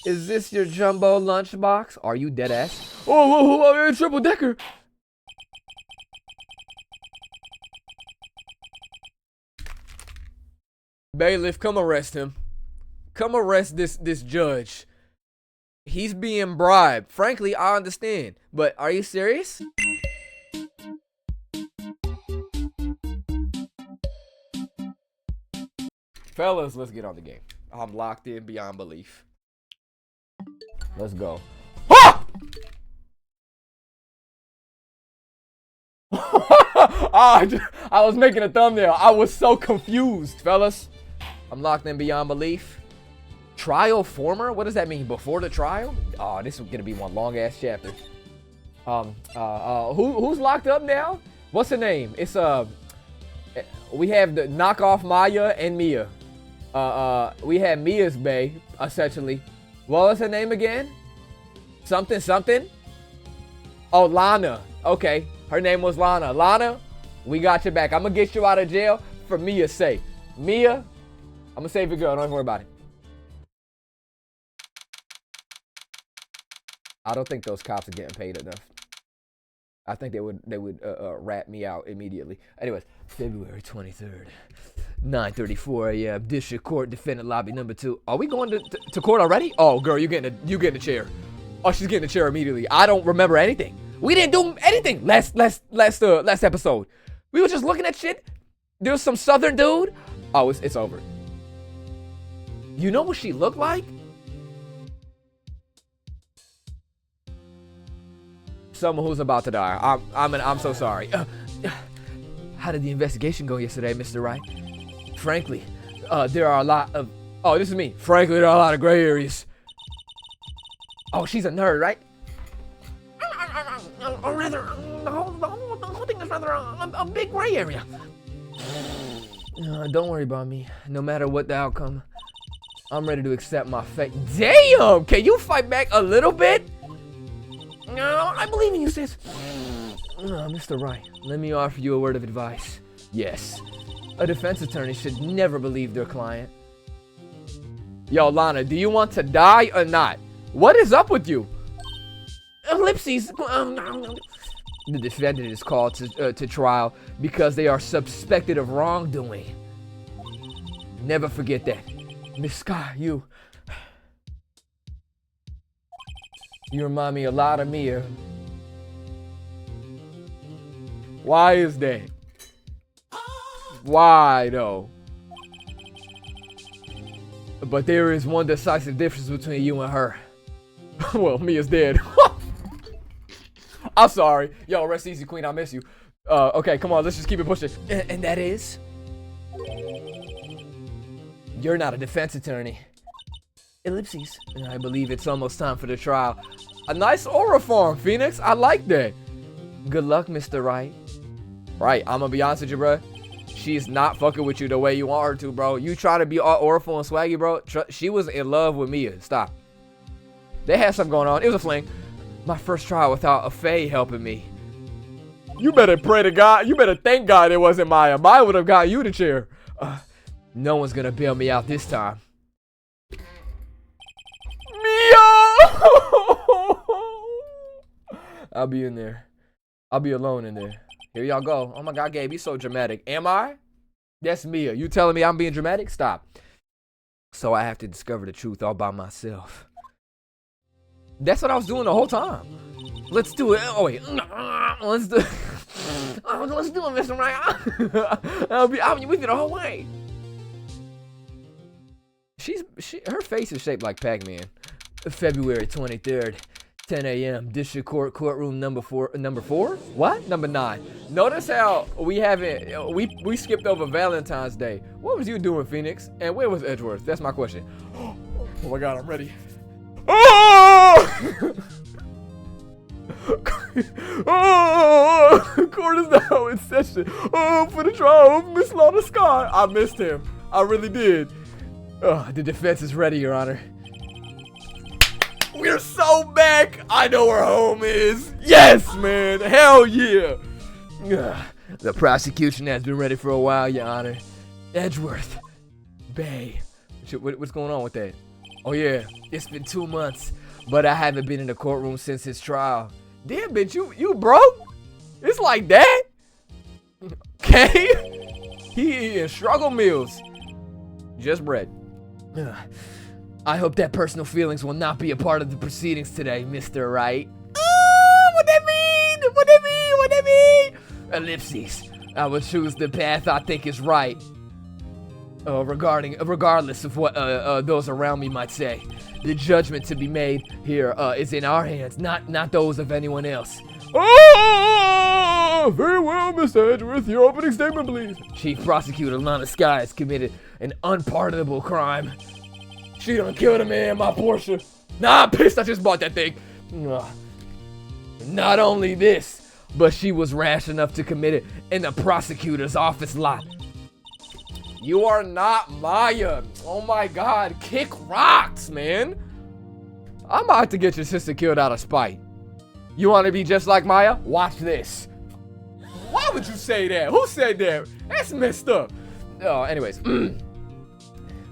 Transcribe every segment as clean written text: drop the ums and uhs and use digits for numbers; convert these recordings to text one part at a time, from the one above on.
Is this your jumbo lunchbox? Are you dead ass? Oh, whoa, whoa, whoa, triple decker. Bailiff, come arrest him. Come arrest this judge. He's being bribed. Frankly, I understand. But are you serious? Fellas, let's get on the game. I'm locked in beyond belief. Let's go. Ah! I was making a thumbnail. I was so confused, fellas. I'm locked in beyond belief. Trial former? What does that mean? Before the trial? Oh, this is gonna be one long ass chapter. Who's locked up now? What's the name? It's we have the knockoff Maya and Mia. We had Mia's bae, essentially. What was her name again? Something something? Oh, Lana. Okay, her name was Lana. Lana, we got your back. I'm gonna get you out of jail for Mia's sake. Mia, I'm gonna save your girl. Don't even worry about it. I don't think those cops are getting paid enough. I think they would rat me out immediately. Anyways, February 23rd, 9:34 a.m. District Court, defendant lobby number 2. Are we going to court already? Oh, girl, you getting a chair. Oh, she's getting a chair immediately. I don't remember anything. We didn't do anything last episode. We were just looking at shit. There was some southern dude. Oh, it's over. You know what she looked like? Someone who's about to die. I'm so sorry. How did the investigation go yesterday, Mr. Wright? Frankly, there are a lot of... Oh, this is me. Frankly, there are a lot of gray areas. Oh, she's a nerd, right? Or rather, the whole thing is rather a big gray area. Don't worry about me. No matter what the outcome, I'm ready to accept my fate. Damn! Can you fight back a little bit? No, I believe in you, sis. Mr. Wright, let me offer you a word of advice. Yes, a defense attorney should never believe their client. Yo, Lana, do you want to die or not? What is up with you? Ellipses. The defendant is called to trial because they are suspected of wrongdoing. Never forget that. Miss Scott, you remind me a lot of Mia. Why is that? Why though? But there is one decisive difference between you and her. Well, Mia's dead. I'm sorry. Yo, rest easy, queen. I miss you. Okay, come on. Let's just keep it pushing. And that is? You're not a defense attorney. Ellipses. And I believe it's almost time for the trial. A nice aura form, Phoenix. I like that. Good luck, Mr. Wright. Right, I'm gonna be honest with you, bro. She's not fucking with you the way you want her to, bro. You try to be all auriful and swaggy, bro. She was in love with Mia. Stop. They had something going on. It was a fling. My first trial without a fae helping me. You better pray to God. You better thank God it wasn't Maya. Maya would have got you the chair. No one's gonna bail me out this time. Mia! I'll be in there. I'll be alone in there. Here y'all go. Oh my God, Gabe, you so dramatic. Am I? That's Mia. You telling me I'm being dramatic? Stop. So I have to discover the truth all by myself. That's what I was doing the whole time. Let's do it. Oh wait. Let's do it. Let's do it, Mr. Wright. I'll be with you the whole way. Her face is shaped like Pac-Man. February 23rd, 10 a.m. District Court, courtroom number 4. What? Number 9. Notice how we haven't, we skipped over Valentine's Day. What was you doing, Phoenix? And where was Edgeworth? That's my question. Oh my God, I'm ready. Oh! Oh! Court is now in session. Oh, for the trial of Miss Lana Scott. I missed him. I really did. Oh, the defense is ready, Your Honor. We're so back. I know where home is. Yes, man. Hell yeah. The prosecution has been ready for a while, Your Honor. Edgeworth. Bay. What's going on with that? Oh yeah, it's been 2 months, but I haven't been in the courtroom since his trial. Damn, bitch, you broke? It's like that? Okay? He eating struggle meals. Just bread. I hope that personal feelings will not be a part of the proceedings today, Mr. Wright. What that mean? What that mean? What that mean? Ellipses. I will choose the path I think is right. Regardless of what those around me might say. The judgment to be made here is in our hands, not those of anyone else. Oh, very well, Mr. Edgeworth. Your opening statement, please. Chief Prosecutor Lana Sky has committed an unpardonable crime. She done killed a man, my Porsche. Nah, I'm pissed. I just bought that thing. Not only this, but she was rash enough to commit it in the prosecutor's office lot. You are not Maya. Oh my God, kick rocks, man. I'm about to get your sister killed out of spite. You want to be just like Maya? Watch this. Why would you say that? Who said that? That's messed up. Oh, anyways.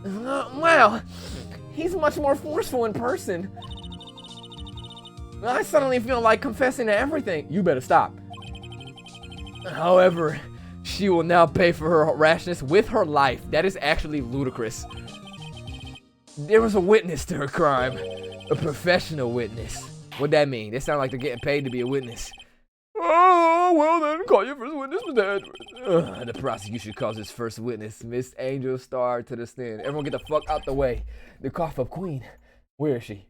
Well, he's much more forceful in person. I suddenly feel like confessing to everything. You better stop. However, she will now pay for her rashness with her life. That is actually ludicrous. There was a witness to her crime. A professional witness. What'd that mean? They sound like they're getting paid to be a witness. Oh, well then, call your first witness, Mr. Edwards. The prosecution calls its first witness, Miss Angel Star, to the stand. Everyone get the fuck out the way. The cough up queen. Where is she?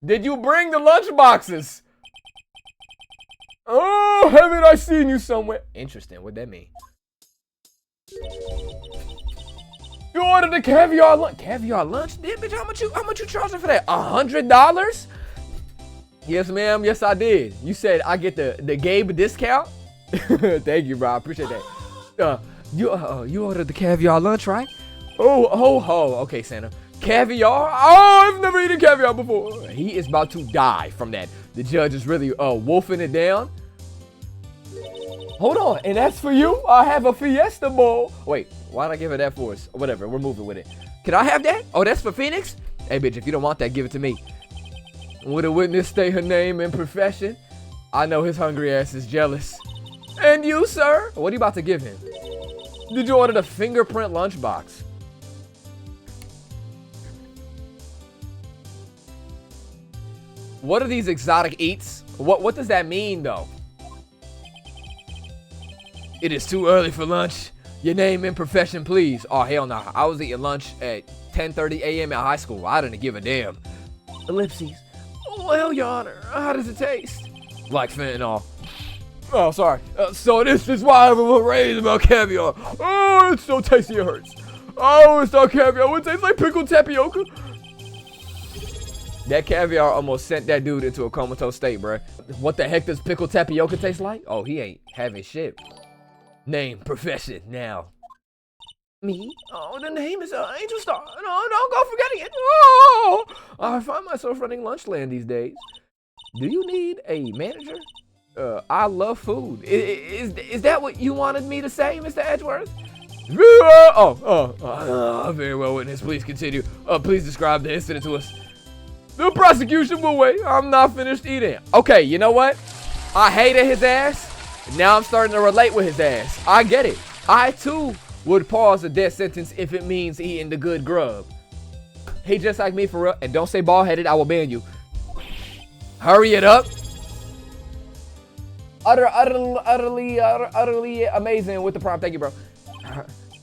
Did you bring the lunch boxes? Oh, haven't I seen you somewhere? Interesting, what'd that mean? You ordered a caviar lunch. Caviar lunch? Damn, bitch, how much you charging for that? $100? Yes, ma'am. Yes, I did. You said I get the Gabe discount? Thank you, bro. I appreciate that. You ordered the caviar lunch, right? Oh. Okay, Santa. Caviar? Oh, I've never eaten caviar before. He is about to die from that. The judge is really wolfing it down. Hold on, and that's for you? I have a Fiesta Bowl. Wait, why'd I give her that for us? Whatever, we're moving with it. Can I have that? Oh, that's for Phoenix? Hey, bitch, if you don't want that, give it to me. Would a witness state her name and profession? I know his hungry ass is jealous. And you, sir? What are you about to give him? Did you order the fingerprint lunchbox? What are these exotic eats? What does that mean, though? It is too early for lunch. Your name and profession, please. Oh, hell no. I was eating lunch at 10:30 a.m. at high school. I didn't give a damn. Ellipses. Well, Your Honor, how does it taste? Like fentanyl. Oh, sorry. So this is why I'm raised about caviar. Oh, it's so tasty it hurts. Oh, it's not caviar. It tastes like pickled tapioca. That caviar almost sent that dude into a comatose state, bruh. What the heck does pickled tapioca taste like? Oh, he ain't having shit. Name, profession, now. Me? Oh, the name is Angel Star. No, don't go forgetting it. Oh, I find myself running Lunchland these days. Do you need a manager? I love food. Is that what you wanted me to say, Mr. Edgeworth? Very well, witness. Please continue. Please describe the incident to us. The prosecution will wait. I'm not finished eating. Okay, you know what? I hated his ass. Now I'm starting to relate with his ass. I get it. I, too, would pause a death sentence if it means eating the good grub. He just like me for real. And don't say bald-headed. I will ban you. Hurry it up. Utterly amazing with the prompt. Thank you, bro.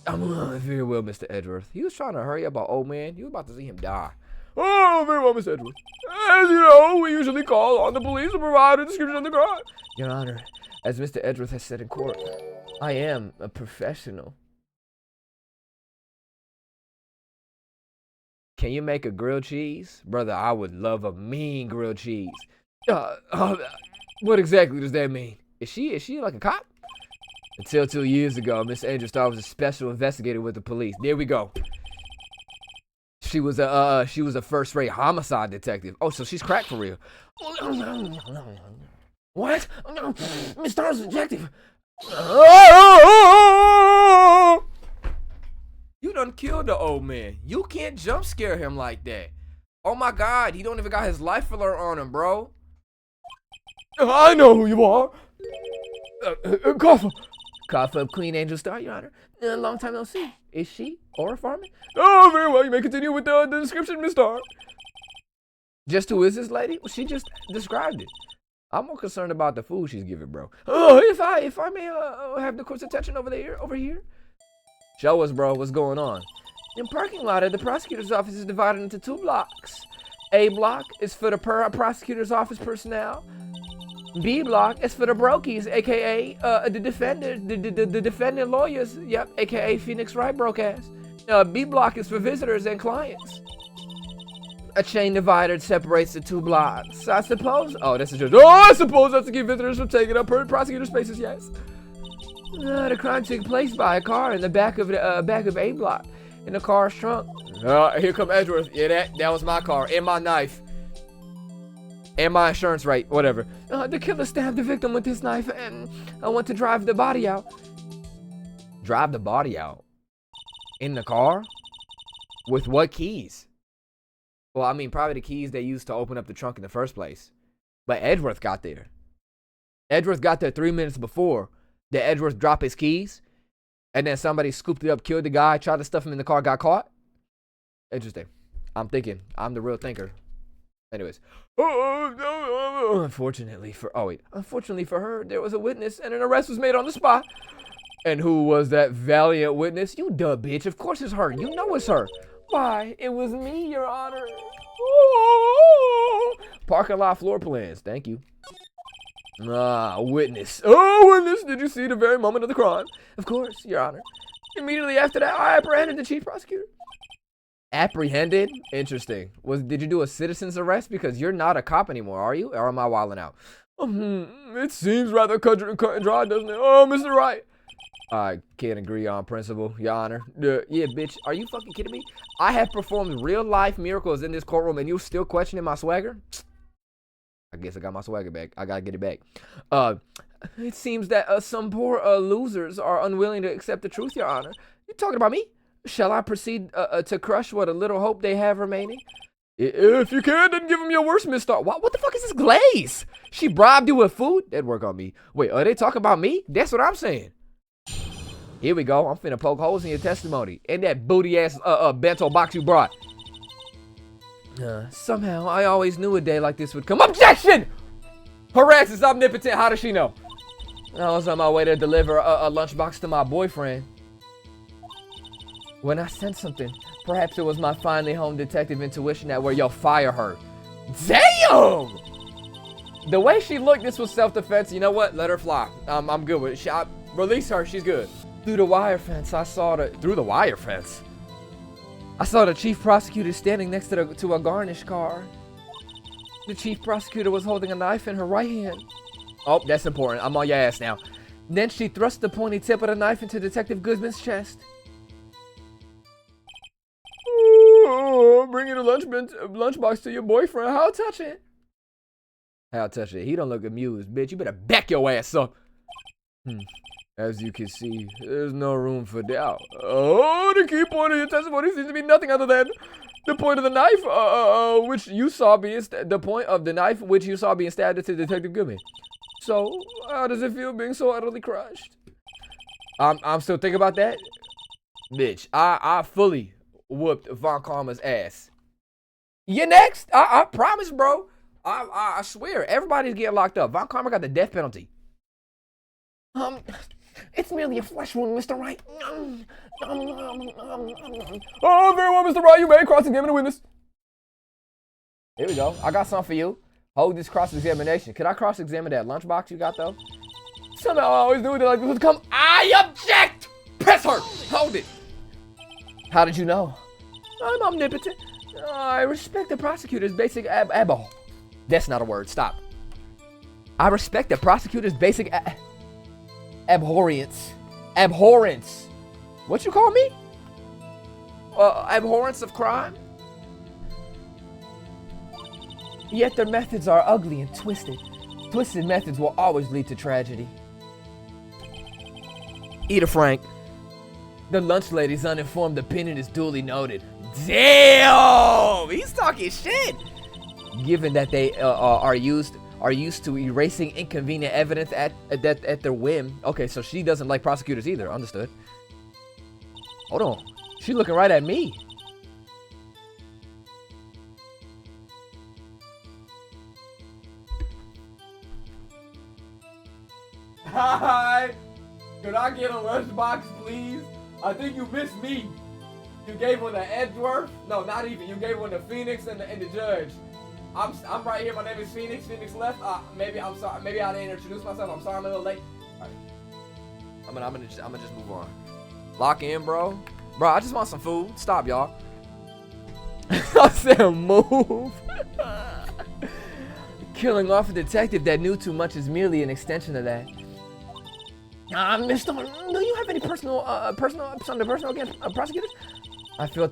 I'm very well, Mr. Edgeworth. He was trying to hurry up an old man. You were about to see him die. Oh, very well, Mr. Edgeworth. As you know, we usually call on the police to provide a description of the crime. Your Honor, as Mr. Edgeworth has said in court, I am a professional. Can you make a grilled cheese? Brother, I would love a mean grilled cheese. What exactly does that mean? Is she like a cop? Until 2 years ago, Miss Angel Star was a special investigator with the police. There we go. She was a first-rate homicide detective. Oh, so she's cracked for real. What? Miss Star's a detective. You done killed the old man. You can't jump scare him like that. Oh my God, he don't even got his life alert on him, bro. I know who you are. Cough up. Cough up, Queen Angel Star, Your Honor. Long time no see. Is she or farming? Oh, very well. You may continue with the description, Miss Star. Just who is this lady? Well, she just described it. I'm more concerned about the food she's giving, bro. Oh, if I may have the court's attention over here. Show us, bro. What's going on? In parking lot at the prosecutor's office is divided into 2 blocks. A block is for the prosecutor's office personnel. B block is for the brokies, aka the defendant lawyers. Yep, aka Phoenix Wright broadcast. B block is for visitors and clients. A chain divider separates the 2 blocks. I suppose. Oh, this is just. Oh, I suppose that's to keep visitors from taking up prosecutor spaces. Yes. The crime took place by a car in the back of A block. In the car's trunk. Here come Edgeworth. Yeah, that was my car and my knife. And my insurance rate, whatever. The killer stabbed the victim with his knife and I went to drive the body out. Drive the body out? In the car? With what keys? Well, I mean, probably the keys they used to open up the trunk in the first place. But Edgeworth got there. Edgeworth got there 3 minutes before. Did Edgeworth drop his keys? And then somebody scooped it up, killed the guy, tried to stuff him in the car, got caught? Interesting. I'm thinking. I'm the real thinker. Anyways. Unfortunately for her, there was a witness and an arrest was made on the spot. And who was that valiant witness? You dumb bitch. Of course it's her. You know it's her. Why? It was me, Your Honor. Parking lot floor plans. Thank you. Witness. Oh, witness. Did you see the very moment of the crime? Of course, Your Honor. Immediately after that, I apprehended the chief prosecutor. Apprehended? Interesting. Did you do a citizen's arrest? Because you're not a cop anymore, are you? Or am I wilding out? It seems rather cut and dry, doesn't it? Oh, Mr. Wright. I can't agree on principle, Your Honor. Yeah, bitch. Are you fucking kidding me? I have performed real-life miracles in this courtroom, and you're still questioning my swagger? I guess I got my swagger back. I gotta get it back. It seems that some poor losers are unwilling to accept the truth, Your Honor. You talking about me? Shall I proceed to crush what a little hope they have remaining? If you can, then give them your worst, Miss Star. What the fuck is this glaze? She bribed you with food? That'd work on me. Wait, are they talking about me? That's what I'm saying. Here we go. I'm finna poke holes in your testimony. In that booty-ass bento box you brought. Somehow, I always knew a day like this would come. Objection! Harass is omnipotent. How does she know? I was on my way to deliver a lunchbox to my boyfriend. When I sensed something, perhaps it was my finally honed detective intuition that yo, fire her. Damn! The way she looked, this was self-defense. You know what? Let her fly. I'm good with it. Release her. She's good. Through the wire fence, I saw the chief prosecutor standing next to a garnish car. The chief prosecutor was holding a knife in her right hand. Oh, that's important. I'm on your ass now. Then she thrust the pointy tip of the knife into Detective Goodman's chest. Bringing a lunchbox to your boyfriend. How touching? How touching? He don't look amused, bitch. You better back your ass up. As you can see, there's no room for doubt. Oh, the key point of your testimony seems to be nothing other than the point of the knife, which you saw being stabbed into Detective Goodman. So, how does it feel being so utterly crushed? I'm still thinking about that, bitch. I fully whooped Von Karma's ass. You next? I promise, bro. I swear, everybody's getting locked up. Von Karma got the death penalty. It's merely a flesh wound, Mr. Wright. Oh, very well, Mr. Wright. You may cross-examine a witness. Here we go. I got something for you. Hold this cross-examination. Could I cross-examine that lunchbox you got, though? Somehow I always knew that like this would come. I object! Press her! Hold it! How did you know? I'm omnipotent. I respect the prosecutor's basic That's not a word. Stop. I respect the prosecutor's basic abhorrence. Abhorrence. What you call me? Abhorrence of crime? Yet their methods are ugly and twisted. Twisted methods will always lead to tragedy. Eat a Frank. The lunch lady's uninformed opinion is duly noted. Damn! He's talking shit! Given that they are used to erasing inconvenient evidence at their whim. Okay, so she doesn't like prosecutors either. Understood. Hold on. She's looking right at me. Hi! Could I get a lunchbox, please? I think you missed me. You gave one to Edgeworth. No, not even. You gave one to Phoenix and the judge. I'm right here. My name is Phoenix. Phoenix left. Maybe I'm sorry. Maybe I didn't introduce myself. I'm sorry. I'm a little late. All right. I'm gonna just move on. Lock in, bro. Bro, I just want some food. Stop, y'all. I said move. Killing off a detective that knew too much is merely an extension of that. Mister, do you have any personal against prosecutors? I felt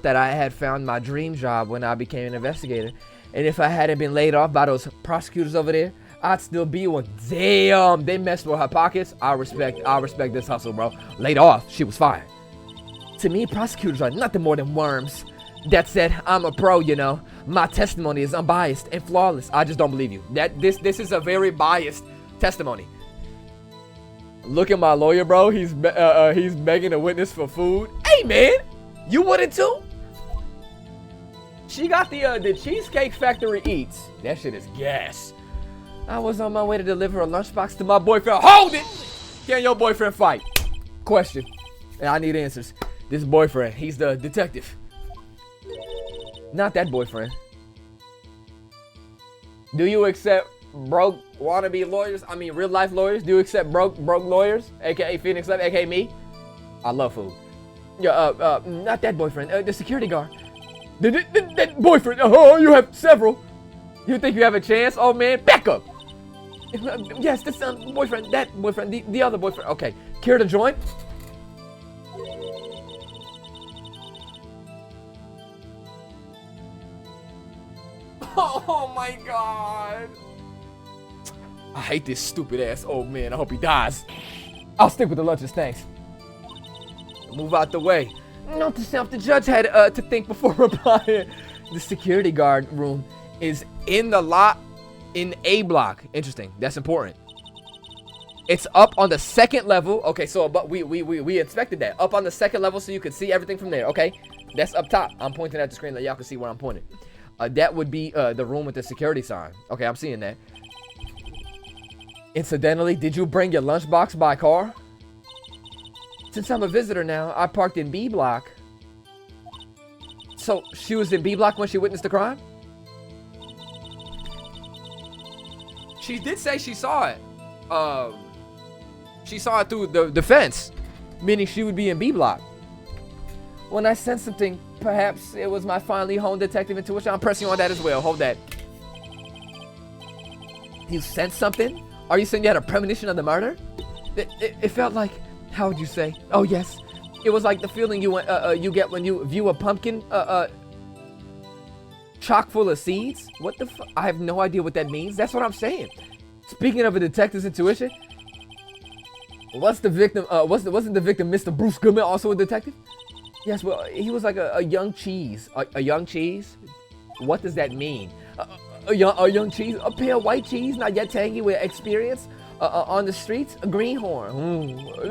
that I had found my dream job when I became an investigator, and if I hadn't been laid off by those prosecutors over there, I'd still be one. Damn, they messed with her pockets. I respect this hustle, bro. Laid off, she was fired. To me, prosecutors are nothing more than worms. That said, I'm a pro, you know. My testimony is unbiased and flawless. I just don't believe you. This is a very biased testimony. Look at my lawyer, bro. He's begging a witness for food. Hey, man, you wouldn't too? She got the Cheesecake Factory eats. That shit is gas. I was on my way to deliver a lunchbox to my boyfriend. Hold it! Can your boyfriend fight? Question. And I need answers. This boyfriend, he's the detective. Not that boyfriend. Do you accept broke wannabe lawyers? I mean, real life lawyers? Do you accept broke lawyers? AKA Phoenix Left, AKA me? I love food. Yeah, not that boyfriend. The security guard. That boyfriend. Oh, you have several. You think you have a chance? Oh man, back up. Yes, this boyfriend. That boyfriend. The other boyfriend. Okay, care to join? Oh my god. I hate this stupid ass old man. I hope he dies. I'll stick with the lunches, thanks. Move out the way. Note to self, the judge had to think before replying. The security guard room is in the lot in A block. Interesting. That's important. It's up on the second level. Okay, so but we inspected that. Up on the second level so you can see everything from there. Okay, that's up top. I'm pointing at the screen that y'all can see where I'm pointing. That would be the room with the security sign. Okay, I'm seeing that. Incidentally, did you bring your lunchbox by car? Since I'm a visitor now, I parked in B block. So she was in B block when she witnessed the crime? She did say she saw it. She saw it through the fence, meaning she would be in B block. When I sensed something, perhaps it was my finely honed detective intuition. I'm pressing on that as well. Hold that. You sensed something? Are you saying you had a premonition of the murder? It felt like, how would you say? Oh yes, it was like the feeling you get when you view a pumpkin chock full of seeds. What the fuck? I have no idea what that means. That's what I'm saying. Speaking of a detective's intuition, wasn't the victim Mr. Bruce Goodman also a detective? Yes, well, he was like a young cheese. A young cheese? What does that mean? A young cheese? A pale white cheese, not yet tangy with experience? On the streets? A greenhorn.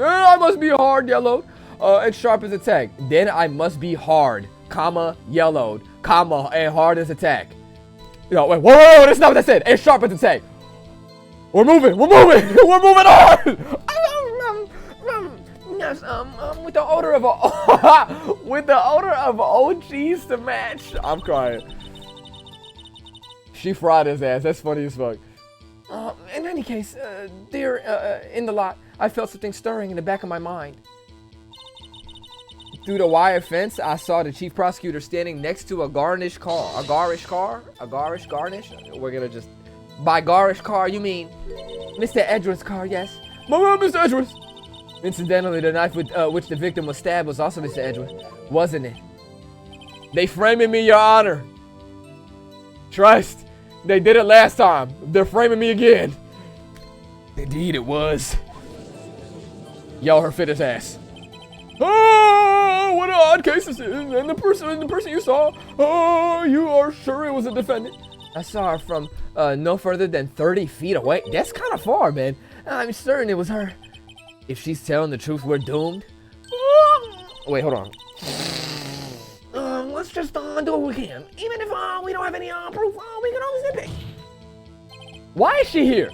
I must be hard yellowed and sharp as a tack. Then I must be hard, comma, yellowed, comma, and hard as a tack. No, wait, whoa, that's not what I said. And sharp as a tack. We're moving we're moving on! Yes, with the odor of old cheese to match. I'm crying. She fried his ass. That's funny as fuck. In any case, there in the lot, I felt something stirring in the back of my mind. Through the wire fence, I saw the chief prosecutor standing next to a garish car. A garish car? A garish garnish? We're gonna just... By garish car, you mean Mr. Edgeworth's car, yes? Mr. Edgeworth! Incidentally, the knife with which the victim was stabbed was also Mr. Edgeworth, wasn't it? They framing me, Your Honor. Trust. They did it last time. They're framing me again. Indeed, it was. Yo, her fit his ass. Oh, what an odd case this is. And the person you saw, oh, you are sure it was a defendant? I saw her from no further than 30 feet away. That's kind of far, man. I'm certain it was her. If she's telling the truth, we're doomed. Wait, hold on. Let's just do what we can. Even if we don't have any proof, we can always nitpick. Why is she here?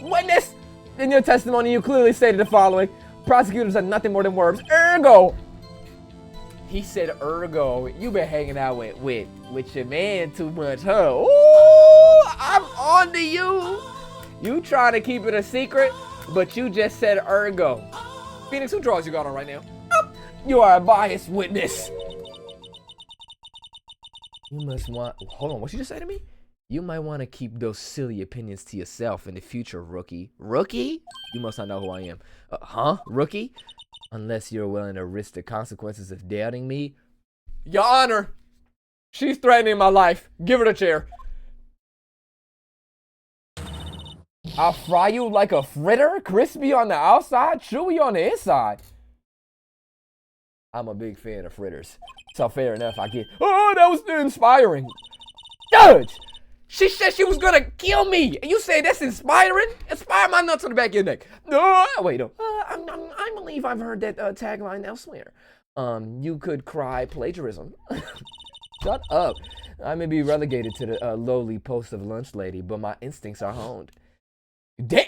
Witness, in your testimony, you clearly stated the following. Prosecutors are nothing more than worms. Ergo. He said ergo. You been hanging out with your man too much, huh? Ooh, I'm on to you. You trying to keep it a secret, but you just said ergo. Phoenix, who draws you got on right now? You are a biased witness. You must want... Hold on, what you just say to me? You might want to keep those silly opinions to yourself in the future, rookie. Rookie? You must not know who I am. Huh? Rookie? Unless you're willing to risk the consequences of doubting me. Your Honor, she's threatening my life. Give her the chair. I'll fry you like a fritter, crispy on the outside, chewy on the inside. I'm a big fan of fritters. So fair enough, I get. Oh, that was inspiring. Judge! She said she was gonna kill me, and you say that's inspiring? Inspire my nuts on the back of your neck. No, wait, no. I believe I've heard that tagline elsewhere. You could cry plagiarism. Shut up. I may be relegated to the lowly post of lunch lady, but my instincts are honed. Damn!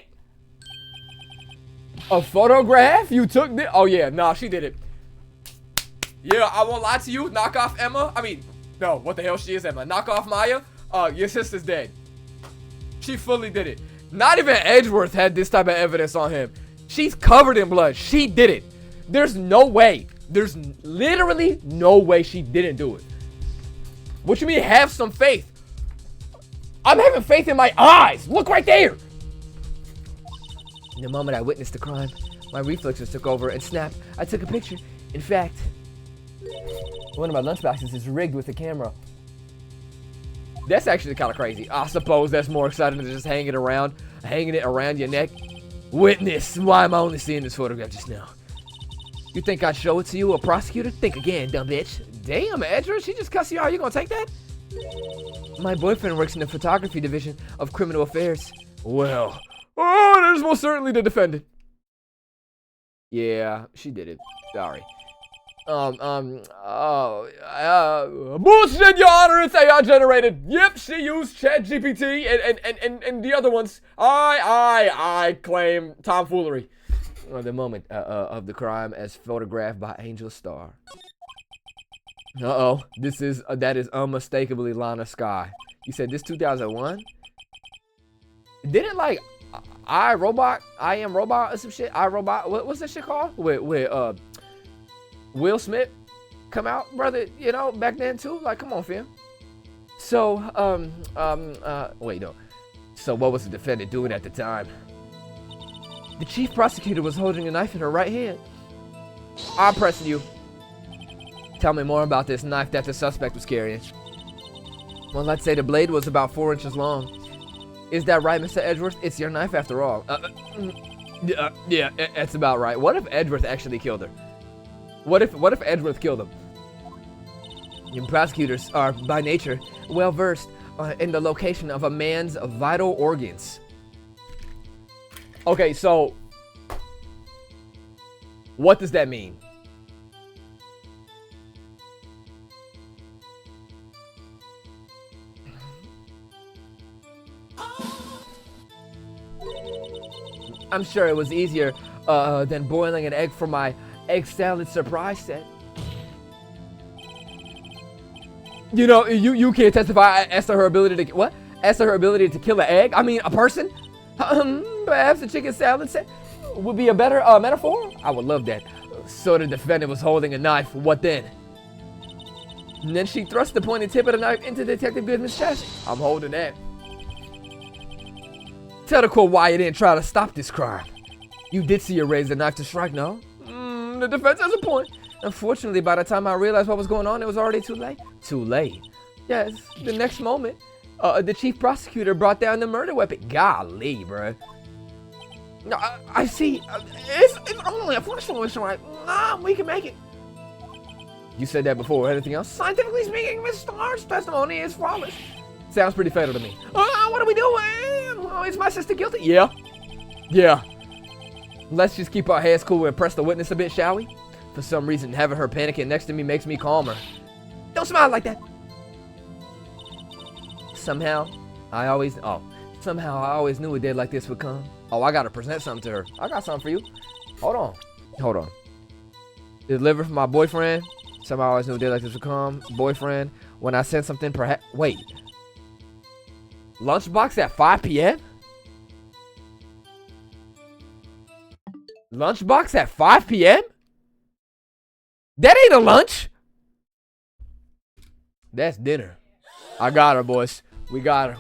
A photograph? You took this? Oh yeah, nah, she did it. Yeah, I won't lie to you. Knock off Emma. I mean, no, what the hell she is, Emma? Knock off Maya. Your sister's dead. She fully did it. Not even Edgeworth had this type of evidence on him. She's covered in blood. She did it. There's no way. There's literally no way she didn't do it. What you mean have some faith? I'm having faith in my eyes. Look right there. In the moment I witnessed the crime, my reflexes took over and snapped. I took a picture. In fact, one of my lunchboxes is rigged with a camera. That's actually kind of crazy. I suppose that's more exciting than just hanging it around your neck. Witness, why am I only seeing this photograph just now? You think I'd show it to you, a prosecutor? Think again, dumb bitch. Damn, Edra, she just cussed you out. You gonna take that? My boyfriend works in the photography division of criminal affairs. Well, oh, there's most certainly the defendant. Yeah, she did it. Sorry. Bullshit, Your Honor, it's AI generated. Yep, she used ChatGPT and the other ones. I claim tomfoolery. The moment of the crime as photographed by Angel Star. Uh-oh, that is unmistakably Lana Sky. You said this 2001? Didn't like I Am Robot or some shit? What's that shit called? With Will Smith come out, brother, you know, back then too? Like, come on, fam. So, wait, no. So what was the defendant doing at the time? The chief prosecutor was holding a knife in her right hand. I'm pressing you. Tell me more about this knife that the suspect was carrying. Well, let's say the blade was about 4 inches long. Is that right, Mr. Edgeworth? It's your knife after all. Yeah, that's about right. What if Edgeworth actually killed her? What if Edgeworth killed him? And prosecutors are, by nature, well versed in the location of a man's vital organs. Okay, so what does that mean? I'm sure it was easier than boiling an egg for my egg salad surprise set. You know, you can't testify as to her ability to what? As to her ability to kill an egg? I mean, a person? Perhaps a chicken salad set would be a better metaphor? I would love that. So the defendant was holding a knife. What then? And then she thrust the pointed tip of the knife into Detective Goodman's chest. I'm holding that. Tell the court why you didn't try to stop this crime. You did see her raise the knife to strike, no? The defense has a point. Unfortunately, by the time I realized what was going on, it was already too late. Too late? Yes, the next moment, the chief prosecutor brought down the murder weapon. Golly, bro. No, I see. It's only a flushable, Mr. Right. Nah, we can make it. You said that before. Anything else? Scientifically speaking, Mr. Hart's testimony is flawless. Sounds pretty fatal to me. What are we doing? Oh, is my sister guilty? Yeah. Yeah. Let's just keep our heads cool and press the witness a bit, shall we? For some reason, having her panicking next to me makes me calmer. Don't smile like that. Somehow, I always knew a day like this would come. Oh, I gotta present something to her. I got something for you. Hold on. Delivered from my boyfriend. Somehow I always knew a day like this would come. Boyfriend, when I sent something, perhaps. Wait. Lunchbox at 5 p.m.? Lunchbox at 5 p.m.? That ain't a lunch. That's dinner. I got her, boys. We got her.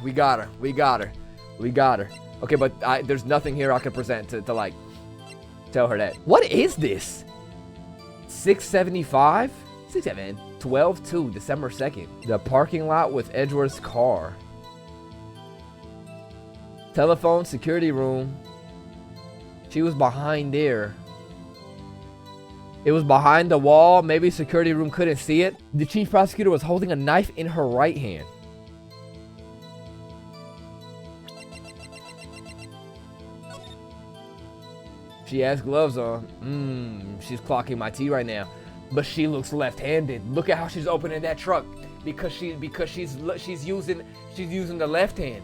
Okay, but there's nothing here I can present to like tell her that. What is this? 675? 12/2, December 2nd. The parking lot with Edgeworth's car. Telephone, security room. She was behind there. It was behind the wall. Maybe security room couldn't see it. The chief prosecutor was holding a knife in her right hand. She has gloves on. She's clocking my tea right now. But she looks left-handed. Look at how she's opening that truck. Because she's using the left hand.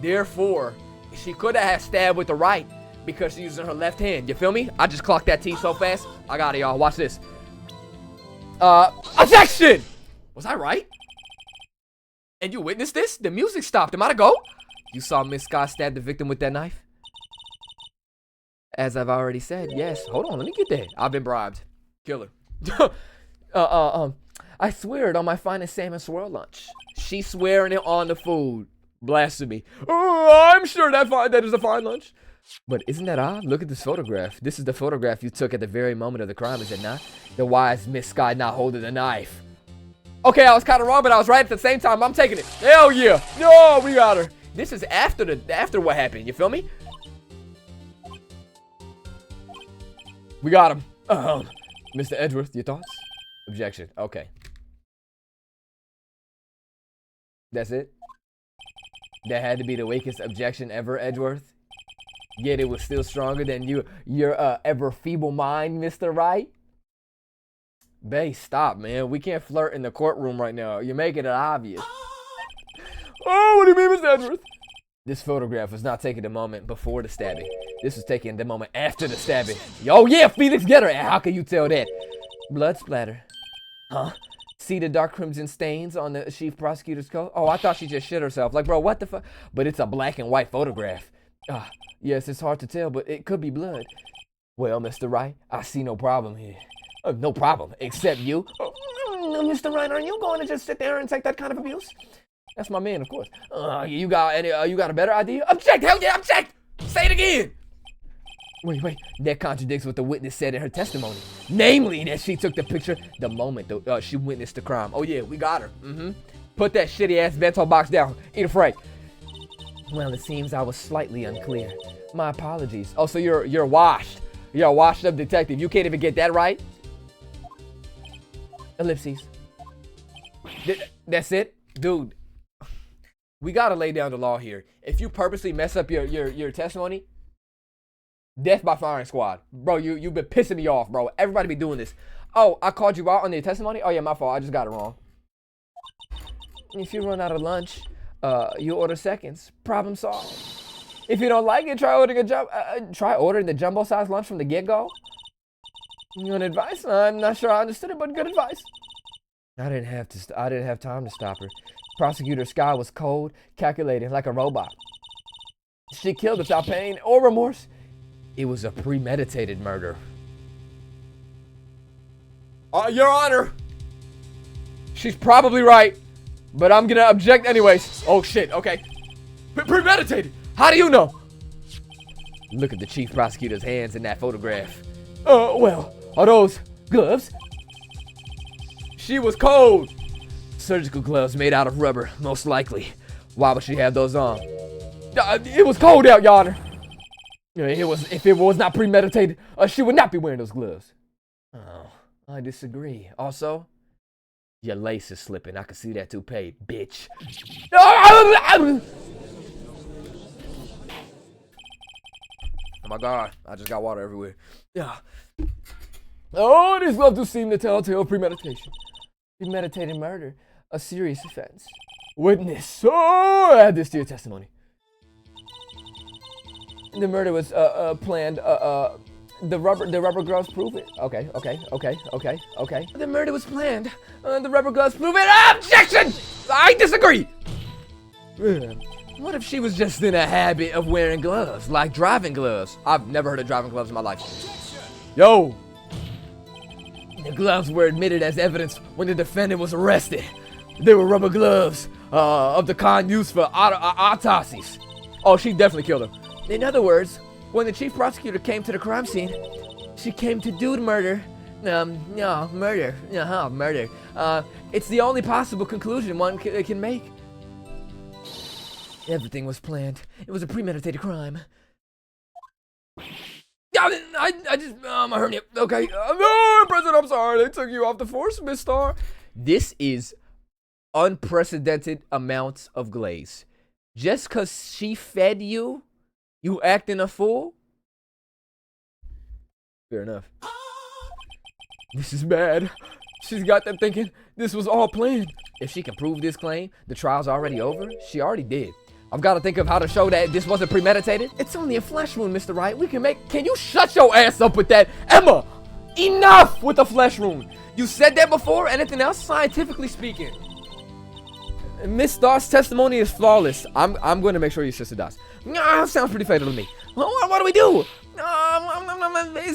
Therefore, she could have stabbed with the right because she's using her left hand. You feel me? I just clocked that tea so fast. I got it, y'all. Watch this. Objection! Was I right? And you witnessed this? The music stopped. Am I to go? You saw Miss Scott stab the victim with that knife? As I've already said, yes. Hold on, let me get that. I've been bribed. Killer. I swear it on my finest salmon swirl lunch. She's swearing it on the food. Blasphemy. Oh, I'm sure that is a fine lunch. But isn't that odd? Look at this photograph. This is the photograph you took at the very moment of the crime, is it not? The wise Miss Sky not holding the knife. Okay, I was kind of wrong, but I was right at the same time. I'm taking it. Hell yeah. No, we got her. This is after what happened. You feel me? We got him. Mr. Edgeworth, your thoughts? Objection. Okay. That's it? That had to be the weakest objection ever, Edgeworth? Yet it was still stronger than your ever feeble mind, Mr. Wright? Bae, stop, man. We can't flirt in the courtroom right now. You're making it obvious. Oh, what do you mean, Mr. Edgeworth? This photograph was not taken the moment before the stabbing. This was taken the moment after the stabbing. Oh yeah, Felix, get her. How can you tell that? Blood splatter. Huh? See the dark crimson stains on the chief prosecutor's coat? Oh, I thought she just shit herself. Like, bro, what the fuck? But it's a black and white photograph. Yes, it's hard to tell, but it could be blood. Well, Mr. Wright, I see no problem here. No problem, except you. Mr. Wright, are you going to just sit there and take that kind of abuse? That's my man, of course. You got a better idea? Object! Hell yeah, object! Say it again! Wait. That contradicts what the witness said in her testimony. Namely, that she took the picture the moment she witnessed the crime. Oh yeah, we got her. Put that shitty ass bento box down. Eat a Frank. Well, it seems I was slightly unclear. My apologies. Oh, so you're washed. You're a washed up detective. You can't even get that right? Ellipses. That's it? Dude. We gotta lay down the law here. If you purposely mess up your testimony, death by firing squad. Bro, you've been pissing me off, bro. Everybody be doing this. Oh, I called you out on your testimony? Oh yeah, my fault. I just got it wrong. If you run out of lunch, you order seconds. Problem solved. If you don't like it, try ordering the jumbo size lunch from the get-go. Good advice? I'm not sure I understood it, but good advice. I didn't have time to stop her. Prosecutor Sky was cold, calculating like a robot. She killed without pain or remorse. It was a premeditated murder. Your Honor, she's probably right, but I'm gonna object anyways. Oh shit, okay. Premeditated? How do you know? Look at the chief prosecutor's hands in that photograph. Well, are those gloves? She was cold. Surgical gloves made out of rubber, most likely. Why would she have those on? It was cold out, Your Honor. If it was not premeditated, she would not be wearing those gloves. Oh, I disagree. Also, your lace is slipping. I can see that toupee, bitch. Oh my god, I just got water everywhere. Yeah. Oh, these gloves do seem to tell tale of premeditation. Premeditated murder, a serious offense. Witness. Oh, add this to your testimony. The murder was planned. The rubber gloves prove it. Okay. The murder was planned. The rubber gloves prove it. Objection! I disagree. What if she was just in a habit of wearing gloves, like driving gloves? I've never heard of driving gloves in my life. Yo! The gloves were admitted as evidence when the defendant was arrested. They were rubber gloves of the kind used for autopsies. Oh, she definitely killed him. In other words, when the chief prosecutor came to the crime scene, she came to do the murder. Murder. Murder. It's the only possible conclusion one can make. Everything was planned. It was a premeditated crime. I just, my hernia. Okay. No, President, I'm sorry. They took you off the force, Miss Starr. This is unprecedented amounts of glaze. Just because she fed you, you acting a fool? Fair enough. This is bad. She's got them thinking this was all planned. If she can prove this claim, the trial's already over. She already did. I've got to think of how to show that this wasn't premeditated. It's only a flesh wound, Mr. Wright. Can you shut your ass up with that? Emma, enough with the flesh wound. You said that before. Anything else, scientifically speaking? Miss Starr's testimony is flawless. I'm going to make sure your sister dies. Sounds pretty fatal to me. What do we do?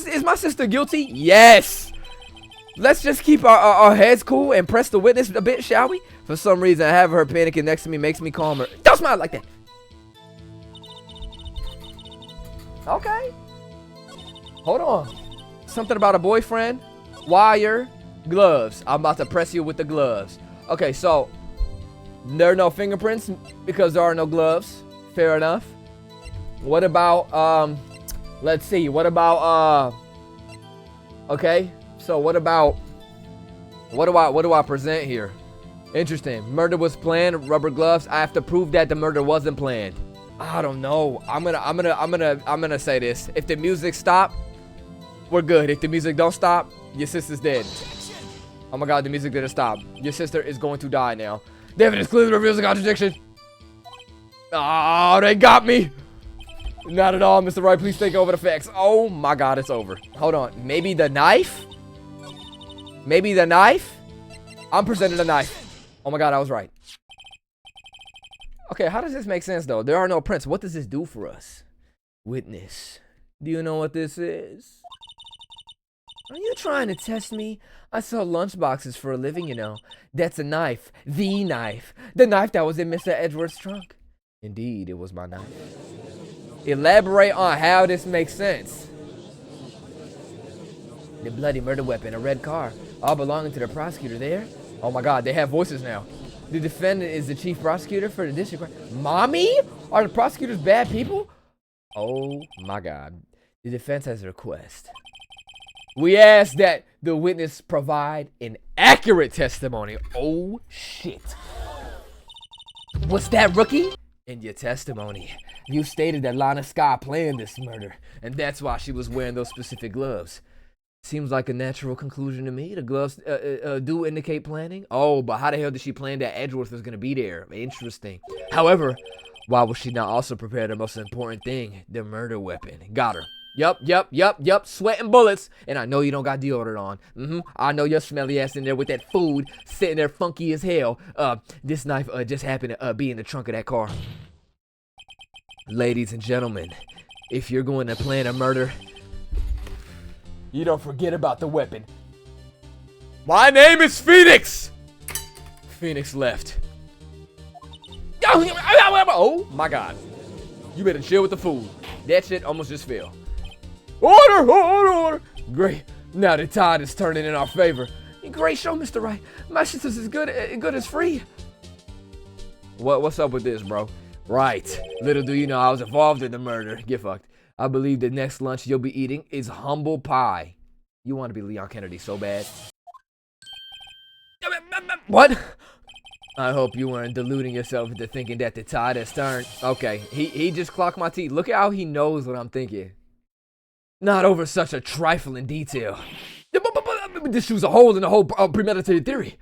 Is my sister guilty? Yes. Let's just keep our heads cool and press the witness a bit, shall we? For some reason, having her panicking next to me makes me calmer. Don't smile like that. Okay. Hold on. Something about a boyfriend, wire, gloves. I'm about to press you with the gloves. Okay, so there are no fingerprints because there are no gloves. Fair enough. What about, let's see. What about, okay. So what do I present here? Interesting. Murder was planned. Rubber gloves. I have to prove that the murder wasn't planned. I don't know. I'm gonna say this. If the music stop, we're good. If the music don't stop, your sister's dead. Oh my God, the music didn't stop. Your sister is going to die now. The evidence clearly reveals a contradiction. Oh, they got me. Not at all, Mr. Wright. Please take over the facts. Oh my God, it's over. Hold on. Maybe the knife? Maybe the knife? I'm presenting a knife. Oh my God, I was right. Okay, how does this make sense though? There are no prints. What does this do for us? Witness. Do you know what this is? Are you trying to test me? I sell lunchboxes for a living, you know. That's a knife. The knife. The knife that was in Mr. Edgeworth's trunk. Indeed, it was my knife. Elaborate on how this makes sense. The bloody murder weapon, a red car, all belonging to the prosecutor there. Oh my God, they have voices now. The defendant is the chief prosecutor for the district court. Mommy? Are the prosecutors bad people? Oh my God. The defense has a request. We ask that the witness provide an accurate testimony. Oh shit. What's that, rookie? In your testimony, you stated that Lana Scott planned this murder, and that's why she was wearing those specific gloves. Seems like a natural conclusion to me. The gloves do indicate planning. Oh, but how the hell did she plan that Edgeworth was going to be there? Interesting. However, why was she not also prepare the most important thing, the murder weapon? Got her. Yup. Sweating bullets. And I know you don't got deodorant on. I know you're smelly ass in there with that food sitting there funky as hell. This knife just happened to be in the trunk of that car. Ladies and gentlemen, if you're going to plan a murder, you don't forget about the weapon. My name is Phoenix. Phoenix left. Oh my God. You better chill with the food. That shit almost just fell. Order. Great. Now the tide is turning in our favor. Great show, Mr. Wright. My sister's as good as free. What's up with this, bro? Right. Little do you know I was involved in the murder. Get fucked. I believe the next lunch you'll be eating is humble pie. You want to be Leon Kennedy so bad. What? I hope you weren't deluding yourself into thinking that the tide has turned. Okay, he just clocked my teeth. Look at how he knows what I'm thinking. Not over such a trifling detail. This shows a hole in the whole premeditated theory.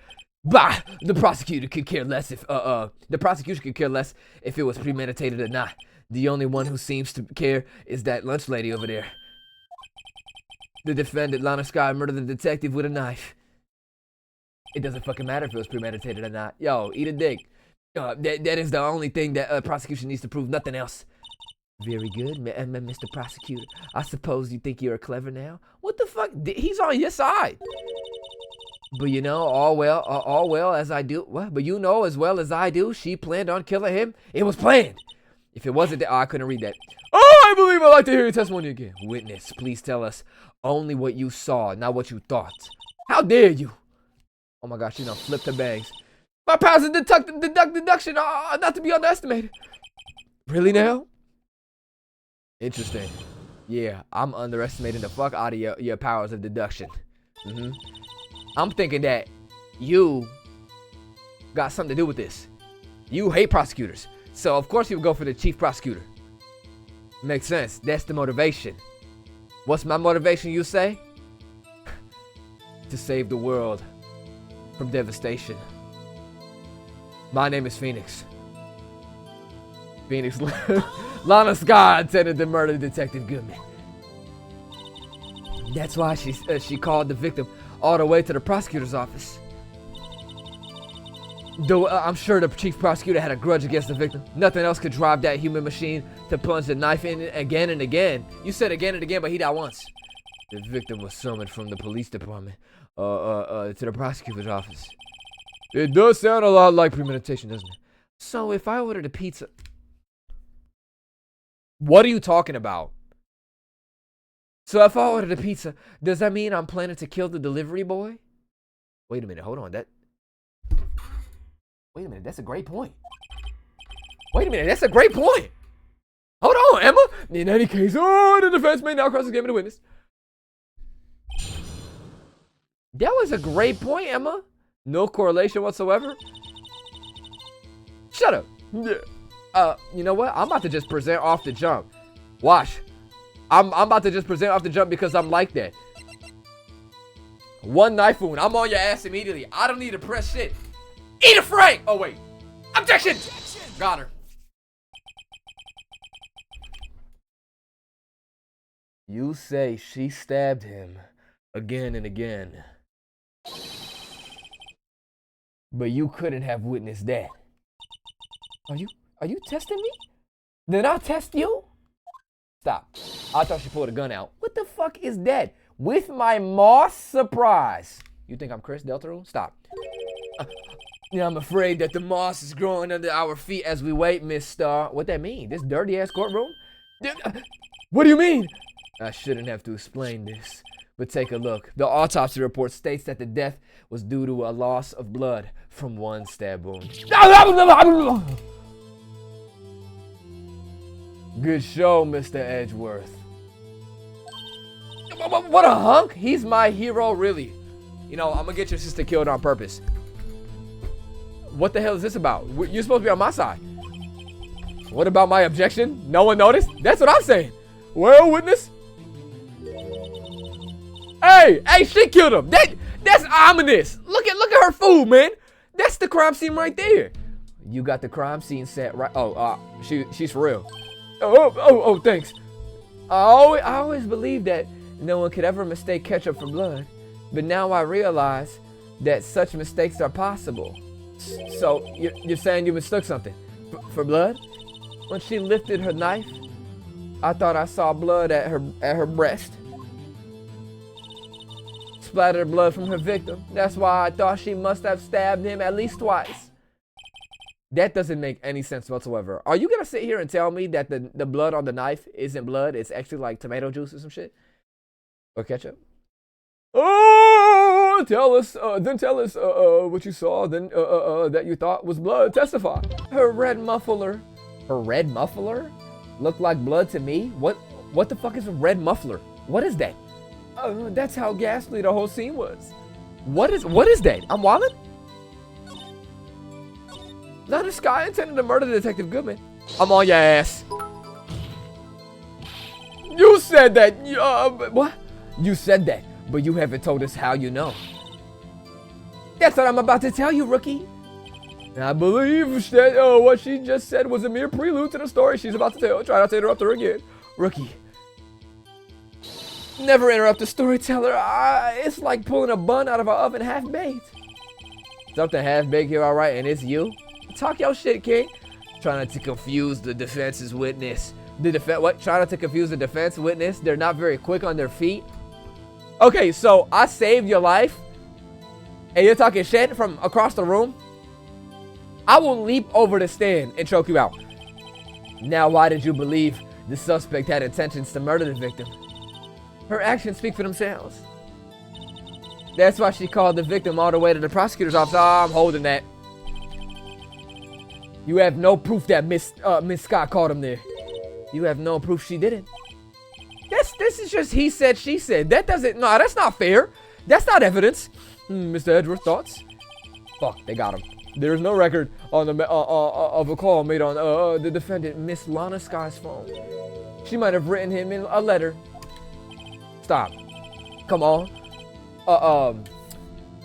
Bah! The prosecutor could care less if the prosecution could care less if it was premeditated or not. The only one who seems to care is that lunch lady over there. The defendant, Lana Sky, murdered the detective with a knife. It doesn't fucking matter if it was premeditated or not. Yo, eat a dick. That is the only thing that prosecution needs to prove, nothing else. Very good, Mr. Prosecutor. I suppose you think you're clever now? What the fuck? He's on your side. But you know, all well as I do. What? But you know as well as I do, she planned on killing him. It was planned. If it wasn't that, I couldn't read that. Oh, I believe I'd like to hear your testimony again. Witness, please tell us only what you saw, not what you thought. How dare you? Oh my gosh, she done flipped her bangs. My powers of deduction are not to be underestimated. Really now? Interesting. Yeah, I'm underestimating the fuck out of your powers of deduction. I'm thinking that you got something to do with this. You hate prosecutors. So of course you would go for the chief prosecutor. Makes sense. That's the motivation. What's my motivation, you say? To save the world from devastation. My name is Phoenix. Phoenix. Lana Sky intended to murder Detective Goodman. That's why she called the victim all the way to the prosecutor's office. Though I'm sure the chief prosecutor had a grudge against the victim. Nothing else could drive that human machine to plunge the knife in again and again. You said again and again, but he died once. The victim was summoned from the police department to the prosecutor's office. It does sound a lot like premeditation, doesn't it? So if I ordered a pizza... What are you talking about? So if I ordered a pizza, does that mean I'm planning to kill the delivery boy? Wait a minute, hold on. Wait a minute, that's a great point. Wait a minute, that's a great point. Hold on, Emma. In any case, the defense may now cross-examine the witness. That was a great point, Emma. No correlation whatsoever. Shut up. You know what? I'm about to just present off the jump. Watch. I'm about to just present off the jump because I'm like that. One knife wound. I'm on your ass immediately. I don't need to press shit. Eat a Frank! Oh, wait. Objection! Got her. You say she stabbed him again and again. But you couldn't have witnessed that. Are you testing me? Then I'll test you? Stop. I thought she pulled a gun out. What the fuck is that? With my moss surprise. You think I'm Chris Deltarune? Stop. Yeah, I'm afraid that the moss is growing under our feet as we wait, Miss Starr. What that mean? This dirty ass courtroom? What do you mean? I shouldn't have to explain this, but take a look. The autopsy report states that the death was due to a loss of blood from one stab wound. Good show, Mr. Edgeworth. What a hunk! He's my hero, really. You know, I'm gonna get your sister killed on purpose. What the hell is this about? You're supposed to be on my side. What about my objection? No one noticed? That's what I'm saying. Well, witness. Hey, she killed him. That's ominous. Look at her food, man. That's the crime scene right there. You got the crime scene set right. Oh, she's for real. Oh, thanks. I always believed that no one could ever mistake ketchup for blood, but now I realize that such mistakes are possible. So you're saying you mistook something for blood? When she lifted her knife, I thought I saw blood at her breast. Splattered blood from her victim. That's why I thought she must have stabbed him at least twice. That doesn't make any sense whatsoever. Are you gonna sit here and tell me that the blood on the knife isn't blood? It's actually like tomato juice or some shit? Or ketchup? Oh, tell us what you saw, then that you thought was blood. Testify. Her red muffler looked like blood to me. What the fuck is a red muffler? What is that? That's how ghastly the whole scene was. What is that? I'm wildin'? Not this guy intended to murder Detective Goodman. I'm on your ass. You said that. What? You said that, but you haven't told us how you know. That's what I'm about to tell you, rookie. And I believe that what she just said was a mere prelude to the story she's about to tell. Try not to interrupt her again. Rookie. Never interrupt a storyteller. It's like pulling a bun out of an oven half-baked. Something half-baked here, all right, and it's you? Talk your shit, kid. Trying to confuse the defense's witness. What? Trying to confuse the defense witness? They're not very quick on their feet. Okay, so I saved your life, and you're talking shit from across the room? I will leap over the stand and choke you out. Now, why did you believe the suspect had intentions to murder the victim? Her actions speak for themselves. That's why she called the victim all the way to the prosecutor's office. I'm holding that. You have no proof that Miss Scott called him there. You have no proof she didn't. This is just he said, she said. That doesn't, no, that's not fair. That's not evidence. Mr. Edgeworth, thoughts? Fuck, they got him. There's no record on the of a call made on the defendant, Miss Lana Scott's phone. She might have written him in a letter. Stop. Come on.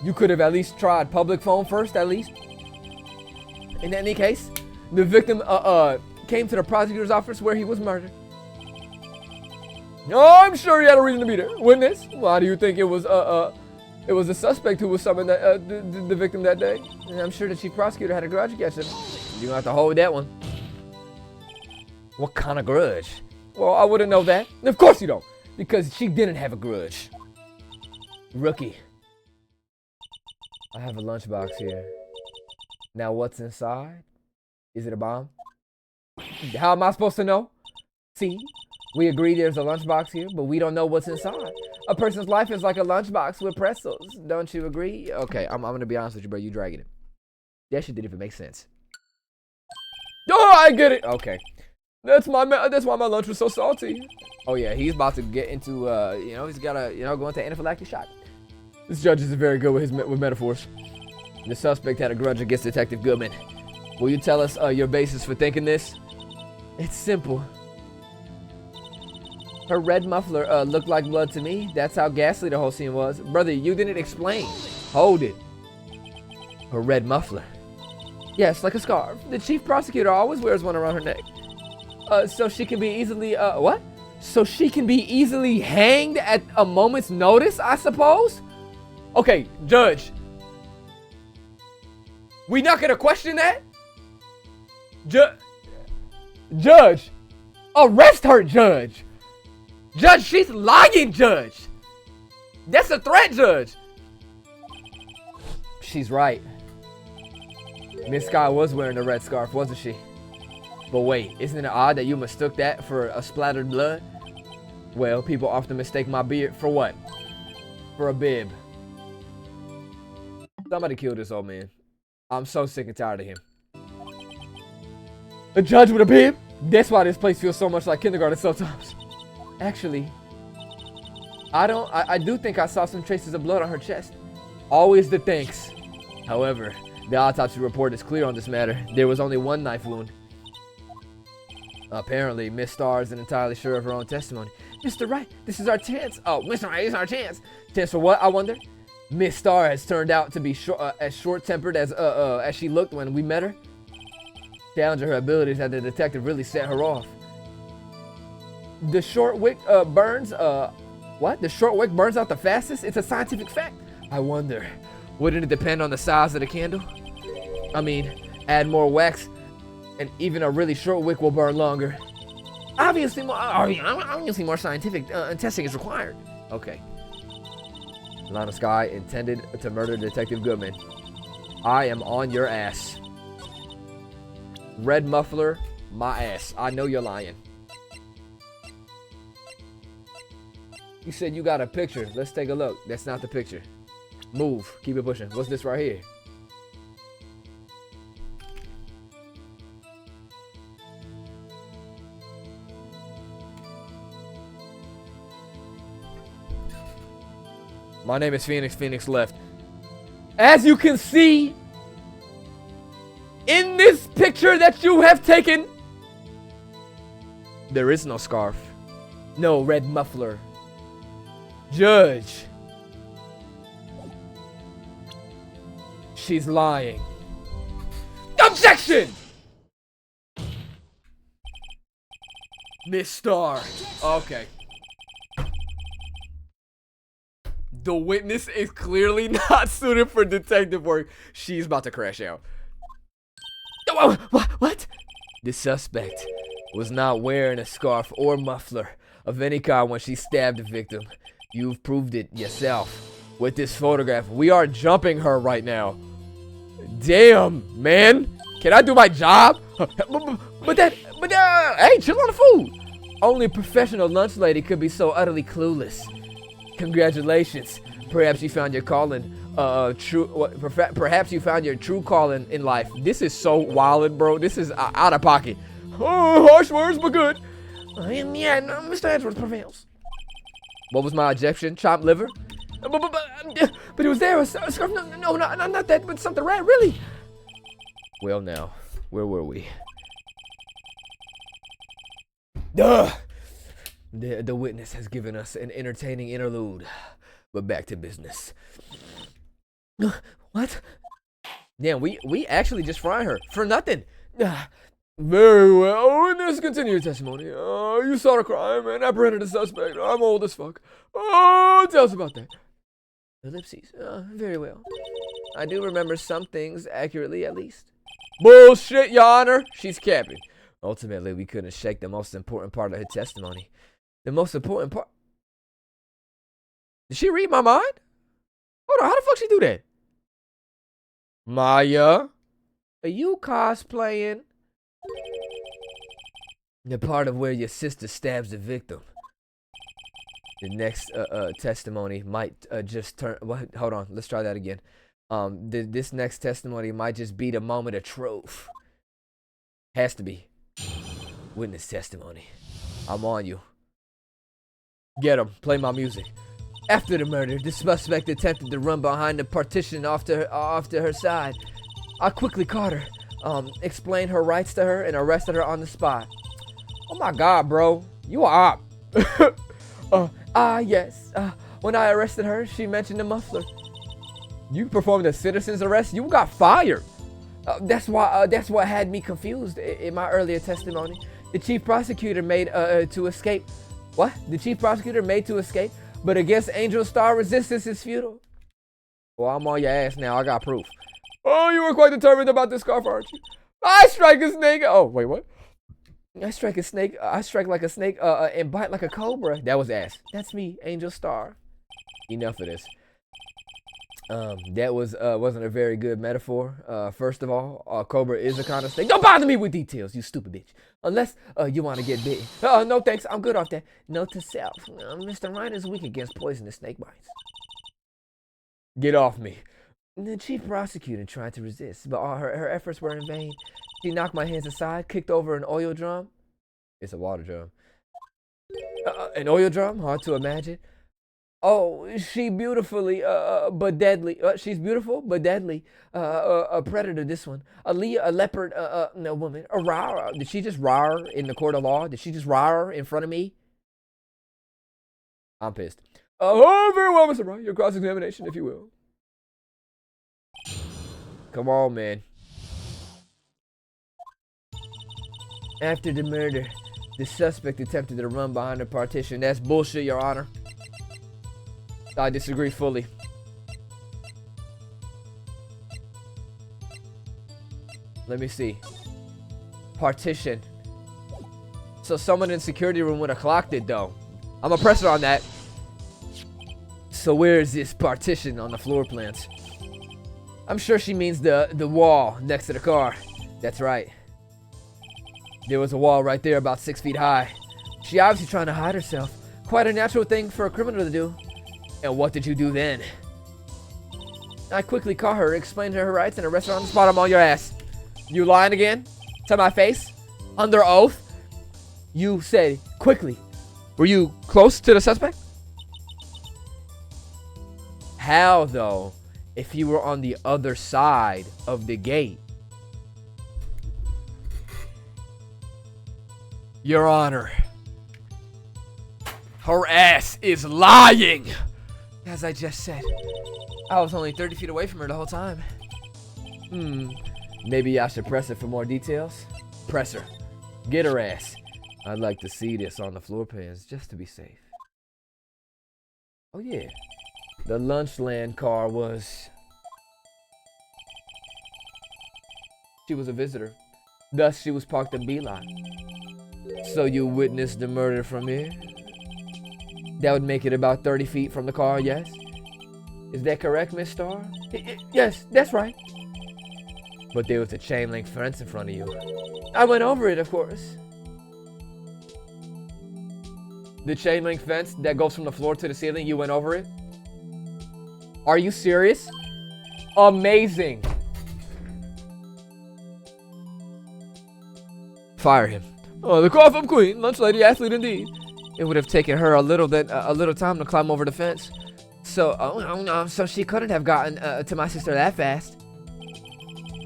You could have at least tried public phone first, at least. In any case, the victim came to the prosecutor's office where he was murdered. I'm sure he had a reason to be there. Witness, why do you think it was a suspect who was summoned the victim that day? And I'm sure the chief prosecutor had a grudge against him. You're gonna have to hold that one. What kind of grudge? Well, I wouldn't know that. Of course you don't, because she didn't have a grudge. Rookie. I have a lunchbox here. Now what's inside? Is it a bomb? How am I supposed to know? See, we agree there's a lunchbox here, but we don't know what's inside. A person's life is like a lunchbox with pretzels. Don't you agree? Okay, I'm gonna be honest with you, bro. You dragging it. That shit didn't even make sense. Oh, I get it. Okay, that's why my lunch was so salty. Oh yeah, he's about to get into he's gotta go into anaphylactic shock. This judge is very good with metaphors. The suspect had a grudge against Detective Goodman. Will you tell us your basis for thinking this? It's simple. Her red muffler looked like blood to me. That's how ghastly the whole scene was. Brother, you didn't explain. Hold it. Her red muffler. Yes, like a scarf. The chief prosecutor always wears one around her neck. So she can be easily, what? So she can be easily hanged at a moment's notice, I suppose? Okay, Judge. We not gonna question that? Judge. Arrest her, Judge. Judge, she's lying, Judge. That's a threat, Judge. She's right. Miss Scott was wearing a red scarf, wasn't she? But wait, isn't it odd that you mistook that for a splattered blood? Well, people often mistake my beard for what? For a bib. Somebody kill this old man. I'm so sick and tired of him. A judge with a bib? That's why this place feels so much like kindergarten sometimes. Actually, I do think I saw some traces of blood on her chest. Always the thanks. However, the autopsy report is clear on this matter. There was only one knife wound. Apparently, Miss Starr isn't entirely sure of her own testimony. Mr. Wright, this is our chance. Oh, Mr. Wright, this is our chance. Chance for what, I wonder? Miss Starr has turned out to be as short-tempered as she looked when we met her. Challenging her abilities that the detective really set her off. The short wick burns, what? The short wick burns out the fastest? It's a scientific fact. I wonder, wouldn't it depend on the size of the candle? I mean, add more wax, and even a really short wick will burn longer. Obviously more scientific testing is required. Okay. Lana Sky intended to murder Detective Goodman. I am on your ass. Red muffler, my ass. I know you're lying. You said you got a picture. Let's take a look. That's not the picture. Move. Keep it pushing. What's this right here? My name is Phoenix. Phoenix left. As you can see, in this picture that you have taken, there is no scarf. No red muffler. Judge. She's lying. Objection! Miss Star. Okay. The witness is clearly not suited for detective work. She's about to crash out. What? The suspect was not wearing a scarf or muffler of any kind when she stabbed the victim. You've proved it yourself with this photograph. We are jumping her right now. Damn, man. Can I do my job? Hey, chill on the food. Only a professional lunch lady could be so utterly clueless. Congratulations. Perhaps you found your calling. Perhaps you found your true calling in life. This is so wild, bro. This is out of pocket. Oh, harsh words, but good. Yeah, no, Mr. Edwards prevails. What was my objection? Chopped liver? But it was there. A scarf. No, not that, but something red, really. Well, now, where were we? Duh. The witness has given us an entertaining interlude, but back to business. What? Damn, we actually just fry her for nothing. Very well. Witness, continue your testimony. You saw the crime and apprehended the suspect. I'm old as fuck. Oh, tell us about that. Ellipses. Very well. I do remember some things accurately, at least. Bullshit, Your Honor. She's capping. Ultimately, we couldn't shake the most important part of her testimony. The most important part. Did she read my mind? Hold on, how the fuck she do that? Maya, are you cosplaying? The part of where your sister stabs the victim. The next testimony might just turn. What? Hold on, let's try that again. This next testimony might just be the moment of truth. Has to be. Witness testimony. I'm on you. Get him. Play my music. After the murder, the suspect attempted to run behind the partition off to her side. I quickly caught her, explained her rights to her, and arrested her on the spot. Oh my God, bro. You are op. Yes. When I arrested her, she mentioned the muffler. You performed a citizen's arrest? You got fired. That's what had me confused in my earlier testimony. The chief prosecutor made to escape. What? The chief prosecutor made to escape, but against Angel Star, resistance is futile. Well, I'm on your ass now. I got proof. Oh, you were quite determined about this scarf, aren't you? I strike a snake. Oh, wait, what? I strike a snake. I strike like a snake and bite like a cobra. That was ass. That's me, Angel Star. Enough of this. That wasn't a very good metaphor. First of all, cobra is a kind of snake. Don't bother me with details, you stupid bitch. Unless you want to get bitten. No thanks, I'm good off that. Note to self, Mr. Ryan is weak against poisonous snake bites. Get off me. The chief prosecutor tried to resist, but all her efforts were in vain. She knocked my hands aside, kicked over an oil drum. It's a water drum. An oil drum? Hard to imagine. Oh, she beautifully, but deadly. She's beautiful, but deadly. A predator, this one. A leopard, no woman. A rar. Did she just rar in the court of law? Did she just rar in front of me? I'm pissed. Oh, very well, Mr. Wright. Your cross-examination, if you will. Come on, man. After the murder, the suspect attempted to run behind the partition. That's bullshit, Your Honor. I disagree fully. Let me see. Partition. So someone in the security room would have clocked it, though. I'm gonna press her on that. So where is this partition on the floor plans? I'm sure she means the wall next to the car. That's right. There was a wall right there about 6 feet high. She obviously trying to hide herself. Quite a natural thing for a criminal to do. And what did you do then? I quickly caught her, explained her rights, and arrested her on the spot. I'm on your ass. You lying again? To my face? Under oath? You said quickly. Were you close to the suspect? How, though, if you were on the other side of the gate? Your Honor, her ass is lying. As I just said, I was only 30 feet away from her the whole time. Maybe I should press her for more details. Press her. Get her ass. I'd like to see this on the floor plans just to be safe. Oh yeah. The Lunchland car was... She was a visitor. Thus, she was parked in B-Lot. So you witnessed the murder from here? That would make it about 30 feet from the car, yes? Is that correct, Miss Starr? Yes, that's right. But there was a chain link fence in front of you. I went over it, of course. The chain link fence that goes from the floor to the ceiling, you went over it? Are you serious? Amazing. Fire him. Oh, the cough-up queen, lunch lady, athlete indeed. It would have taken her a little time to climb over the fence. So, so she couldn't have gotten to my sister that fast.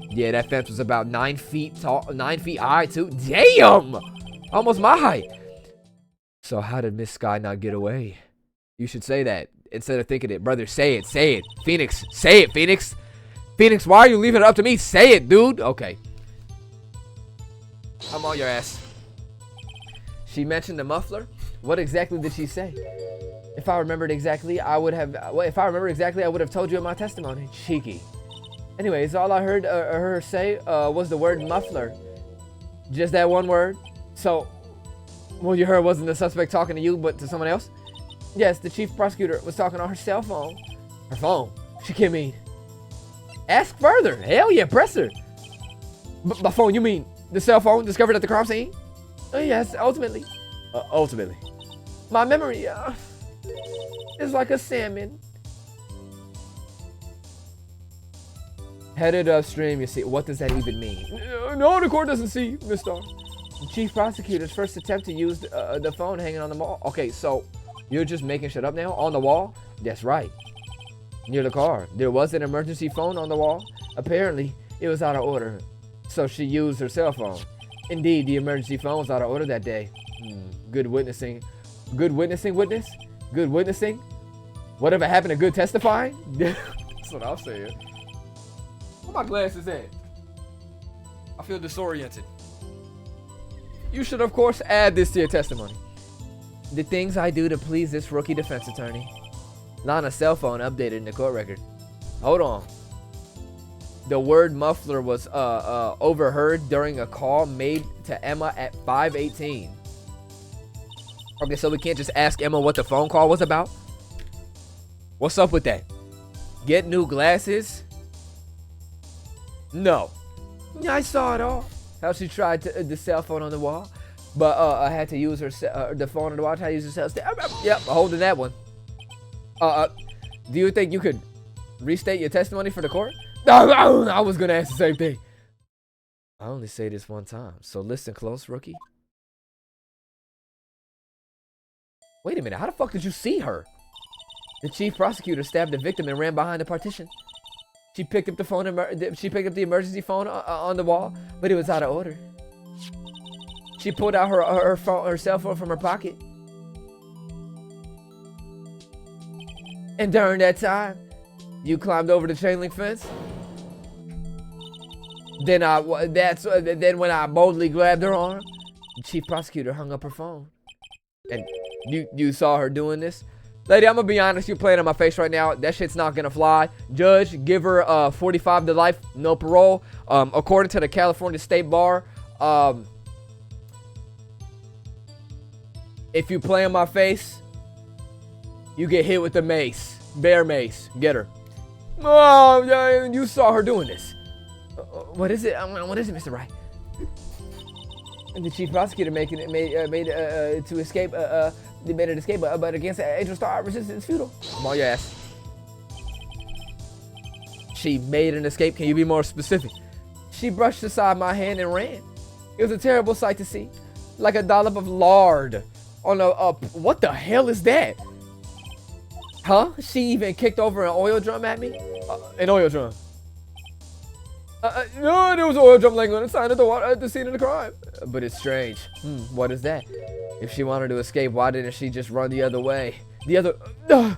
Yeah, that fence was about 9 feet tall, 9 feet high too. Damn! Almost my height. So how did Miss Sky not get away? You should say that instead of thinking it. Brother, say it, say it. Phoenix, say it, Phoenix. Phoenix, why are you leaving it up to me? Say it, dude. Okay. I'm on your ass. She mentioned the muffler. What exactly did she say? If I remembered exactly, I would have. Well, if I remember exactly, I would have told you in my testimony. Cheeky. Anyways, all I heard her say was the word muffler. Just that one word. So, what you heard wasn't the suspect talking to you, but to someone else? Yes, the chief prosecutor was talking on her cell phone. Her phone? She can't mean. Ask further. Hell yeah, press her. By phone, you mean the cell phone discovered at the crime scene? Yes, ultimately. Ultimately. My memory is like a salmon. Headed upstream, you see. What does that even mean? No, the court doesn't see, Miss Starr. The chief prosecutor's first attempt to use the phone hanging on the wall. Okay, so you're just making shit up now? On the wall? That's right. Near the car. There was an emergency phone on the wall. Apparently, it was out of order. So she used her cell phone. Indeed, the emergency phone was out of order that day. Good witnessing. Good witnessing, witness? Good witnessing? Whatever happened to good testifying? That's what I'm saying. Where my glasses at? I feel disoriented. You should, of course, add this to your testimony. The things I do to please this rookie defense attorney. Not on a cell phone updated in the court record. Hold on. The word muffler was overheard during a call made to Emma at 5:18. Okay, so we can't just ask Emma what the phone call was about? What's up with that? Get new glasses? No. Yeah, I saw it all. How she tried the cell phone on the wall, but I had to use the phone on the wall. I tried to use her cell. Yep, holding that one. Do you think you could restate your testimony for the court? I was gonna ask the same thing. I only say this one time, so listen close, rookie. Wait a minute, how the fuck did you see her? The chief prosecutor stabbed the victim and ran behind the partition. She picked up the phone. She picked up the emergency phone on the wall, but it was out of order. She pulled out her cell phone from her pocket, and during that time, you climbed over the chain link fence. Then when I boldly grabbed her arm, the chief prosecutor hung up her phone. And you saw her doing this? Lady, I'm gonna be honest, you're playing on my face right now. That shit's not gonna fly. Judge, give her 45 to life, no parole. According to the California State Bar, if you play on my face, you get hit with the mace. Bear mace. Get her. Oh, yeah, you saw her doing this. What is it? What is it, Mr. Wright? And the chief prosecutor made an escape, but against Angel Star resistance futile. I'm on your ass. She made an escape. Can you be more specific? She brushed aside my hand and ran. It was a terrible sight to see, like a dollop of lard on a. What the hell is that? Huh? She even kicked over an oil drum at me? An oil drum. No, there was an oil drum laying on the side of the water at the scene of the crime. But it's strange. What is that? If she wanted to escape, why didn't she just run the other way? The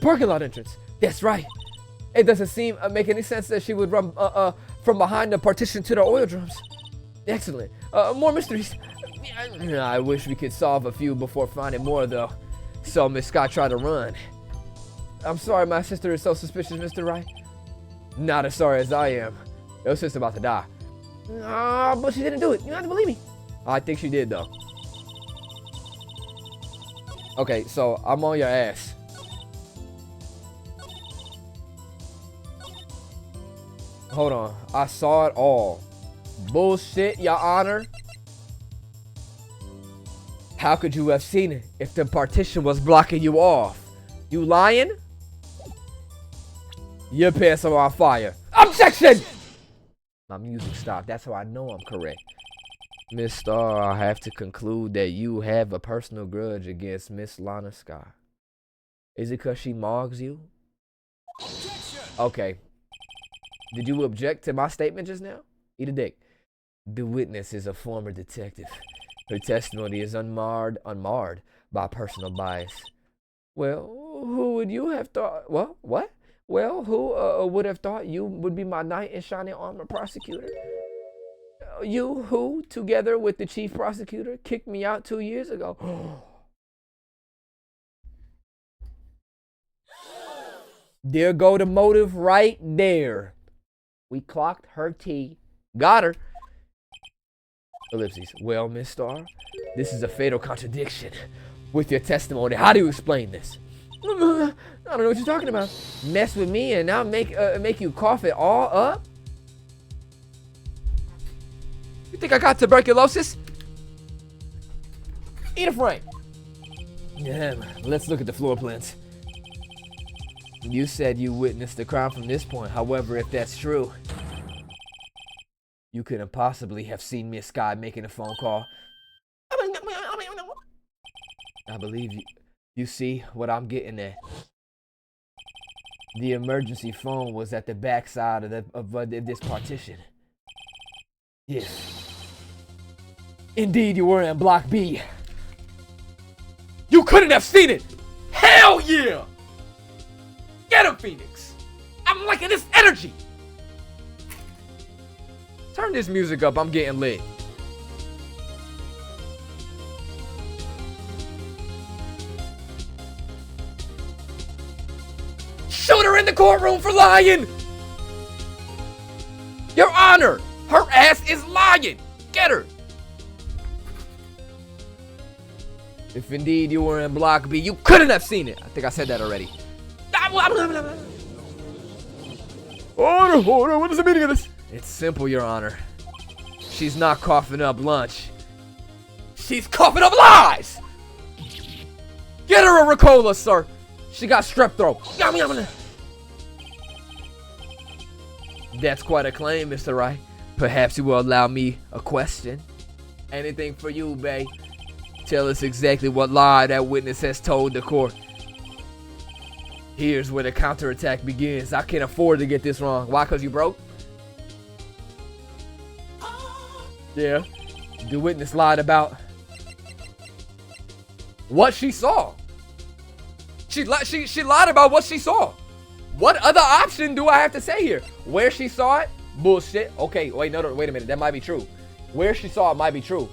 parking lot entrance. That's right. It doesn't seem make any sense that she would run from behind the partition to the oil drums. Excellent. More mysteries. I wish we could solve a few before finding more, though. So Miss Scott tried to run. I'm sorry my sister is so suspicious, Mr. Wright. Not as sorry as I am. Your sister's about to die. But she didn't do it. You don't have to believe me. I think she did, though. Okay, so I'm on your ass. Hold on. I saw it all. Bullshit, Your Honor. How could you have seen it if the partition was blocking you off? You lying? Your pants are on fire. Objection! My music stopped. That's how I know I'm correct. Miss Starr, I have to conclude that you have a personal grudge against Miss Lana Scott. Is it because she mogs you? Okay. Did you object to my statement just now? Eat a dick. The witness is a former detective. Her testimony is unmarred by personal bias. Well, who would you have thought? Well, what? Well, who would have thought you would be my knight in shining armor prosecutor? You who, together with the chief prosecutor, kicked me out 2 years ago. There go the motive right there. We clocked her T. Got her. Ellipses. Well, Miss Starr, this is a fatal contradiction with your testimony. How do you explain this? I don't know what you're talking about. Mess with me and now make you cough it all up? You think I got tuberculosis? Eat a frame. Yeah, let's look at the floor plans. You said you witnessed the crime from this point. However, if that's true, you couldn't possibly have seen Miss Scott making a phone call. I believe you. You see what I'm getting at? The emergency phone was at the back side of this partition. Yes. Indeed, you were in Block B. You couldn't have seen it! Hell yeah! Get him, Phoenix! I'm liking this energy! Turn this music up, I'm getting lit. Shoot her in the courtroom for lying! Your Honor, her ass is lying! Get her! If indeed you were in Block B, you couldn't have seen it. I think I said that already. Order, what is the meaning of this? It's simple, Your Honor. She's not coughing up lunch. She's coughing up lies! Get her a Ricola, sir. She got strep throat. That's quite a claim, Mr. Wright. Perhaps you will allow me a question. Anything for you, bae. Tell us exactly what lie that witness has told the court. Here's where the counterattack begins. I can't afford to get this wrong. Why? Because you broke? Yeah. The witness lied about what she saw. She lied about what she saw. What other option do I have to say here? Where she saw it? Bullshit. Okay, wait a minute. That might be true. Where she saw it might be true.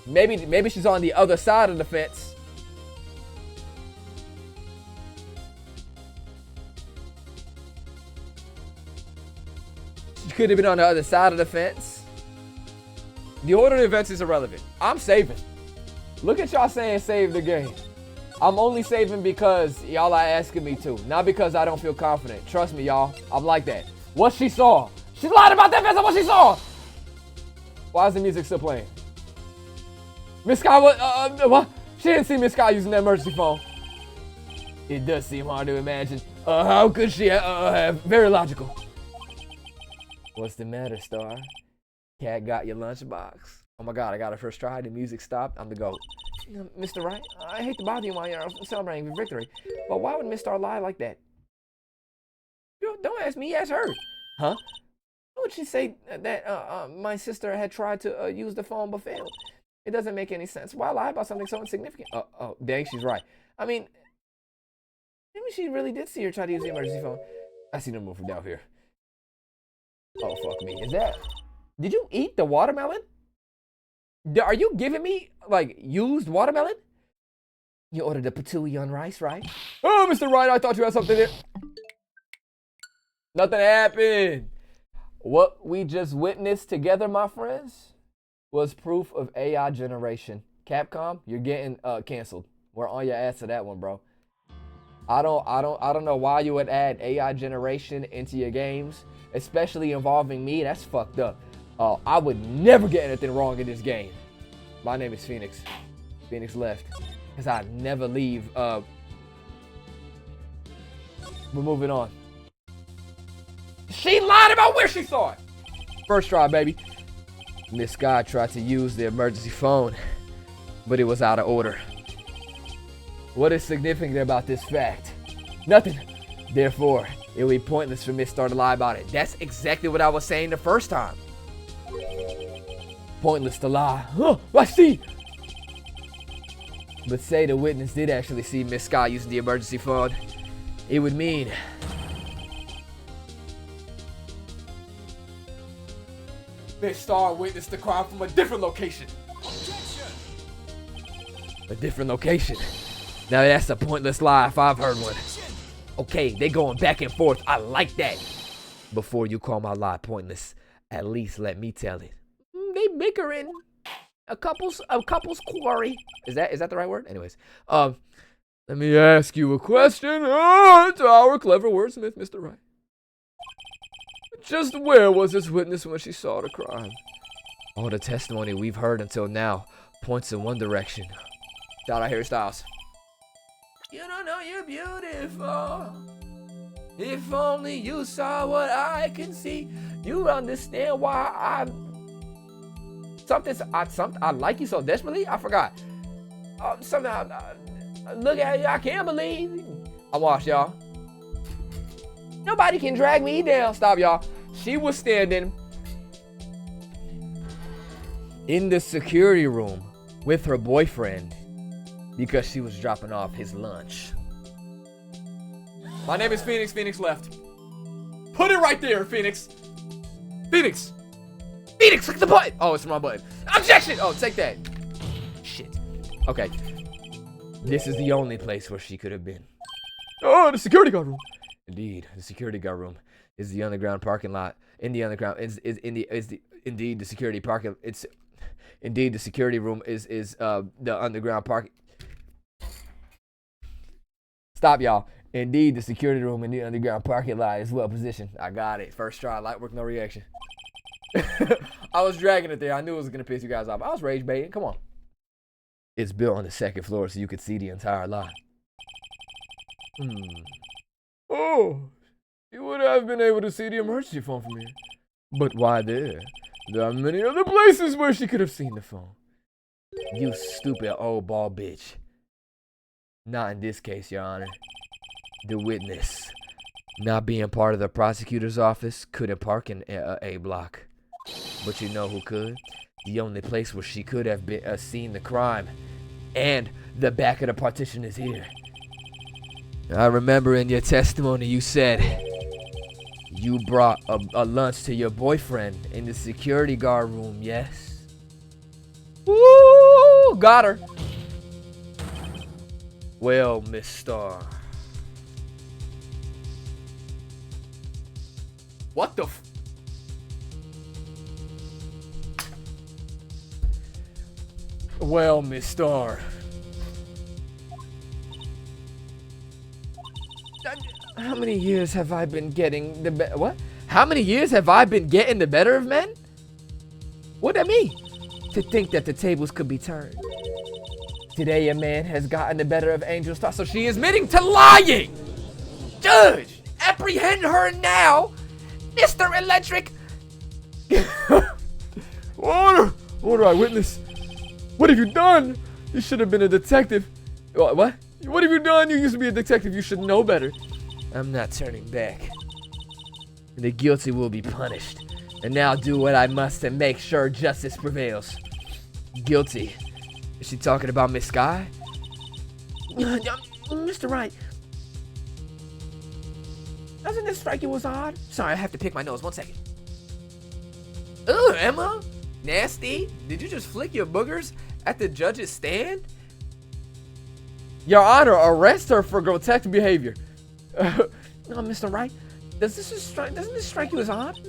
Maybe she's on the other side of the fence. She could have been on the other side of the fence. The order of events is irrelevant. I'm saving. Look at y'all saying save the game. I'm only saving because y'all are asking me to. Not because I don't feel confident. Trust me, y'all. I'm like that. What she saw. She lied about that fence on what she saw. Why is the music still playing? Miss Scott, what? She didn't see Miss Scott using that emergency phone. It does seem hard to imagine. How could she have? Very logical. What's the matter, Star? Cat got your lunchbox. Oh my God, I got it first try. The music stopped. I'm the GOAT. Mr. Right, I hate to bother you while you're celebrating victory, but why would Miss Star lie like that? Don't ask me, ask her. Huh? Why would she say that my sister had tried to use the phone but failed? It doesn't make any sense. Why lie about something so insignificant? Oh, dang, she's right. I mean, maybe she really did see her try to use the emergency phone. I see no room for doubt here. Oh, fuck me. Is that... Did you eat the watermelon? Are you giving me, like, used watermelon? You ordered the patooey on rice, right? Oh, Mr. Wright, I thought you had something there. Nothing happened. What we just witnessed together, my friends, was proof of AI generation. Capcom, you're getting canceled. We're on your ass to that one, bro. I don't know why you would add AI generation into your games, especially involving me. That's fucked up. I would never get anything wrong in this game. My name is Phoenix. Phoenix left, because I never leave. We're moving on. She lied about where she saw it. First try, baby. Miss Guy tried to use the emergency phone, but it was out of order. What is significant about this fact? Nothing. Therefore, it would be pointless for Miss Star to lie about it. That's exactly what I was saying the first time. Pointless to lie. Huh, I see. But say the witness did actually see Miss Sky using the emergency phone. It would mean Miss Star witnessed the crime from a different location. Objection. A different location. Now that's a pointless lie if I've heard one. Okay, they going back and forth. I like that. Before you call my lie pointless, at least let me tell it. They bickering. A couple's quarry. Is that the right word? Anyways, let me ask you a question. To our clever wordsmith, Mr. Wright. Just where was this witness when she saw the crime? All the testimony we've heard until now points in one direction. Shout out Harry Styles. You don't know you're beautiful. If only you saw what I can see, you understand why I like you so desperately. I forgot. Look at you, I can't believe. I watched y'all. Nobody can drag me down. Stop, y'all. She was standing in the security room with her boyfriend because she was dropping off his lunch. My name is Phoenix. Phoenix left. Put it right there, Phoenix. Phoenix. Phoenix, click the button. Oh, it's the wrong button. Objection. Oh, take that. Shit. Okay. This is the only place where she could have been. Oh, the security guard room. Indeed, the security guard room is the underground parking lot. Indeed, the security parking. Indeed, the security room is the underground parking. Stop, y'all. Indeed, the security room in the underground parking lot is well positioned. I got it. First try. Light work, no reaction. I was dragging it there. I knew it was gonna piss you guys off. I was rage baiting. Come on. It's built on the second floor, so you could see the entire lot. Oh, you would have been able to see the emergency phone from here. But why there? There are many other places where she could have seen the phone. You stupid old ball bitch. Not in this case, Your Honor. The witness, not being part of the prosecutor's office, couldn't park in A block. But you know who could? The only place where she could have been seen the crime. And the back of the partition is here. I remember in your testimony you said you brought a lunch to your boyfriend in the security guard room, yes? Woo! Got her. Well, Miss Star. What the f... Well, Miss Star. How many years have I been getting the what? How many years have I been getting the better of men? What that mean? To think that the tables could be turned. Today a man has gotten the better of Angel Star, so she is admitting to lying! Judge! Apprehend her now! Mr. Electric! Order, eyewitness. What have you done? You should have been a detective. What? What have you done? You used to be a detective. You should know better. I'm not turning back. The guilty will be punished. And now do what I must to make sure justice prevails. Guilty. Is she talking about Miss Sky? Mr. Wright. Doesn't this strike you as odd? Sorry, I have to pick my nose. 1 second. Ugh, Emma. Nasty. Did you just flick your boogers at the judge's stand? Your Honor, arrest her for grotesque behavior. No, Mr. Wright. Doesn't this strike you as odd?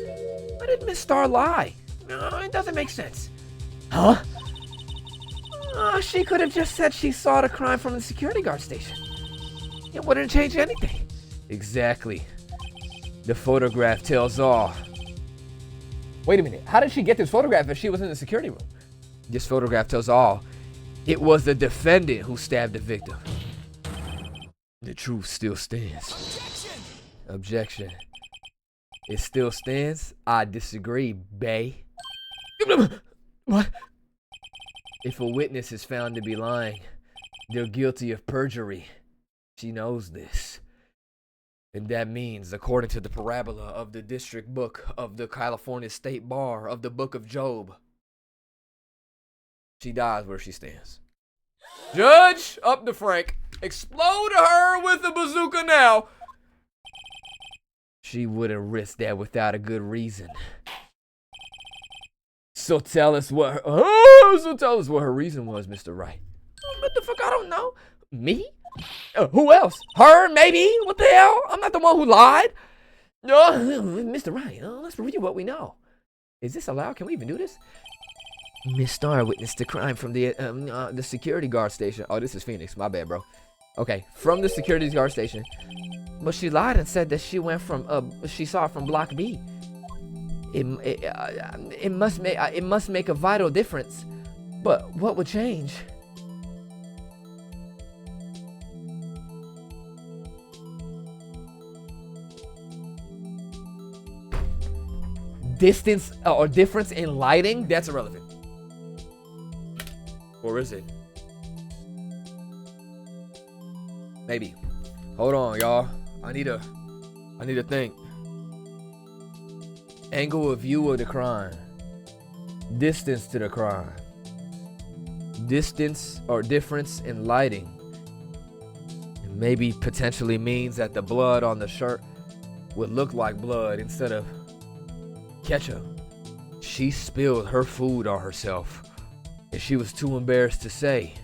Why did Miss Starr lie? No, it doesn't make sense. Huh? She could have just said she saw the crime from the security guard station. It wouldn't change anything. Exactly. The photograph tells all. Wait a minute. How did she get this photograph if she was in the security room? This photograph tells all. It was the defendant who stabbed the victim. The truth still stands. Objection. It still stands? I disagree, bae. What? If a witness is found to be lying, they're guilty of perjury. She knows this. And that means, according to the parabola of the district book of the California State Bar of the Book of Job, she dies where she stands. Judge, up to Frank. Explode her with a bazooka now. She wouldn't risk that without a good reason. So tell us what her reason was, Mr. Wright. What the fuck? I don't know. Me? Who else? Her, maybe? What the hell? I'm not the one who lied. Mr. Wright, let's review what we know. Is this allowed? Can we even do this? Miss Starr witnessed the crime from the security guard station. Oh, this is Phoenix. My bad, bro. Okay, from the security guard station. But she lied and said that she went from she saw it from Block B. It must make a vital difference. But what would change? Distance or difference in lighting? That's irrelevant. Or is it? Maybe. Hold on, y'all. I need to think. Angle of view of the crime. Distance to the crime. Distance or difference in lighting. Maybe potentially means that the blood on the shirt would look like blood instead of ketchup. She spilled her food on herself, and she was too embarrassed to say.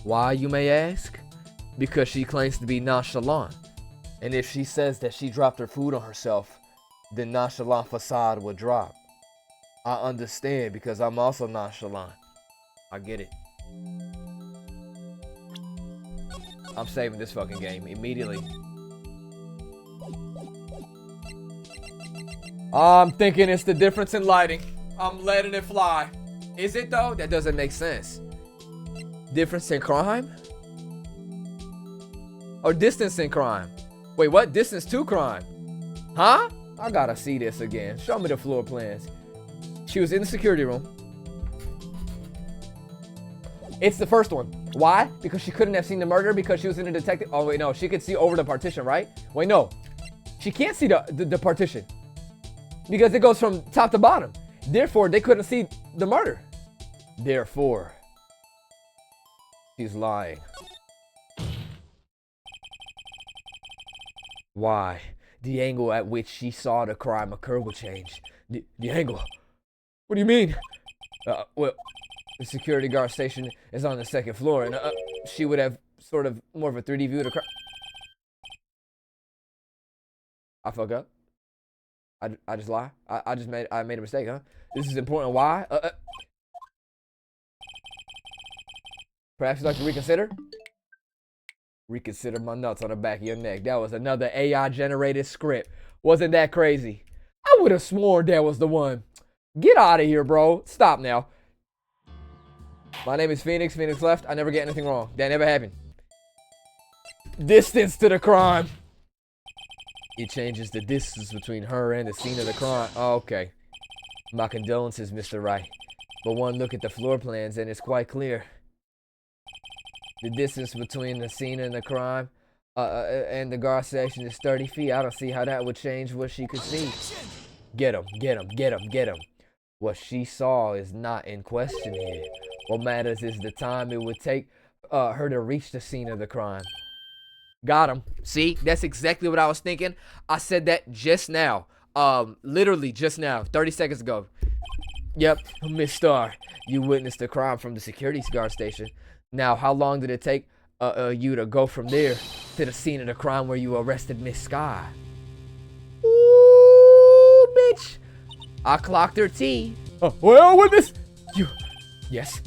Why, you may ask? Because she claims to be nonchalant. And if she says that she dropped her food on herself, the nonchalant facade will drop. I understand because I'm also nonchalant. I get it. I'm saving this fucking game immediately. I'm thinking it's the difference in lighting. I'm letting it fly. Is it though? That doesn't make sense. Difference in crime? Or distance in crime? Wait, what? Distance to crime? Huh? I gotta see this again. Show me the floor plans. She was in the security room. It's the first one. Why? Because she couldn't have seen the murder because she was in a detective. Oh, wait, no. She could see over the partition, right? Wait, no. She can't see the partition. Because it goes from top to bottom. Therefore, they couldn't see the murder. Therefore, she's lying. Why? The angle at which she saw the crime occur will change. The angle? What do you mean? Well, the security guard station is on the second floor, and she would have sort of more of a 3D view of the crime. I fuck up. I just lie. I made a mistake, huh? This is important. Why? Perhaps you'd like to reconsider? Reconsider my nuts on the back of your neck. That was another AI generated script. Wasn't that crazy? I would have sworn that was the one. Get out of here, bro. Stop now. My name is Phoenix. Phoenix left. I never get anything wrong. That never happened. Distance to the crime. It changes the distance between her and the scene of the crime. Oh, okay. My condolences, Mr. Wright. But one look at the floor plans and it's quite clear. The distance between the scene and the crime and the guard station is 30 feet. I don't see how that would change what she could see. Get him, get him, get him, get him. What she saw is not in question here. What matters is the time it would take her to reach the scene of the crime. Got him. See, that's exactly what I was thinking. I said that just now. Literally just now, 30 seconds ago. Yep, Miss Starr, you witnessed the crime from the security guard station. Now, how long did it take you to go from there to the scene of the crime where you arrested Miss Sky? Ooh, bitch. I clocked her T. Well, witness. Yes.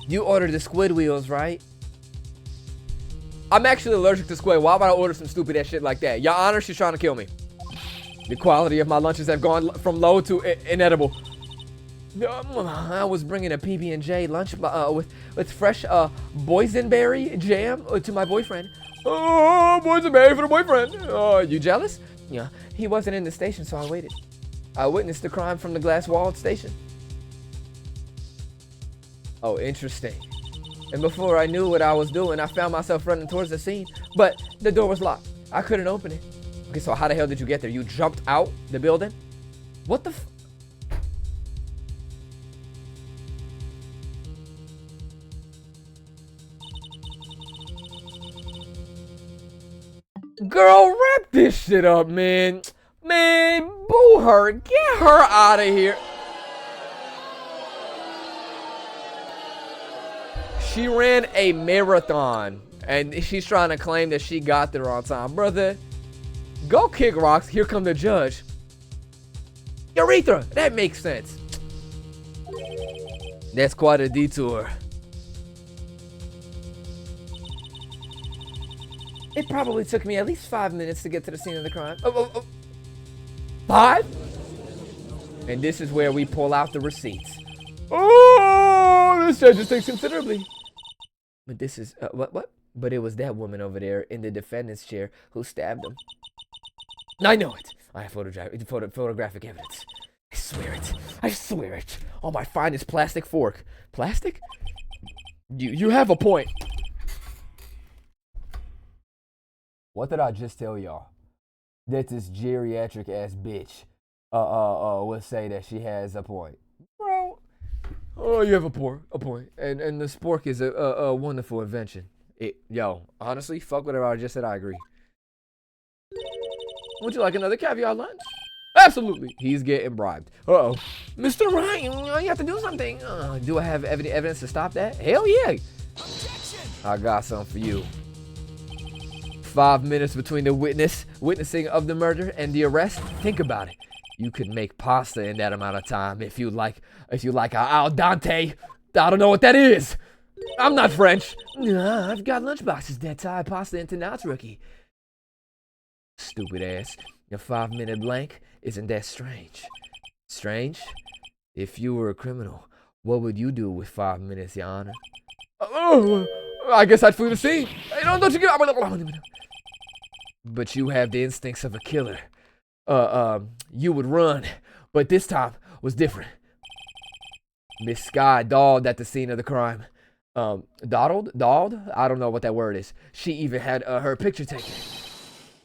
You ordered the squid wheels, right? I'm actually allergic to squid. Why would I order some stupid ass shit like that? Your Honor, she's trying to kill me. The quality of my lunches have gone from low to inedible. I was bringing a PB&J lunch with fresh boysenberry jam to my boyfriend. Oh, boysenberry for the boyfriend. You jealous? Yeah, he wasn't in the station, so I waited. I witnessed the crime from the glass-walled station. Oh, interesting. And before I knew what I was doing, I found myself running towards the scene, but the door was locked. I couldn't open it. Okay, so how the hell did you get there? You jumped out the building? What the f- Girl, wrap this shit up, man. Man, boo her. Get her out of here. She ran a marathon, and she's trying to claim that she got there on time. Brother, go kick rocks. Here come the judge. Urethra. That makes sense. That's quite a detour. It probably took me at least 5 minutes to get to the scene of the crime. 5? And this is where we pull out the receipts. Oh, this judge takes considerably. But this is, what? But it was that woman over there in the defendant's chair who stabbed him. I know it. I have photographic evidence. I swear it. I swear it. On my finest plastic fork. Plastic? You have a point. What did I just tell y'all? That this geriatric ass bitch would say that she has a point. Bro. Oh, you have a point. And the spork is a wonderful invention. Yo, honestly, fuck whatever I just said, I agree. Would you like another caviar lunch? Absolutely. He's getting bribed. Uh-oh. Mr. Ryan, you have to do something. Do I have any evidence to stop that? Hell yeah. I got something for you. 5 minutes between the witnessing of the murder and the arrest. Think about it. You could make pasta in that amount of time if you like al dente. I don't know what that is. I'm not French. Nah, I've got lunchboxes that tie pasta into knots, rookie. Stupid ass. A 5-minute blank? Isn't that strange? Strange? If you were a criminal, what would you do with 5 minutes, Your Honor? Oh, I guess I'd flee the scene. Hey, don't you get out. But you have the instincts of a killer. You would run, but this time was different. Miss Sky dawdled at the scene of the crime. Dawdled? I don't know what that word is. She even had her picture taken.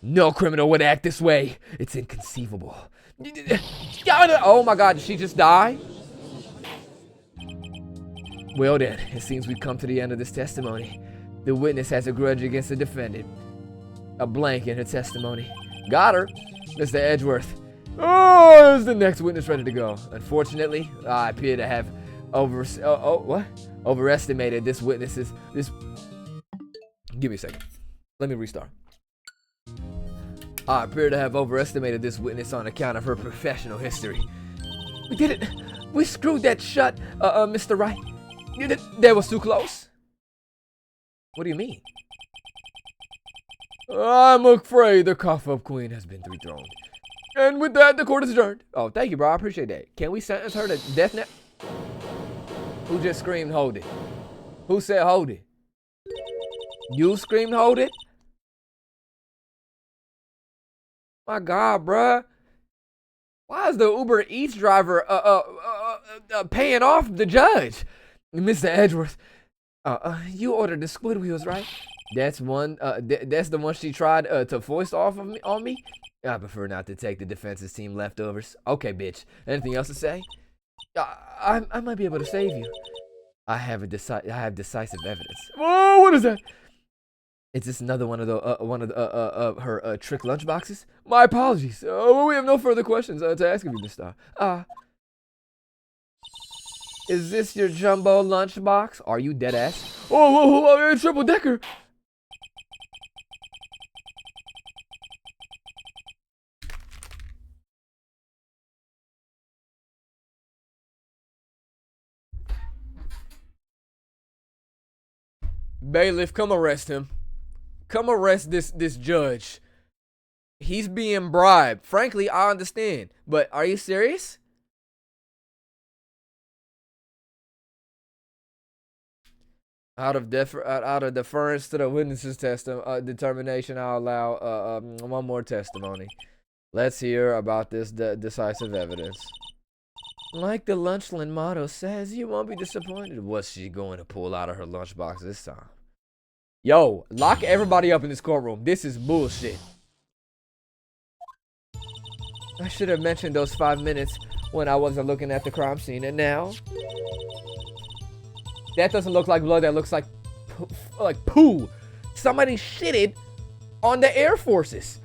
No criminal would act this way. It's inconceivable. Oh my God, did she just die? Well then, it seems we've come to the end of this testimony. The witness has a grudge against the defendant. A blank in her testimony. Got her. Mr. Edgeworth. Oh, is the next witness ready to go? Unfortunately, I appear to have overestimated this witness's Give me a second. Let me restart. I appear to have overestimated this witness on account of her professional history. We did it. We screwed that shut, Mr. Wright. That was too close. What do you mean? I'm afraid the cough-up queen has been dethroned. And with that, the court is adjourned. Oh, thank you, bro. I appreciate that. Can we sentence her to death now? Who just screamed, hold it? Who said, hold it? You screamed, hold it? My God, bruh. Why is the Uber Eats driver paying off the judge? Mr. Edgeworth, you ordered the squid wheels, right? That's one. That's the one she tried to foist off of me on me. I prefer not to take the defense's team leftovers. Okay, bitch. Anything else to say? I might be able to save you. I have decisive evidence. Whoa, what is that? Is this another one of her trick lunch boxes? My apologies. We have no further questions to ask of you, Mr. Is this your jumbo lunch box? Are you dead ass? Oh, triple decker. Bailiff, come arrest him. Come arrest this judge. He's being bribed. Frankly, I understand. But are you serious? Out of deference to the witness's determination, I'll allow one more testimony. Let's hear about this decisive evidence. Like the Lunchland motto says, you won't be disappointed. What's she going to pull out of her lunchbox this time? Yo, lock everybody up in this courtroom. This is bullshit. I should have mentioned those 5 minutes when I wasn't looking at the crime scene. And now, that doesn't look like blood. That looks like poo. Somebody shitted on the Air Forces.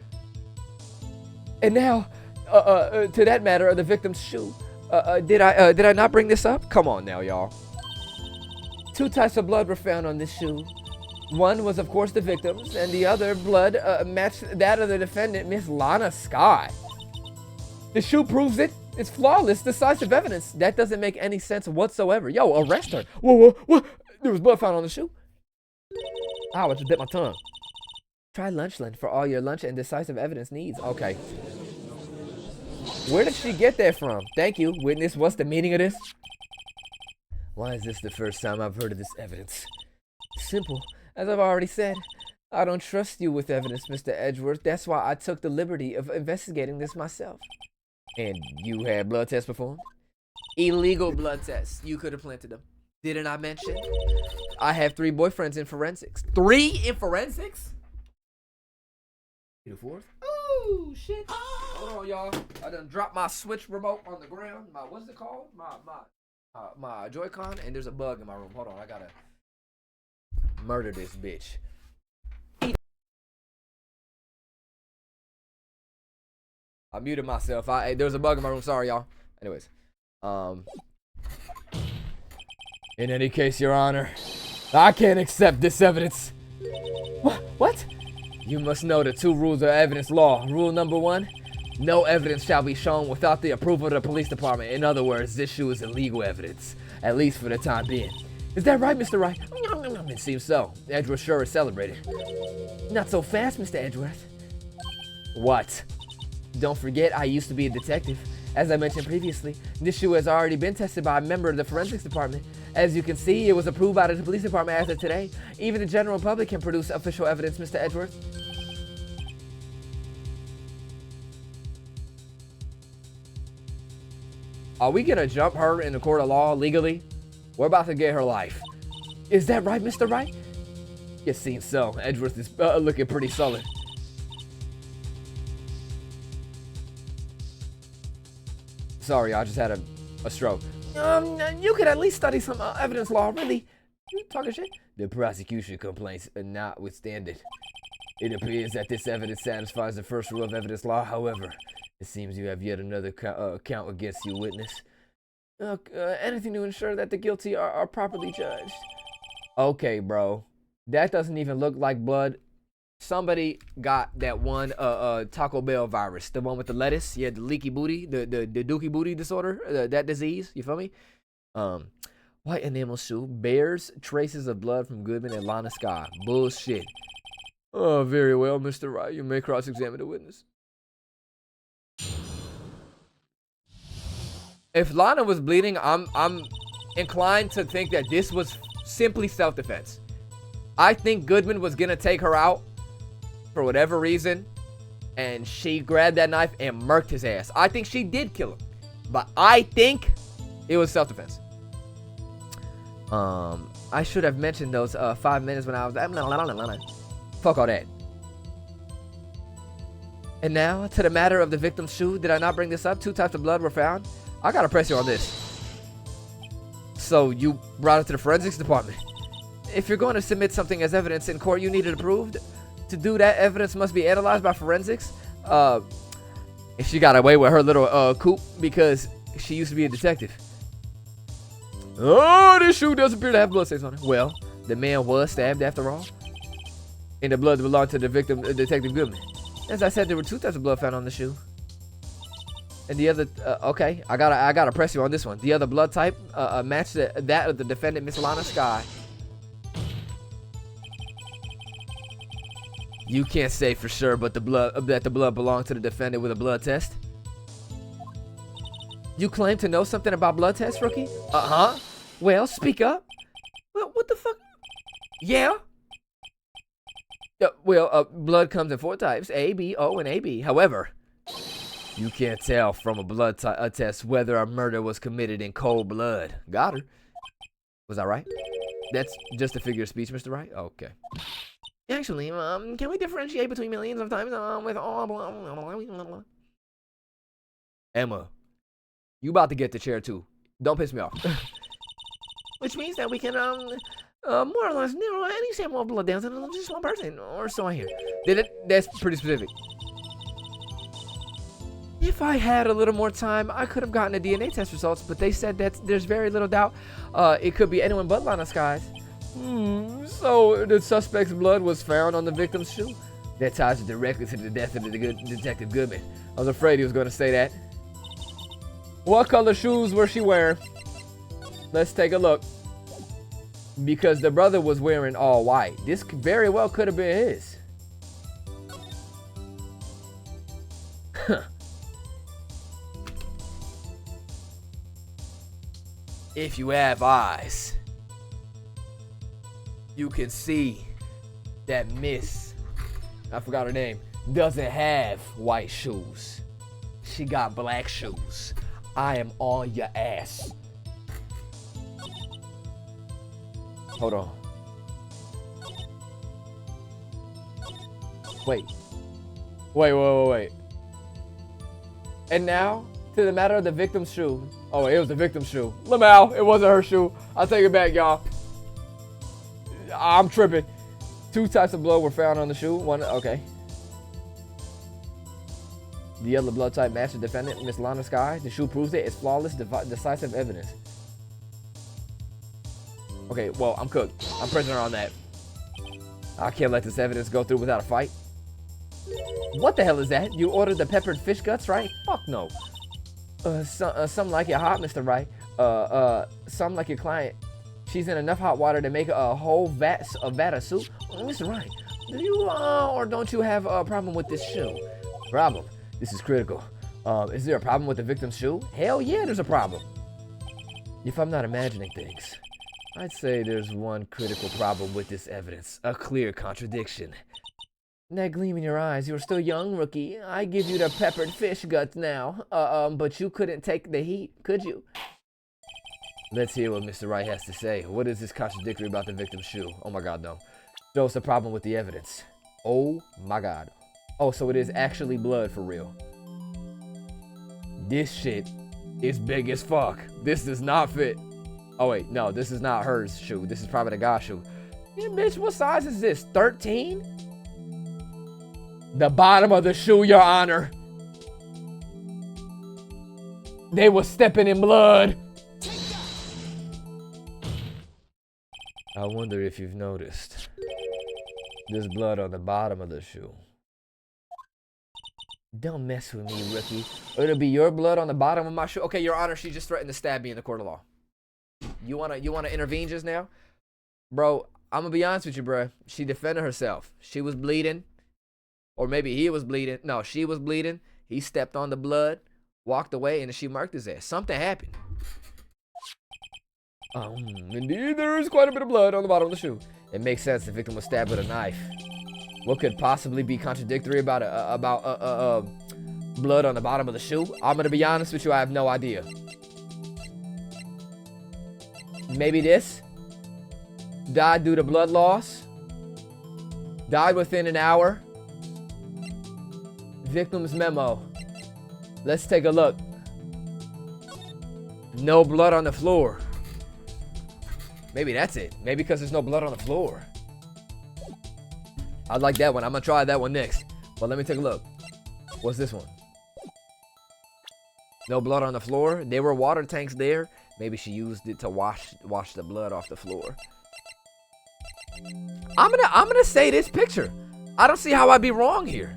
And now, to that matter, the victim's shoe. Did I not bring this up? Come on now, y'all. 2 types of blood were found on this shoe. One was, of course, the victim's, and the other blood matched that of the defendant, Miss Lana Scott. The shoe proves it. It's flawless, decisive evidence. That doesn't make any sense whatsoever. Yo, arrest her. Whoa. There was blood found on the shoe. Ow, I just bit my tongue. Try Lunchland for all your lunch and decisive evidence needs. Okay. Where did she get that from? Thank you, witness. What's the meaning of this? Why is this the first time I've heard of this evidence? Simple. As I've already said, I don't trust you with evidence, Mr. Edgeworth. That's why I took the liberty of investigating this myself. And you had blood tests performed? Illegal blood tests. You could have planted them. Didn't I mention? I have 3 boyfriends in forensics. 3 in forensics? You the 4th? Oh, shit. Hold on, y'all. I done dropped my Switch remote on the ground. What's it called? My Joy-Con. And there's a bug in my room. Hold on, I gotta murder this bitch. I muted myself. There was a bug in my room. Sorry, y'all. Anyways, in any case, Your Honor, I can't accept this evidence. What? You must know the 2 rules of evidence law. Rule number 1: no evidence shall be shown without the approval of the police department. In other words, this shoe is illegal evidence, at least for the time being. Is that right, Mr. Wright? It seems so. Edgeworth sure is celebrated. Not so fast, Mr. Edgeworth. What? Don't forget, I used to be a detective. As I mentioned previously, this shoe has already been tested by a member of the forensics department. As you can see, it was approved by the police department as of today. Even the general public can produce official evidence, Mr. Edgeworth. Are we gonna jump her in the court of law legally? We're about to get her life. Is that right, Mr. Wright? It seems so. Edgeworth is looking pretty solid. Sorry, I just had a stroke. You could at least study some evidence law, really. You talking shit? The prosecution complaints notwithstanding. It appears that this evidence satisfies the first rule of evidence law. However, it seems you have yet another count against you, witness. Anything to ensure that the guilty are properly judged. Okay, bro. That doesn't even look like blood. Somebody got that one Taco Bell virus. The one with the lettuce. Yeah, the leaky booty. The dookie booty disorder. That disease. You feel me? White enamel shoe. Bears traces of blood from Goodman and Lana Scott. Bullshit. Oh, very well, Mr. Wright. You may cross-examine the witness. If Lana was bleeding, I'm inclined to think that this was simply self-defense. I think Goodman was gonna take her out for whatever reason, and she grabbed that knife and murked his ass. I think she did kill him, but I think it was self-defense. I should have mentioned those 5 minutes when I was. Fuck all that. And now to the matter of the victim's shoe. Did I not bring this up? 2 types of blood were found. I gotta press you on this. So you brought it to the forensics department. If you're going to submit something as evidence in court, you need it approved. To do that, evidence must be analyzed by forensics. And she got away with her little coup because she used to be a detective. Oh, this shoe does appear to have blood stains on it. Well, the man was stabbed after all, and the blood belonged to the victim, Detective Goodman. As I said, there were 2 types of blood found on the shoe. And the other, okay, I gotta press you on this one. The other blood type matched that of the defendant, Miss Lana Sky. You can't say for sure, but that the blood belonged to the defendant with a blood test. You claim to know something about blood tests, rookie? Uh-huh. Well, speak up. Well, what the fuck? Yeah. Blood comes in 4 types: A, B, O, and AB. However, you can't tell from a blood test whether a murder was committed in cold blood. Got her. Was that right? That's just a figure of speech, Mr. Wright? Okay. Actually, can we differentiate between millions of times with all blah? Emma, you about to get the chair too. Don't piss me off. Which means that we can more or less narrow any sample of blood down to just one person, or so I hear. That's pretty specific. If I had a little more time, I could have gotten the DNA test results, but they said that there's very little doubt it could be anyone but Lana Skies. So the suspect's blood was found on the victim's shoe. That ties it directly to the death of the Detective Goodman. I was afraid he was going to say that. What color shoes was she wearing? Let's take a look. Because the brother was wearing all white. This very well could have been his. If you have eyes, you can see that Miss, I forgot her name, doesn't have white shoes. She got black shoes. I am on your ass. Hold on. Wait. And now, to the matter of the victim's shoe. Oh, it was the victim's shoe. Lamau, it wasn't her shoe. I'll take it back, y'all. I'm tripping. 2 types of blood were found on the shoe. One, okay. The other blood type matched the defendant, Miss Lana Sky. The shoe proves it. It's flawless, decisive evidence. Okay, well, I'm cooked. I'm pressing her on that. I can't let this evidence go through without a fight. What the hell is that? You ordered the peppered fish guts, right? Fuck no. Some like it hot, Mr. Wright. Some like your client. She's in enough hot water to make a whole vat of soup. Mr. Wright, do you or don't you have a problem with this shoe? Problem? This is critical. Is there a problem with the victim's shoe? Hell yeah, there's a problem. If I'm not imagining things, I'd say there's one critical problem with this evidence. A clear contradiction. That gleam in your eyes, you're still young, rookie. I give you the peppered fish guts now. But you couldn't take the heat, could you? Let's hear what Mr. Wright has to say. What is this contradictory about the victim's shoe? Oh my god, no. Show us the problem with the evidence. Oh my god. Oh, so it is actually blood for real. This shit is big as fuck. This does not fit. Oh wait, no, this is not her shoe. This is probably the guy's shoe. Yeah, bitch, what size is this? 13? The bottom of the shoe, Your Honor. They were stepping in blood. I wonder if you've noticed. There's blood on the bottom of the shoe. Don't mess with me, rookie. It'll be your blood on the bottom of my shoe. Okay, Your Honor, she just threatened to stab me in the court of law. You wanna intervene just now? Bro, I'm gonna be honest with you, bro. She defended herself. She was bleeding. Or maybe he was bleeding. No, she was bleeding. He stepped on the blood, walked away, and she marked his ass. Something happened. Indeed, there is quite a bit of blood on the bottom of the shoe. It makes sense. The victim was stabbed with a knife. What could possibly be contradictory about blood on the bottom of the shoe? I'm gonna be honest with you, I have no idea. Maybe this? Died due to blood loss? Died within an hour? Victim's memo. Let's take a look. No blood on the floor. Maybe that's it. Maybe because there's no blood on the floor. I like that one. I'm gonna try that one next. But let me take a look. What's this one? No blood on the floor. There were water tanks there. Maybe she used it to wash the blood off the floor. I'm gonna say this picture. I don't see how I'd be wrong here.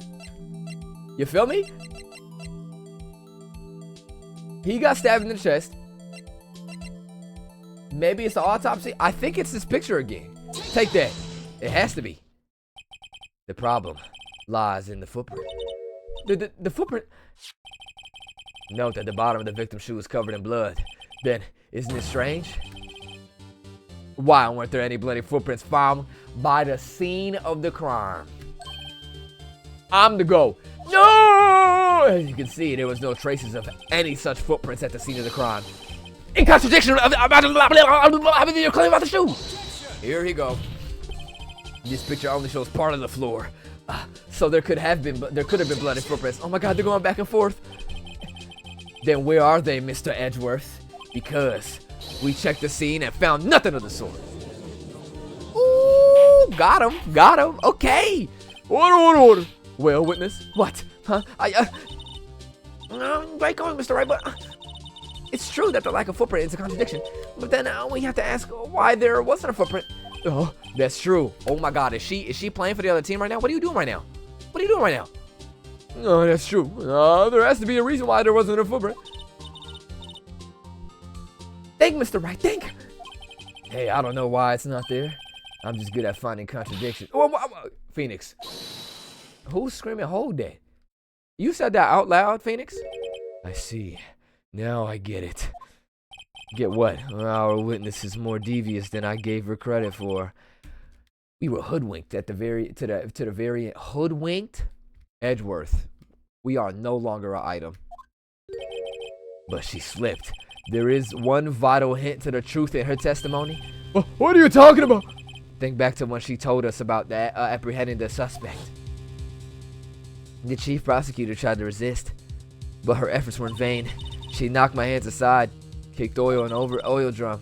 You feel me? He got stabbed in the chest. Maybe it's the autopsy. I think it's this picture again. Take that. It has to be. The problem lies in the footprint. The footprint. Note that the bottom of the victim's shoe is covered in blood. Then, isn't it strange? Why weren't there any bloody footprints found by the scene of the crime? I'm the go. No! As you can see, there was no traces of any such footprints at the scene of the crime. In contradiction about your claim about the shoe. Here he go. This picture only shows part of the floor, so there could have been bloody footprints. Oh my God, they're going back and forth. Then where are they, Mr. Edgeworth? Because we checked the scene and found nothing of the sort. Ooh, got him. Okay. Order. Well, witness, what? Huh? Right going, Mr. Wright, but it's true that the lack of footprint is a contradiction. But then we have to ask why there wasn't a footprint. Oh, that's true. Oh my God, is she playing for the other team right now? What are you doing right now? Oh, that's true. There has to be a reason why there wasn't a footprint. Think, Mr. Wright, think. Hey, I don't know why it's not there. I'm just good at finding contradictions. Phoenix. Who's screaming, hold that? You said that out loud, Phoenix? I see. Now I get it. Get what? Our witness is more devious than I gave her credit for. We were hoodwinked to the very hoodwinked. Edgeworth, we are no longer an item. But she slipped. There is one vital hint to the truth in her testimony. What are you talking about? Think back to when she told us about that apprehending the suspect. The chief prosecutor tried to resist, but her efforts were in vain. She knocked my hands aside, kicked oil in an oil drum.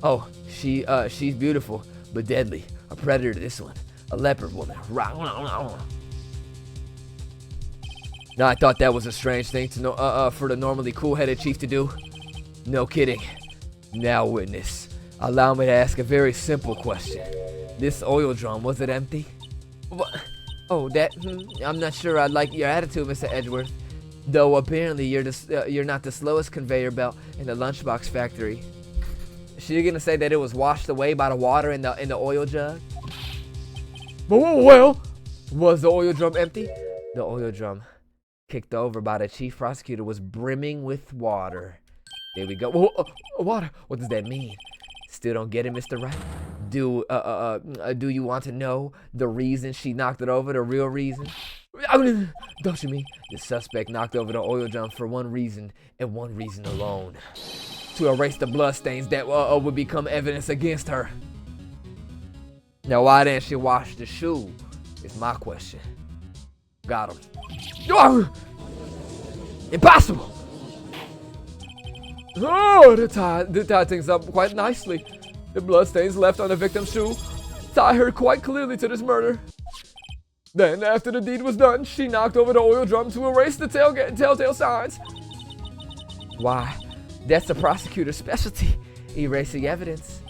Oh, she's beautiful, but deadly. A predator, this one. A leopard woman. Now, I thought that was a strange thing to know, for the normally cool-headed chief to do. No kidding. Now, witness, allow me to ask a very simple question. This oil drum, was it empty? What? Oh, that? I'm not sure I like your attitude, Mr. Edgeworth. Though apparently you're not the slowest conveyor belt in the lunchbox factory. She gonna say that it was washed away by the water in the oil jug? Well, was the oil drum empty? The oil drum, kicked over by the chief prosecutor, was brimming with water. There we go. Water. What does that mean? Still don't get it, Mr. Wright? Do you want to know the reason she knocked it over? The real reason? Don't you mean the suspect knocked over the oil drum for one reason and one reason alone? To erase the bloodstains that would become evidence against her. Now, why didn't she wash the shoe? Is my question. Got him. Impossible! Oh, they tied things up quite nicely. The bloodstains left on the victim's shoe tie her quite clearly to this murder. Then, after the deed was done, she knocked over the oil drum to erase the telltale signs. Why, that's the prosecutor's specialty, erasing evidence.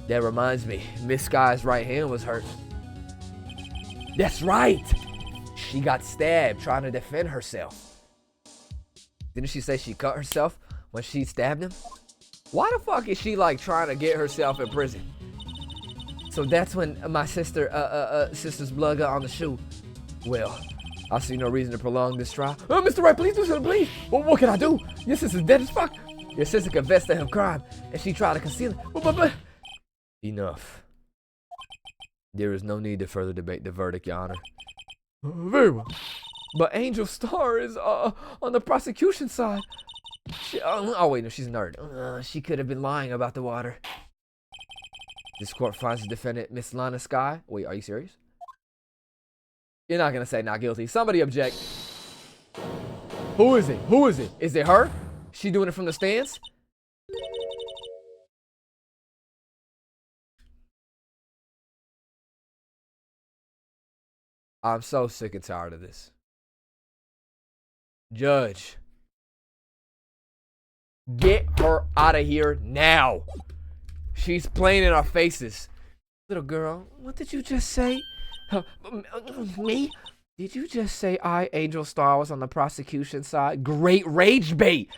That reminds me, Miss Sky's right hand was hurt. That's right! She got stabbed trying to defend herself. Didn't she say she cut herself when she stabbed him? Why the fuck is she like trying to get herself in prison? So that's when my sister's blood got on the shoe. Well, I see no reason to prolong this trial. Oh, Mr. Wright, please do something, please. Well, what can I do? Your sister's dead as fuck. Your sister confessed to her crime, and she tried to conceal it. But enough. There is no need to further debate the verdict, Your Honor. Very well. But Angel Star is on the prosecution side. Oh wait, no, she's a nerd. She could have been lying about the water. This court finds the defendant, Miss Lana Sky. Wait, are you serious? You're not gonna say not guilty. Somebody object. Who is it? Who is it? Is it her? She doing it from the stands? I'm so sick and tired of this. Judge. Get her out of here now. She's playing in our faces. Little girl, what did you just say? Me? Did you just say I, Angel Star, was on the prosecution side? Great rage bait.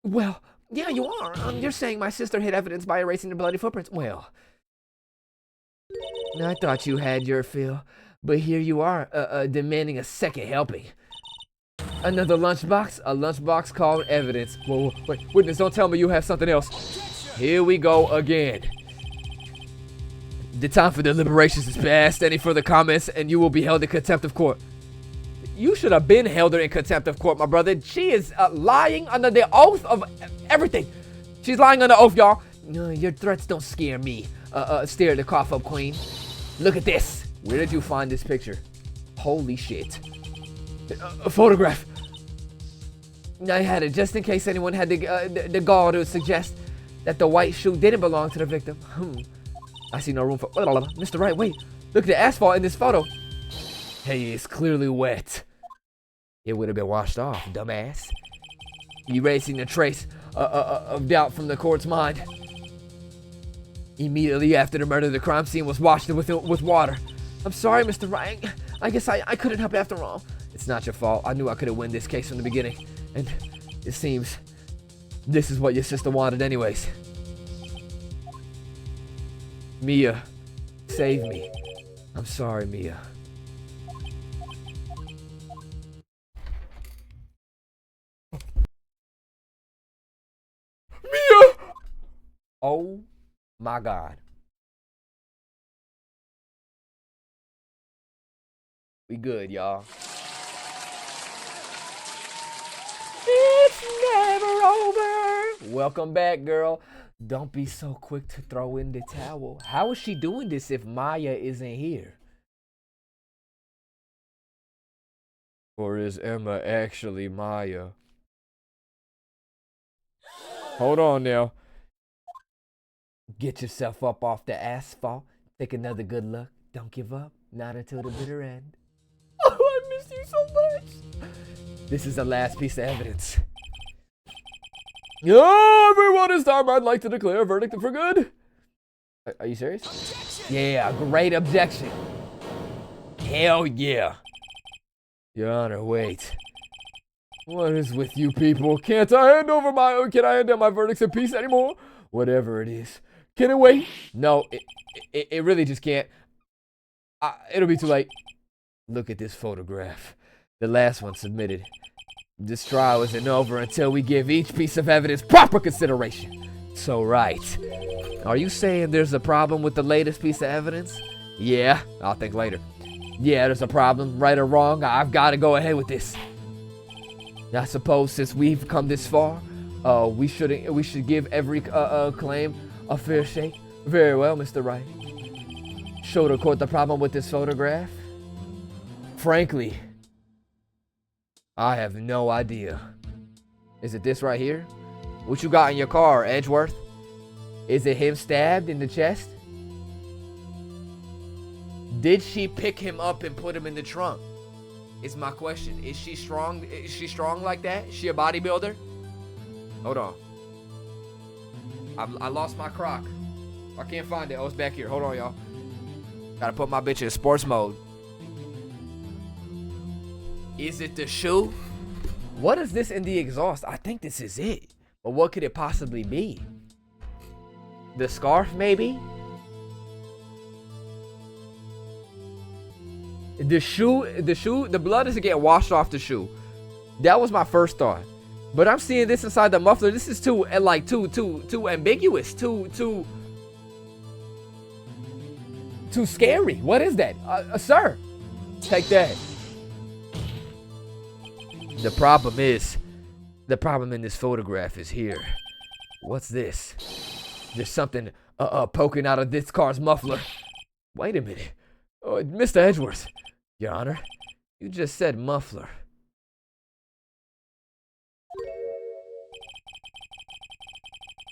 Well, yeah, you are. You're saying my sister hid evidence by erasing the bloody footprints. Well, I thought you had your fill, but here you are, demanding a second helping. Another lunchbox? A lunchbox called evidence. Whoa, wait, witness, don't tell me you have something else. Here we go again. The time for deliberations is past. Any further comments and you will be held in contempt of court. You should have been held in contempt of court, my brother. She is lying under the oath of everything. She's lying under oath, y'all. Your threats don't scare me. Stare at the cough-up queen. Look at this. Where did you find this picture? Holy shit. A photograph. I had it just in case anyone had the gall to suggest that the white shoe didn't belong to the victim. I see no room for... Mr. Wright, wait. Look at the asphalt in this photo. Hey, it's clearly wet. It would have been washed off, dumbass. Erasing the trace of doubt from the court's mind. Immediately after the murder, the crime scene was washed with water. I'm sorry, Mr. Wright. I guess I couldn't help after all. It's not your fault. I knew I could have won this case from the beginning. And it seems this is what your sister wanted anyways. Mia, save me. I'm sorry, Mia. Mia! Oh my God. We good, y'all. It's never over. Welcome back, girl. Don't be so quick to throw in the towel. How is she doing this if Maya isn't here? Or is Emma actually Maya? Hold on now. Get yourself up off the asphalt. Take another good look. Don't give up. Not until the bitter end. Oh, I miss you so much. This is the last piece of evidence. Everyone, it's time. I'd like to declare a verdict for good. Are you serious? Objection. Yeah, great objection. Hell yeah. Your Honor, wait. What is with you people? Can I hand down my verdicts in peace anymore? Whatever it is. Can it wait? No, it really just can't. It'll be too late. Look at this photograph. The last one submitted. This trial isn't over until we give each piece of evidence proper consideration. So right. Are you saying there's a problem with the latest piece of evidence? Yeah, I'll think later. Yeah, there's a problem, right or wrong. I've got to go ahead with this. I suppose since we've come this far, we should give every claim a fair shake. Very well, Mr. Wright. Show the court the problem with this photograph. Frankly, I have no idea. Is it this right here? What you got in your car, Edgeworth? Is it him stabbed in the chest? Did she pick him up and put him in the trunk? Is my question. Is she strong? Is she strong like that? Is she a bodybuilder? Hold on. I lost my crock. I can't find it. Oh, it's back here. Hold on, y'all. Gotta put my bitch in sports mode. Is it the shoe? What is this in the exhaust? I think this is it. But what could it possibly be? The scarf, maybe? The shoe, the blood isn't getting washed off the shoe. That was my first thought. But I'm seeing this inside the muffler. This is too ambiguous. Too. too scary. What is that? Sir, take that. The problem in this photograph is here. What's this? There's something poking out of this car's muffler. Wait a minute. Mr. Edgeworth, Your Honor, you just said muffler.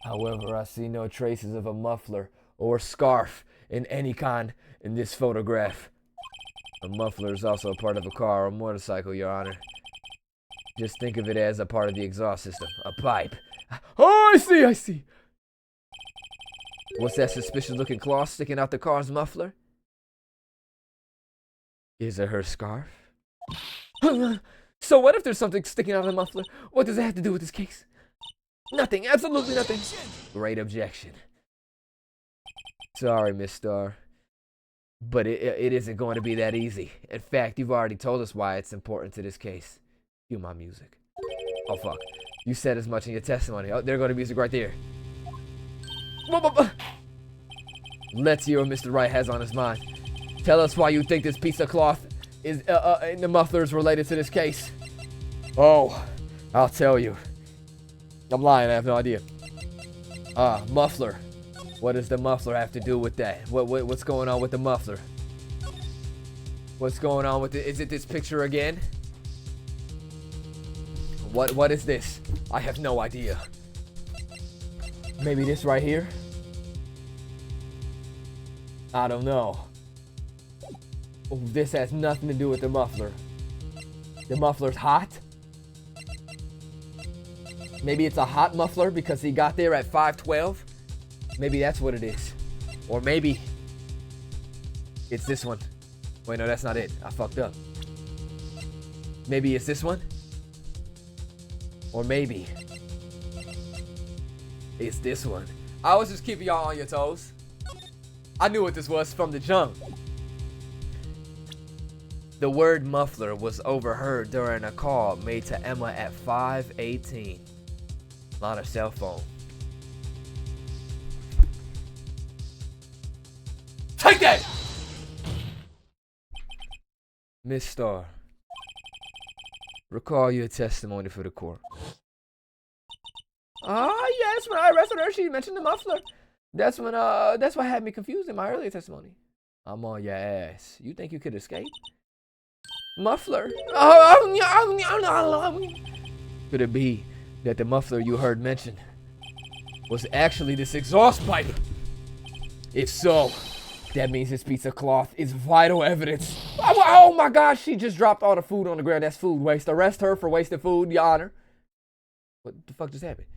However, I see no traces of a muffler or scarf in any kind in this photograph. A muffler is also a part of a car or motorcycle, Your Honor. Just think of it as a part of the exhaust system, a pipe. Oh, I see. What's that suspicious looking cloth sticking out the car's muffler? Is it her scarf? So what if there's something sticking out of the muffler? What does it have to do with this case? Nothing, absolutely nothing. Great objection. Sorry, Miss Starr. But it isn't going to be that easy. In fact, you've already told us why it's important to this case. Cue my music. Oh, fuck. You said as much in your testimony. Oh, there goes the music right there. Let's hear what Mr. Wright has on his mind. Tell us why you think this piece of cloth is in the muffler is related to this case. Oh, I'll tell you. I'm lying, I have no idea. Muffler. What does the muffler have to do with that? What's going on with the muffler? What's going on with it? Is it this picture again? What is this? I have no idea. Maybe this right here? I don't know. Oh, this has nothing to do with the muffler. The muffler's hot? Maybe it's a hot muffler because he got there at 5:12? Maybe that's what it is. Or maybe it's this one. Wait, no, that's not it. I fucked up. Maybe it's this one? Or maybe it's this one. I was just keeping y'all on your toes. I knew what this was from the jump. The word muffler was overheard during a call made to Emma at 5:18 on her cell phone. Take that! Miss Starr, recall your testimony for the court. Yes, when I arrested her, she mentioned the muffler. That's what had me confused in my earlier testimony. I'm on your ass. You think you could escape? Muffler? Could it be that the muffler you heard mentioned was actually this exhaust pipe? If so, that means this piece of cloth is vital evidence. Oh my gosh, she just dropped all the food on the ground. That's food waste. Arrest her for wasting food, Your Honor. What the fuck just happened?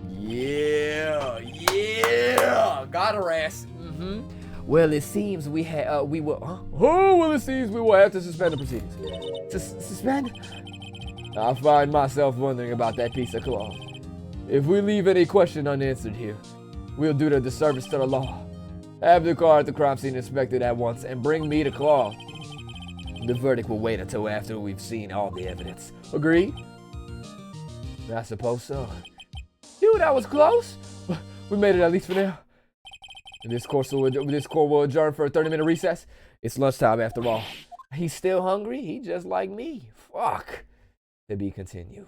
Yeah. Got her ass. Well, it seems we will have to suspend the proceedings. Suspend? I find myself wondering about that piece of cloth. If we leave any question unanswered here, we'll do the disservice to the law. Have the car at the crime scene inspected at once and bring me the cloth. The verdict will wait until after we've seen all the evidence. Agreed? I suppose so. Dude, that was close. We made it at least for now. This court will adjourn for a 30-minute recess. It's lunchtime after all. He's still hungry? He just like me. Fuck. To be continued.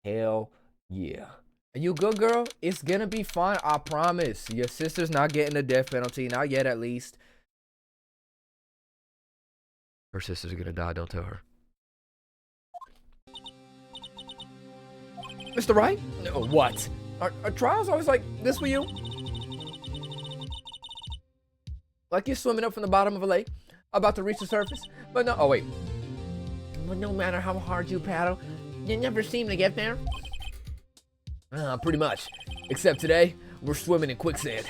Hell yeah. Are you good, girl? It's gonna be fine, I promise. Your sister's not getting the death penalty. Not yet, at least. Her sister's gonna die, don't tell her. Mr. Wright? No, what? Are trials always like this for you? Like you're swimming up from the bottom of a lake, about to reach the surface, but no, oh wait. But no matter how hard you paddle, you never seem to get there? Pretty much. Except today, we're swimming in quicksand.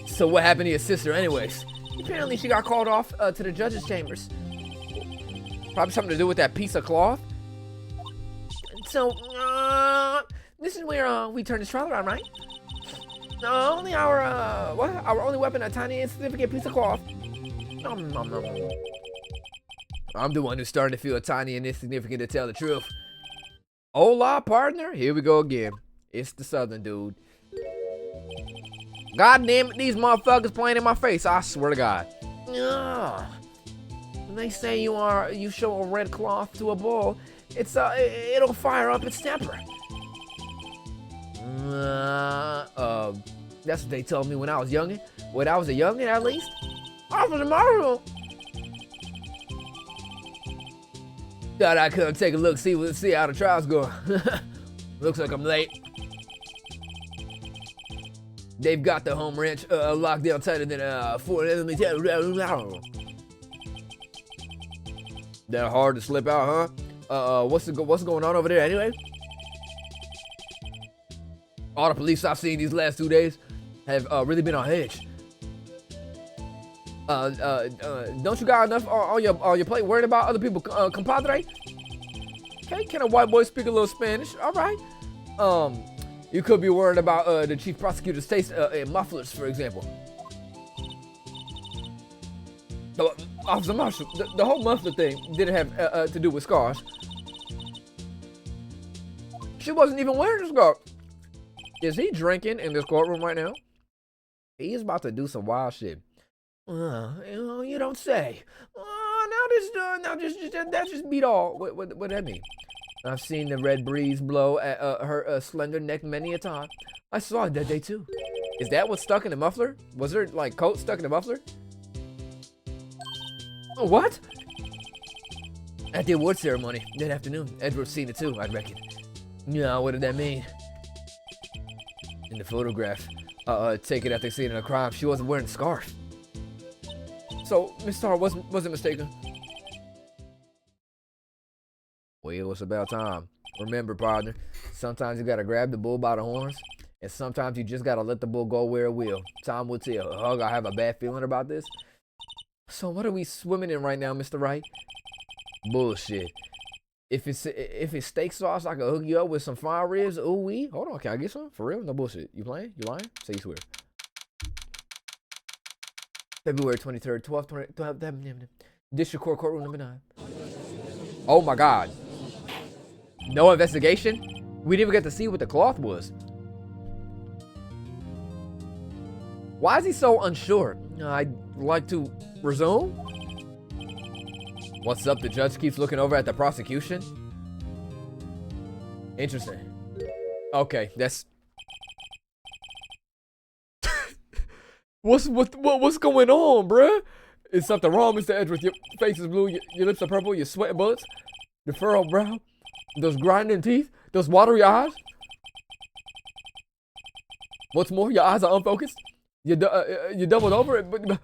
So what happened to your sister anyways? Apparently she got called off to the judge's chambers. Probably something to do with that piece of cloth. So, this is where we turn this trial around, right? Only our only weapon, a tiny insignificant piece of cloth. I'm the one who's starting to feel tiny and insignificant, to tell the truth. Hola, partner. Here we go again. It's the southern dude. God damn it, these motherfuckers playing in my face. I swear to God. Ugh. When they say you show a red cloth to a bull, it'll fire up its temper. That's what they told me when I was youngin'. When I was a youngin', at least. Officer Marshall. Thought I could take a look, see how the trial's going. Looks like I'm late. They've got the home ranch locked down tighter than Fort Enemy. They're hard to slip out, huh? What's going on over there anyway? All the police I've seen these last 2 days have really been on edge. Don't you got enough on your plate worried about other people, compadre? Okay, can a white boy speak a little Spanish? All right. You could be worried about the chief prosecutor's taste in mufflers, for example. Officer Marshall, the whole muffler thing didn't have to do with scars. She wasn't even wearing a scarf. Is he drinking in this courtroom right now? He's about to do some wild shit. You don't say. That just beat all. What that mean? I've seen the red breeze blow at her slender neck many a time. I saw it that day too. Is that what's stuck in the muffler? Was her like coat stuck in the muffler? What? At the award ceremony that afternoon, Edward's seen it too, I reckon. Yeah, what did that mean? In the photograph, taken at the scene of the crime, she wasn't wearing a scarf. So, Miss Starr wasn't mistaken. Well, it's about time. Remember, partner, sometimes you gotta grab the bull by the horns, and sometimes you just gotta let the bull go where it will. Time will tell. Hug, I have a bad feeling about this. So what are we swimming in right now, Mr. Wright? Bullshit. If it's steak sauce, I can hook you up with some fire ribs. Ooh wee. Hold on, can I get some? For real? No bullshit. You playing? You lying? Say you swear. February 23rd, 12, District Court, courtroom number 9. Oh my God. No investigation? We didn't even get to see what the cloth was. Why is he so unsure? I'd like to resume. What's up? The judge keeps looking over at the prosecution. Interesting. Okay, that's... What's going on, bruh? Is something wrong, Mr. Edwards? Your face is blue, your lips are purple, you're sweating bullets, the furrowed brow, those grinding teeth, those watery eyes. What's more, your eyes are unfocused. You doubled over it, but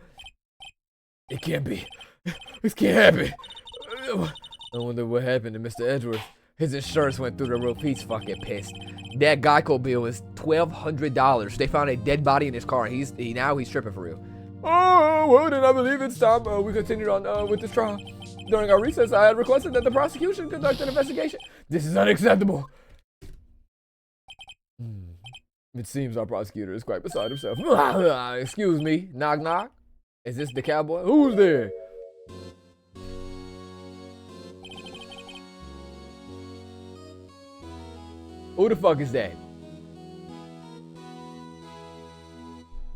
it can't be. This can't happen. I wonder what happened to Mr. Edwards. His insurance went through the roof. He's fucking pissed. That Geico bill is $1,200. They found a dead body in his car, and now he's tripping for real. Oh, well, then I believe it's time we continued on with this trial. During our recess, I had requested that the prosecution conduct an investigation. This is unacceptable. It seems our prosecutor is quite beside himself. Excuse me, knock knock. Is this the cowboy? Who's there? Who the fuck is that?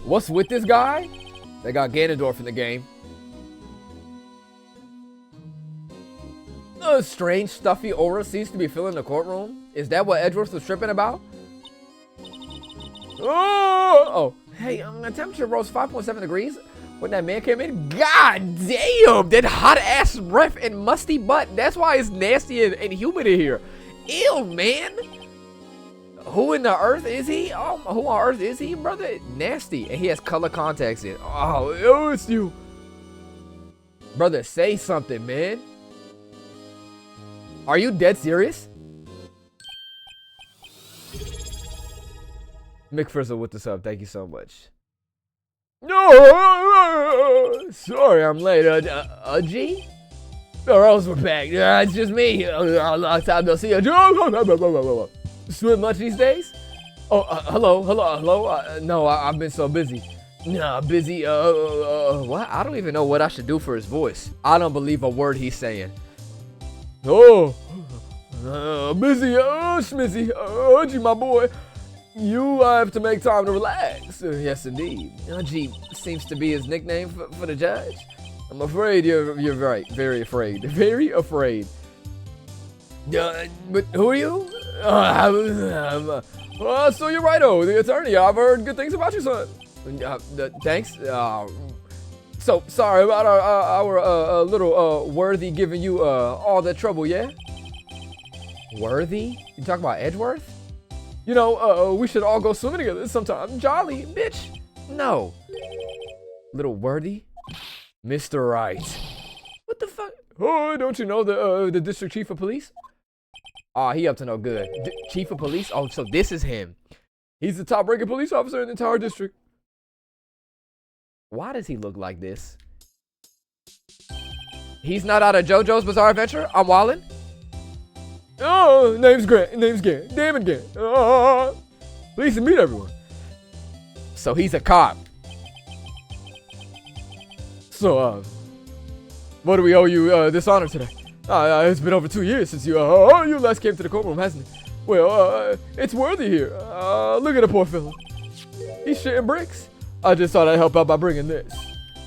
What's with this guy? They got Ganondorf in the game. A strange, stuffy aura seems to be filling the courtroom. Is that what Edwards was tripping about? Oh! Hey, the temperature rose 5.7 degrees when that man came in. God damn! That hot ass breath and musty butt. That's why it's nasty and humid in here. Ew, man! Who in the earth is he? Oh, who on earth is he, brother? Nasty. And he has color contacts in. Oh, it's you. Brother, say something, man. Are you dead serious? Mick Frizzle with the sub. Thank you so much. No! Sorry, I'm late. G? Or else we're back. It's just me. A long time no see. Swim much these days? Oh, hello. No, I've been so busy. Nah, busy. What? I don't even know what I should do for his voice. I don't believe a word he's saying. Oh, busy. Schmizzy. Gee, my boy. You have to make time to relax. Yes, indeed. Jeep seems to be his nickname for the judge. I'm afraid you're right. Very afraid. Very afraid. But who are you? So you're right, the attorney. I've heard good things about you, son. Thanks. So sorry about our little Worthy giving you all that trouble, yeah? Worthy? You talking about Edgeworth? You know, we should all go swimming together sometime. Jolly, bitch. No. Little Worthy? Mr. Right. What the fuck? Oh, don't you know the district chief of police? Ah, he up to no good. Chief of police? Oh, so this is him. He's the top-ranking police officer in the entire district. Why does he look like this? He's not out of JoJo's Bizarre Adventure? I'm wildin'? Oh, name's Grant. Name's Gant. Damn it, Gant. Pleased to meet everyone. So he's a cop. So, what do we owe you this honor today? It's been over 2 years since you last came to the courtroom, hasn't it? Well, it's Worthy here. Look at the poor fella. He's shitting bricks. I just thought I'd help out by bringing this.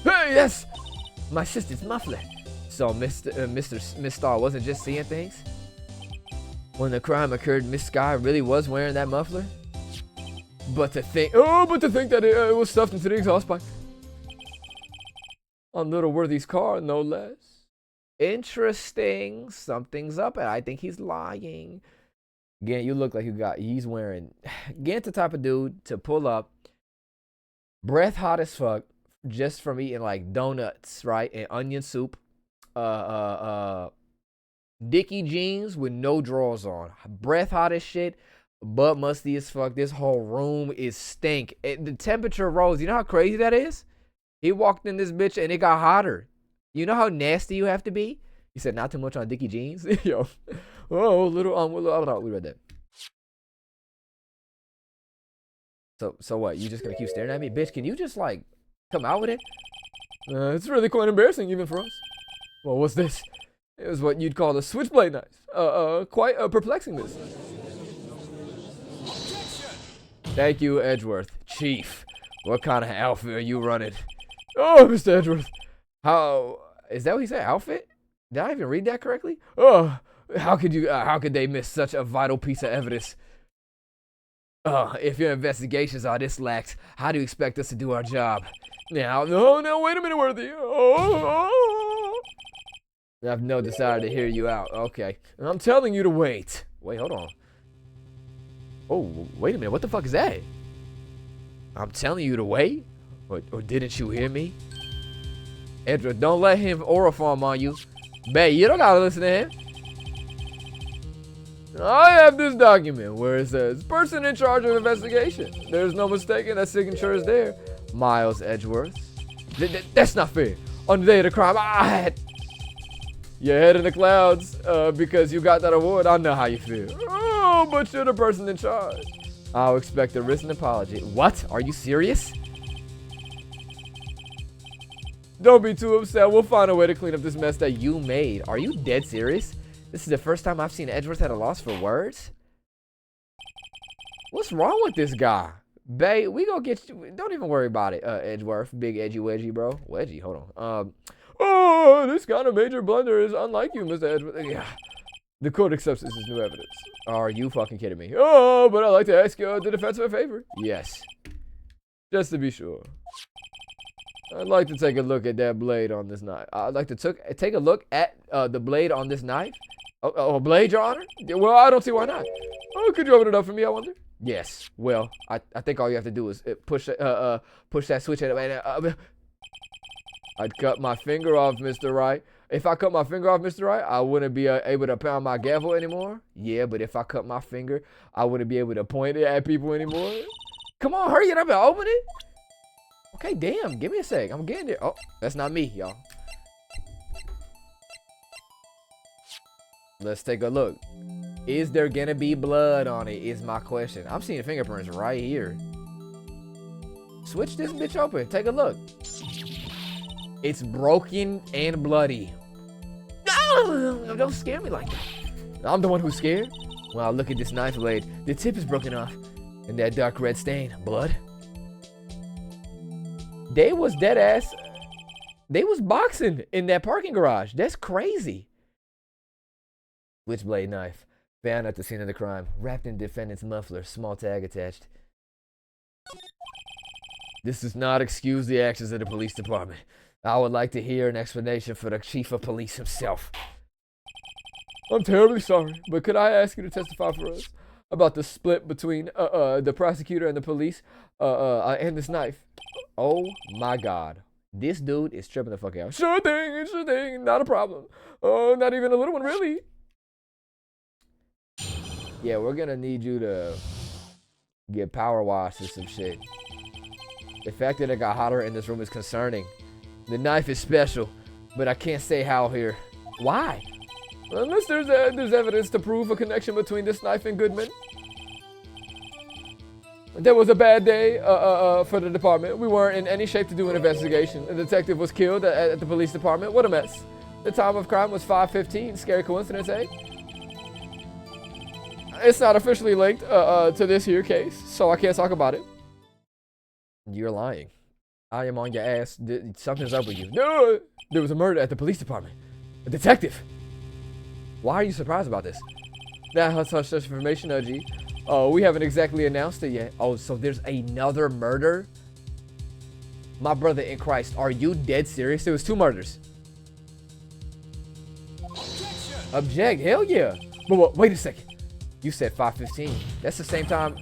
Hey, yes! My sister's muffler. So Miss Star wasn't just seeing things? When the crime occurred, Miss Sky really was wearing that muffler? But to think that it was stuffed into the exhaust pipe. On little Worthy's car, no less. Interesting. Something's up, and I think he's lying. Gant, you look like he's wearing. Gant the type of dude to pull up, breath hot as fuck, just from eating like donuts, right, and onion soup. Dickie jeans with no drawers on, breath hot as shit, butt musty as fuck. This whole room is stink. The temperature rose. You know how crazy that is? He walked in this bitch and it got hotter. You know how nasty you have to be? He said not too much on Dickie jeans. Yo, oh, we read that. So what? You just gonna keep staring at me, bitch? Can you just like come out with it? It's really quite embarrassing even for us. Well, what's this? It was what you'd call a switchblade knife. Quite perplexing this. Thank you, Edgeworth. Chief, what kind of outfit are you running? Oh, Mr. Edgeworth. How is that what he said? Outfit? Did I even read that correctly? Oh, how could they miss such a vital piece of evidence? If your investigations are this lax, how do you expect us to do our job? Now, no, wait a minute, Worthy. I have no desire to hear you out. Okay. I'm telling you to wait. Wait, hold on. Oh, wait a minute. What the fuck is that? I'm telling you to wait? Or didn't you hear me? Edward, don't let him aura farm on you. Bae, you don't gotta listen to him. I have this document where it says, person in charge of investigation. There's no mistaking that signature is there. Miles Edgeworth. That's not fair. On the day of the crime, I had your head in the clouds because you got that award. I know how you feel. Oh, but you're the person in charge. I'll expect a written apology. What? Are you serious? Don't be too upset. We'll find a way to clean up this mess that you made. Are you dead serious? This is the first time I've seen Edgeworth at a loss for words. What's wrong with this guy? Bae, we gonna get you. Don't even worry about it, Edgeworth. Big edgy wedgie, bro. Wedgie, hold on. Oh, this kind of major blunder is unlike you, Mr. Edgeworth. Yeah. The court accepts this as new evidence. Are you fucking kidding me? Oh, but I'd like to ask the defense for a favor. Yes. Just to be sure. I'd like to take a look at that blade on this knife. I'd like to take a look at the blade on this knife. Oh, blade, Your Honor? Well, I don't see why not. Oh, could you open it up for me, I wonder? Yes. Well, I think all you have to do is push that switch. I'd cut my finger off, Mr. Wright. If I cut my finger off, Mr. Wright, I wouldn't be able to pound my gavel anymore. Yeah, but if I cut my finger, I wouldn't be able to point it at people anymore. Come on, hurry it up and open it. Okay, damn. Give me a sec. I'm getting there. Oh, that's not me, y'all. Let's take a look. Is there gonna be blood on it is my question. I'm seeing fingerprints right here. Switch this bitch open. Take a look. It's broken and bloody. No, don't scare me like that. I'm the one who's scared. Wow, look at this knife blade. The tip is broken off. And that dark red stain. Blood? They was dead ass. They was boxing in that parking garage. That's crazy. Switchblade knife. Found at the scene of the crime. Wrapped in defendant's muffler. Small tag attached. This does not excuse the actions of the police department. I would like to hear an explanation for the chief of police himself. I'm terribly sorry, but could I ask you to testify for us about the split between the prosecutor and the police and this knife? Oh my God. This dude is tripping the fuck out. Sure thing, not a problem. Oh, not even a little one, really. Yeah, we're gonna need you to get power washed or some shit. The fact that it got hotter in this room is concerning. The knife is special, but I can't say how here. Why? Unless there's evidence to prove a connection between this knife and Goodman. There was a bad day for the department. We weren't in any shape to do an investigation. The detective was killed at the police department. What a mess. The time of crime was 5:15. Scary coincidence, eh? It's not officially linked to this here case, so I can't talk about it. You're lying. I am on your ass. Something's up with you. No, there was a murder at the police department. A detective. Why are you surprised about this? That has such information, G. Oh, we haven't exactly announced it yet. Oh, so there's another murder? My brother in Christ, are you dead serious? There was 2 murders. Object, hell yeah. But wait a second. You said 5:15. That's the same time.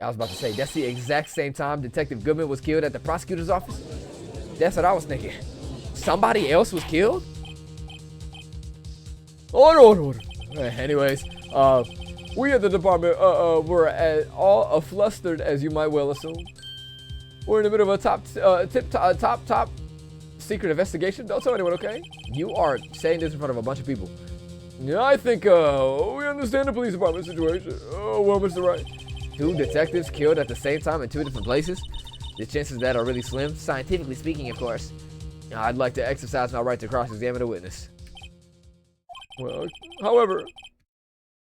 I was about to say, that's the exact same time Detective Goodman was killed at the prosecutor's office. That's what I was thinking. Somebody else was killed? Order. Anyways, we at the department were all flustered, as you might well assume. We're in the middle of a top secret investigation. Don't tell anyone, okay? You are saying this in front of a bunch of people. Yeah, I think we understand the police department situation. Oh, well, Mr. Wright. 2 detectives killed at the same time in 2 different places? The chances of that are really slim, scientifically speaking, of course. I'd like to exercise my right to cross-examine a witness. Well, however,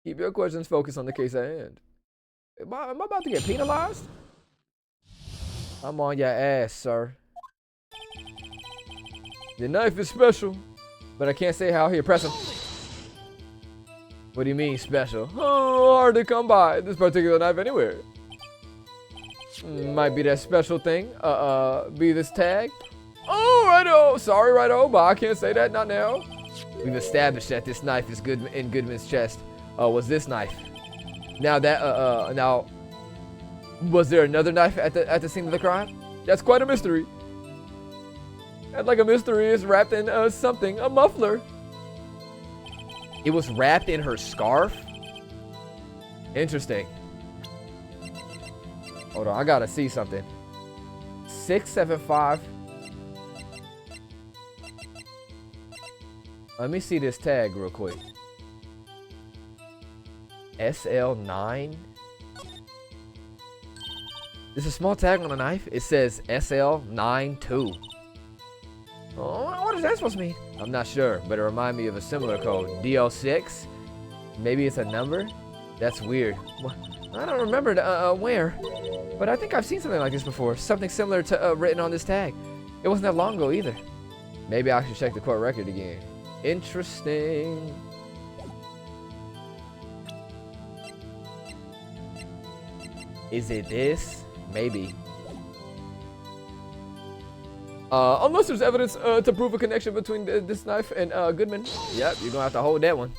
keep your questions focused on the case at hand. Am I about to get penalized? I'm on your ass, sir. The knife is special, but I can't say how. Here, press him. What do you mean special? Oh, hard to come by this particular knife anywhere. Might be that special thing. Be this tag. Oh, righto. Sorry, righto, but I can't say that, not now. We've established that this knife is in Goodman's chest. Was this knife? Now that now, was there another knife at the scene of the crime? That's quite a mystery. And like a mystery is wrapped in something, a muffler. It was wrapped in her scarf? Interesting. Hold on, I gotta see something. 675. Let me see this tag real quick. SL9. There's a small tag on the knife. It says SL92. Oh, what is that supposed to mean? I'm not sure, but it reminds me of a similar code. DL6? Maybe it's a number? That's weird. I don't remember where, but I think I've seen something like this before. Something similar to written on this tag. It wasn't that long ago either. Maybe I should check the court record again. Interesting. Is it this? Maybe. Unless there's evidence to prove a connection between this knife and Goodman. Yep, you're gonna have to hold that one.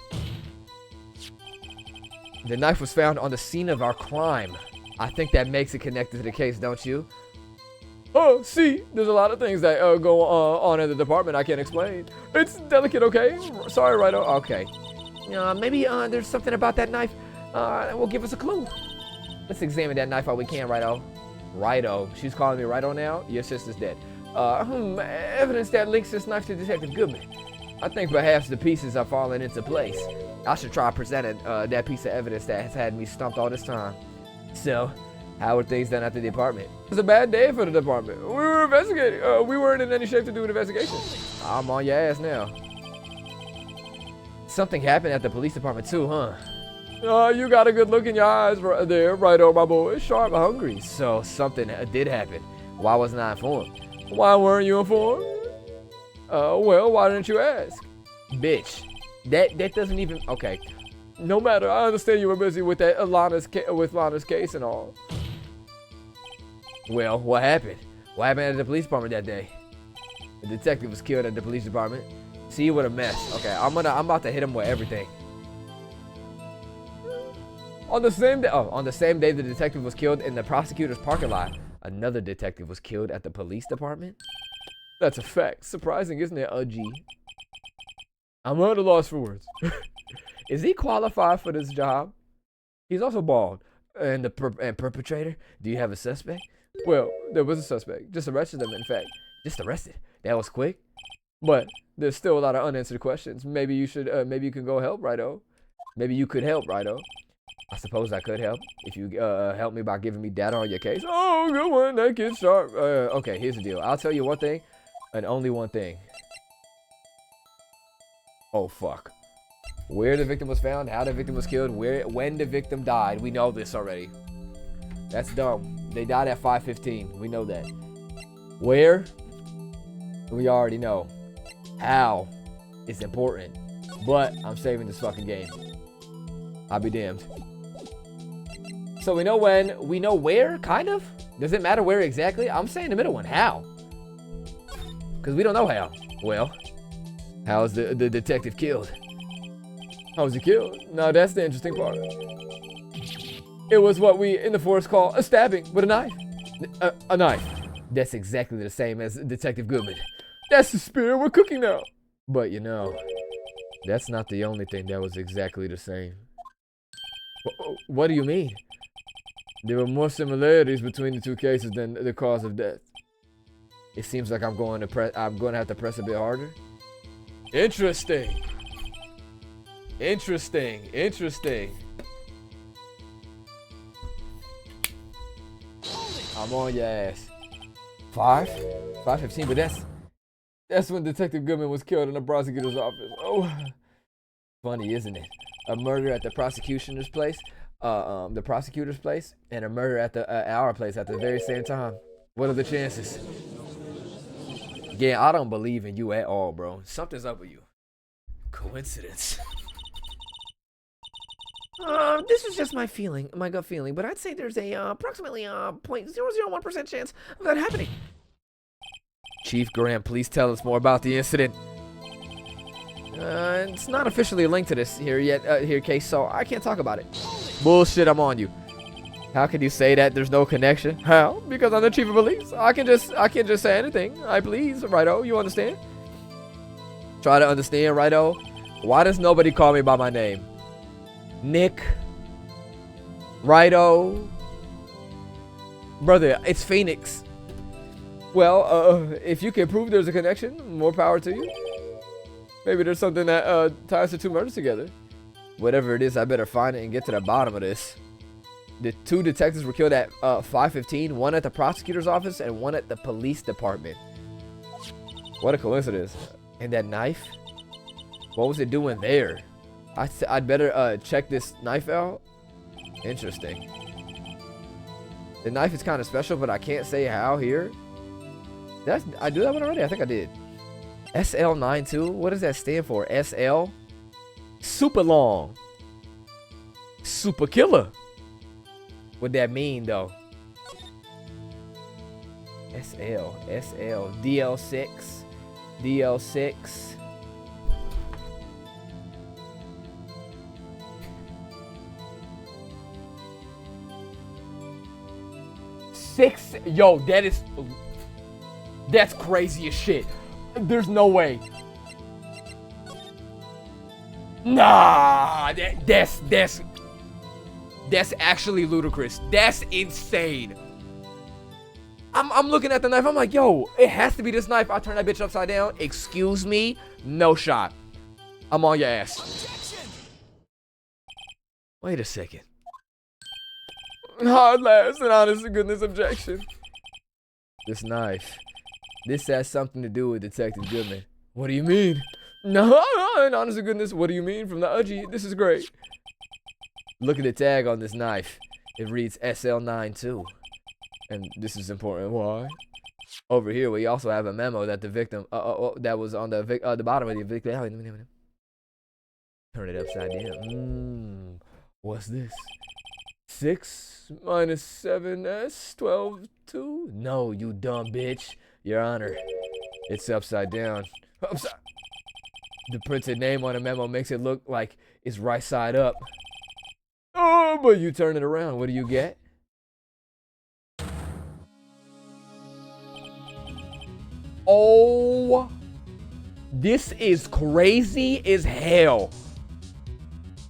The knife was found on the scene of our crime. I think that makes it connected to the case, don't you? Oh, see, there's a lot of things that go on in the department I can't explain. It's delicate, okay? Sorry, Righto. Okay. Maybe there's something about that knife that will give us a clue. Let's examine that knife while we can, Righto. Righto. She's calling me Righto now? Your sister's dead. Evidence that links this knife to Detective Goodman. I think perhaps the pieces are falling into place. I should try presenting that piece of evidence that has had me stumped all this time. So, how were things done at the department? It was a bad day for the department. We were investigating. We weren't in any shape to do an investigation. I'm on your ass now. Something happened at the police department too, huh? You got a good look in your eyes right there, right on my boy. Sharp, hungry. So something did happen. Why wasn't I informed? Why weren't you informed? Well, why didn't you ask? Bitch, that doesn't even, okay. No matter, I understand you were busy with that Lana's case and all. Well, what happened? What happened at the police department that day? The detective was killed at the police department. See, what a mess. Okay, I'm about to hit him with everything. On the same day the detective was killed in the prosecutor's parking lot, another detective was killed at the police department. That's a fact. Surprising, isn't it, G? I'm at a loss for words. Is he qualified for this job? He's also bald. And the perpetrator? Do you have a suspect? Well, there was a suspect. Just arrested them, in fact. Just arrested. That was quick. But there's still a lot of unanswered questions. Maybe you should, maybe you can go help, righto? Maybe you could help, righto? I suppose I could help if you help me by giving me data on your case. Oh, good one. That kid's sharp. Okay, here's the deal. I'll tell you one thing and only one thing. Oh, fuck. Where the victim was found, how the victim was killed, when the victim died. We know this already. That's dumb. They died at 5:15. We know that. Where? We already know. How is important. But I'm saving this fucking game. I'll be damned. So we know when, we know where, kind of? Does it matter where exactly? I'm saying the middle one. How? Because we don't know how. Well, how is the detective killed? How was he killed? Now that's the interesting part. It was what we in the forest call a stabbing with a knife. A knife. That's exactly the same as Detective Goodman. That's the spirit we're cooking now. But you know, that's not the only thing that was exactly the same. What do you mean? There were more similarities between the two cases than the cause of death. It seems like I'm going to have to press a bit harder. Interesting. Interesting. Interesting. I'm on your ass. 5:15, but that's when Detective Goodman was killed in the prosecutor's office. Oh, funny, isn't it? A murder at the prosecutor's place, and a murder at our place at the very same time. What are the chances? Yeah, I don't believe in you at all, bro. Something's up with you. Coincidence. This is just my gut feeling, but I'd say there's a approximately 0.001% chance of that happening. Chief Graham, please tell us more about the incident. It's not officially linked to this here case, so I can't talk about it. Bullshit, I'm on you. How can you say that there's no connection? How? Because I'm the chief of police. I can just say anything I please, righto? You understand? Try to understand, righto? Why does nobody call me by my name? Nick, righto? Brother, it's Phoenix. Well, if you can prove there's a connection, more power to you. Maybe there's something that ties the two murders together. Whatever it is, I better find it and get to the bottom of this. The two detectives were killed at 5:15, one at the prosecutor's office and one at the police department. What a coincidence. And that knife? What was it doing there? I'd better check this knife out. Interesting. The knife is kind of special, but I can't say how here. I do that one already? I think I did. SL92? What does that stand for? SL? Super long. Super killer. What'd that mean, though? SL. DL6. DL6. Yo, that's crazy as shit. There's no way. Nah, that's actually ludicrous. That's insane. I'm looking at the knife. I'm like, yo, it has to be this knife. I turn that bitch upside down. Excuse me, no shot. I'm on your ass. Wait a second. Hard last and honest to goodness objection. This knife. This has something to do with Detective Goodman. What do you mean? No, and honest to goodness, what do you mean from the Udgy? This is great. Look at the tag on this knife. It reads SL9 too. And this is important. Why? Over here, we also have a memo that the victim, that was on the bottom of the victim. Turn it upside down. What's this? 6 minus 7s, 12, 2? No, you dumb bitch. Your Honor, it's upside down. Upside. The printed name on the memo makes it look like it's right side up. Oh, but you turn it around. What do you get? Oh, this is crazy as hell.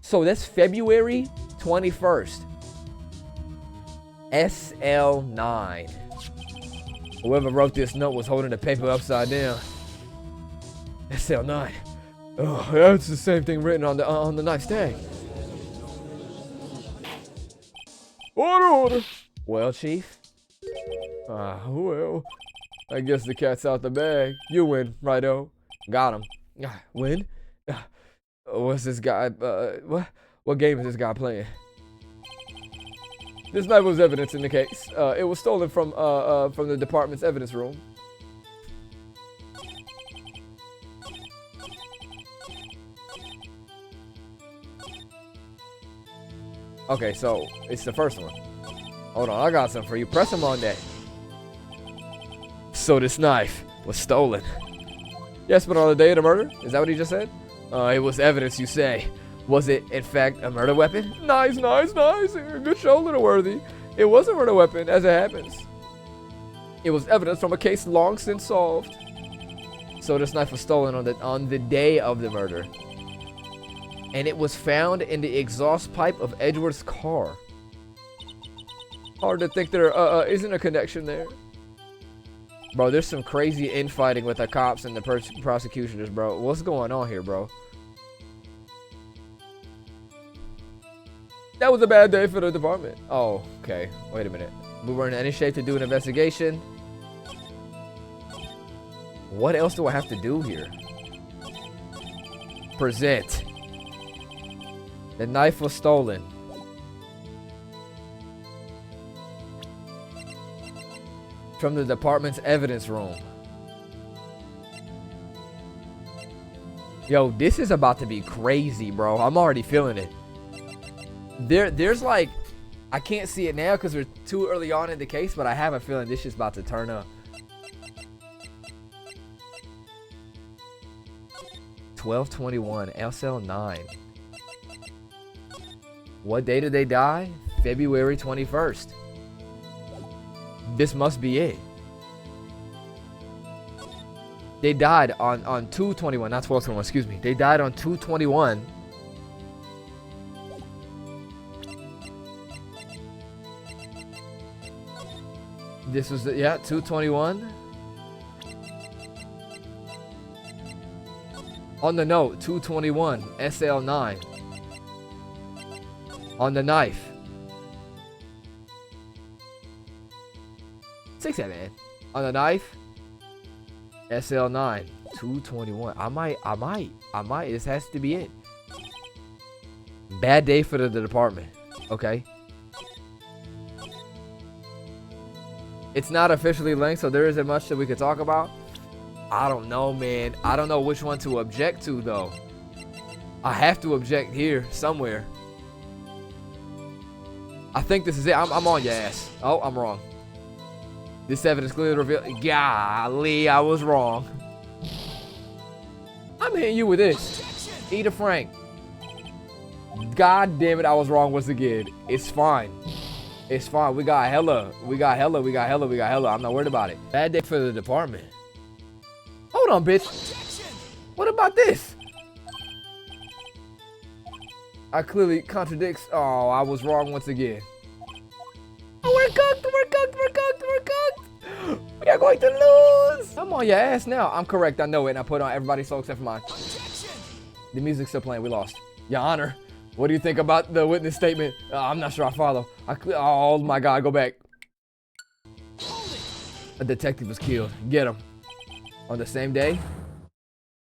So that's February 21st. SL9. Whoever wrote this note was holding the paper upside down. SL9. Oh, that's the same thing written on the knife tag. Order. Well, Chief. Well, I guess the cat's out the bag. You win, righto. Got him. Win? What's this guy? What game is this guy playing? This knife was evidence in the case. It was stolen from the department's evidence room. Okay, so it's the first one. Hold on, I got something for you. Press him on that. So this knife was stolen. Yes, but on the day of the murder? Is that what he just said? It was evidence, you say. Was it, in fact, a murder weapon? Nice, nice, nice. Good show, Little Worthy. It was a murder weapon, as it happens. It was evidence from a case long since solved. So this knife was stolen on the day of the murder. And it was found in the exhaust pipe of Edward's car. Hard to think there isn't a connection there. Bro, there's some crazy infighting with the cops and the prosecutors, bro. What's going on here, bro? That was a bad day for the department. Oh, okay. Wait a minute. We weren't in any shape to do an investigation. What else do I have to do here? Present. The knife was stolen. From the department's evidence room. Yo, this is about to be crazy, bro. I'm already feeling it. There's like, I can't see it now because we're too early on in the case, but I have a feeling this is about to turn up. 12/21 SL9. What day did they die? February 21st. This must be it. They died on 2/21, not 12/21, excuse me. They died on 2/21. This was, yeah, 2/21. On the note, 2/21, SL9. On the knife. 6/7. On the knife. SL9. 2/21. I might. This has to be it. Bad day for the department. Okay. It's not officially linked, so there isn't much that we could talk about. I don't know, man. I don't know which one to object to, though. I have to object here somewhere. I think this is it. I'm on your ass. Oh, I'm wrong. This evidence clearly revealed. Golly, I was wrong. I'm hitting you with this. Eat a Frank. God damn it, I was wrong once again. It's fine. It's fine. We got hella. I'm not worried about it. Bad day for the department. Hold on, bitch. What about this? I clearly contradicts. Oh, I was wrong once again. Oh, we're cooked. We are going to lose. I'm on your ass now. I'm correct. I know it. And I put on everybody's soul except for mine. The music's still playing. We lost. Your Honor, what do you think about the witness statement? I'm not sure I follow. Oh my God, go back. A detective was killed. Get him. On the same day,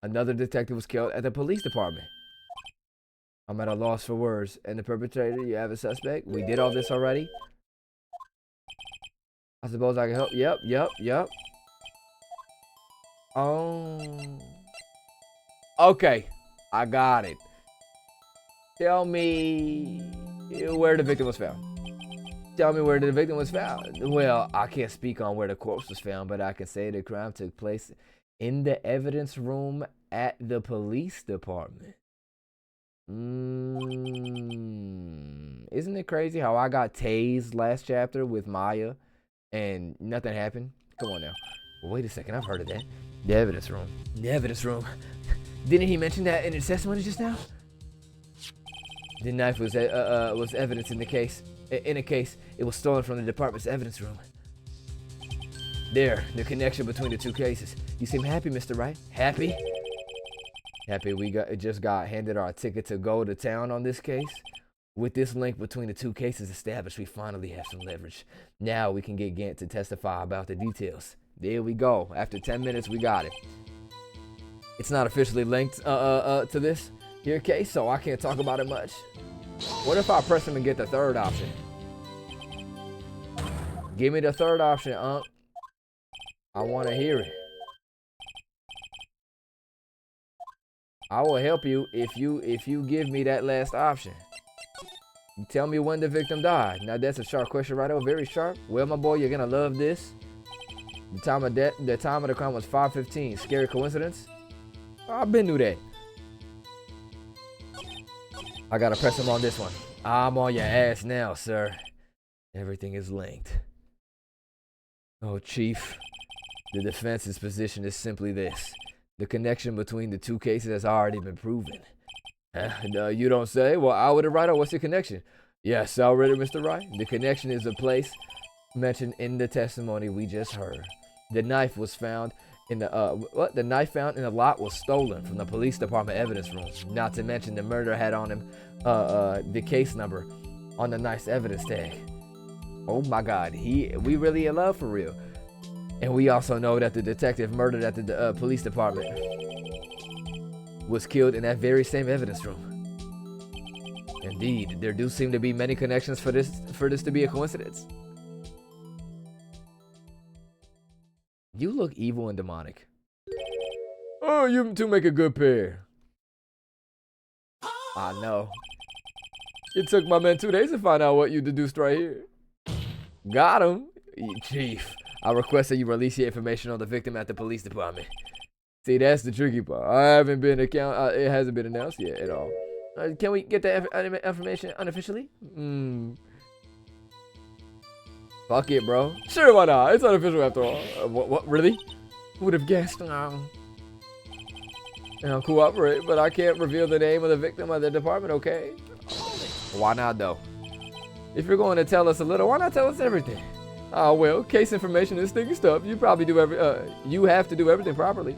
another detective was killed at the police department. I'm at a loss for words. And the perpetrator, you have a suspect? We did all this already? I suppose I can help. Yep. Oh. Okay. I got it. Tell me where the victim was found. Tell me where the victim was found. Well, I can't speak on where the corpse was found, but I can say the crime took place in the evidence room at the police department. Isn't it crazy how I got tased last chapter with Maya and nothing happened? Come on now. Well, wait a second, I've heard of that. The evidence room. The evidence room. Didn't he mention that in his testimony just now? The knife was evidence in the case. In a case, it was stolen from the department's evidence room. There, the connection between the two cases. You seem happy, Mr. Wright. Happy? Happy we just got handed our ticket to go to town on this case. With this link between the two cases established, we finally have some leverage. Now we can get Gant to testify about the details. There we go. After 10 minutes, we got it. It's not officially linked to this here case, so I can't talk about it much. What if I press him and get the third option? Give me the third option, Unc. I want to hear it. I will help you if you give me that last option. You tell me when the victim died. Now that's a sharp question right over, very sharp. Well, my boy, you're gonna love this. The time of the crime was 5:15. Scary coincidence? I've been through that. I gotta press him on this one. I'm on your ass now, sir. Everything is linked. Oh, Chief. The defense's position is simply this. The connection between the two cases has already been proven. No, you don't say? Well, I would have right on. What's the connection? Yes, already, Mr. Wright. The connection is a place mentioned in the testimony we just heard. The knife was found in the the knife found in the lot was stolen from the police department evidence room. Not to mention the murder had on him the case number on the knife's evidence tag. Oh my God, we really in love for real. And we also know that the detective murdered at the police department was killed in that very same evidence room. Indeed, there do seem to be many connections for this to be a coincidence. You look evil and demonic. Oh, you two make a good pair. I know. It took my man 2 days to find out what you deduced right here. Got him. Chief, I request that you release your information on the victim at the police department. See, that's the tricky part. I haven't been it hasn't been announced yet at all. Can we get the information unofficially? Fuck it, bro. Sure, why not? It's unofficial after all. What? Really? Who would have guessed? I'll cooperate, but I can't reveal the name of the victim of the department, okay? Why not, though? If you're going to tell us a little, why not tell us everything? Oh, well, case information is sticky stuff. You probably you have to do everything properly.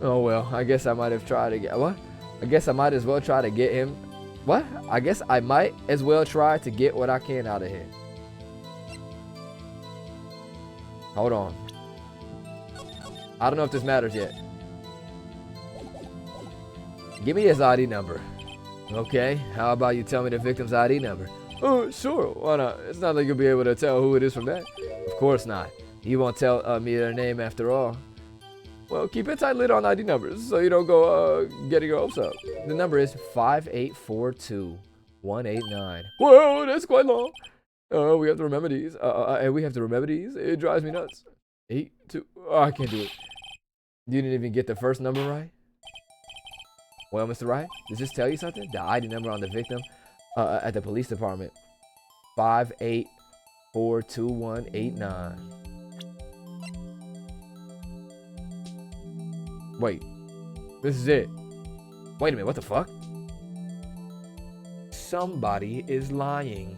Oh, well, I guess I might have tried to get, what? I guess I might as well try to get him, what? I guess I might as well try to get what I can out of him. Hold on. I don't know if this matters yet. Give me his ID number. Okay, how about you tell me the victim's ID number? Oh, sure, why not? It's not like you'll be able to tell who it is from that. Of course not. You won't tell me their name after all. Well, keep a tight lid on ID numbers so you don't go getting your hopes up. The number is 5842189. Whoa, that's quite long. We have to remember these. And we have to remember these. It drives me nuts. 82. Oh, I can't do it. You didn't even get the first number right? Well, Mr. Wright, does this tell you something? The ID number on the victim at the police department. 5842189. Wait. This is it. Wait a minute, what the fuck? Somebody is lying.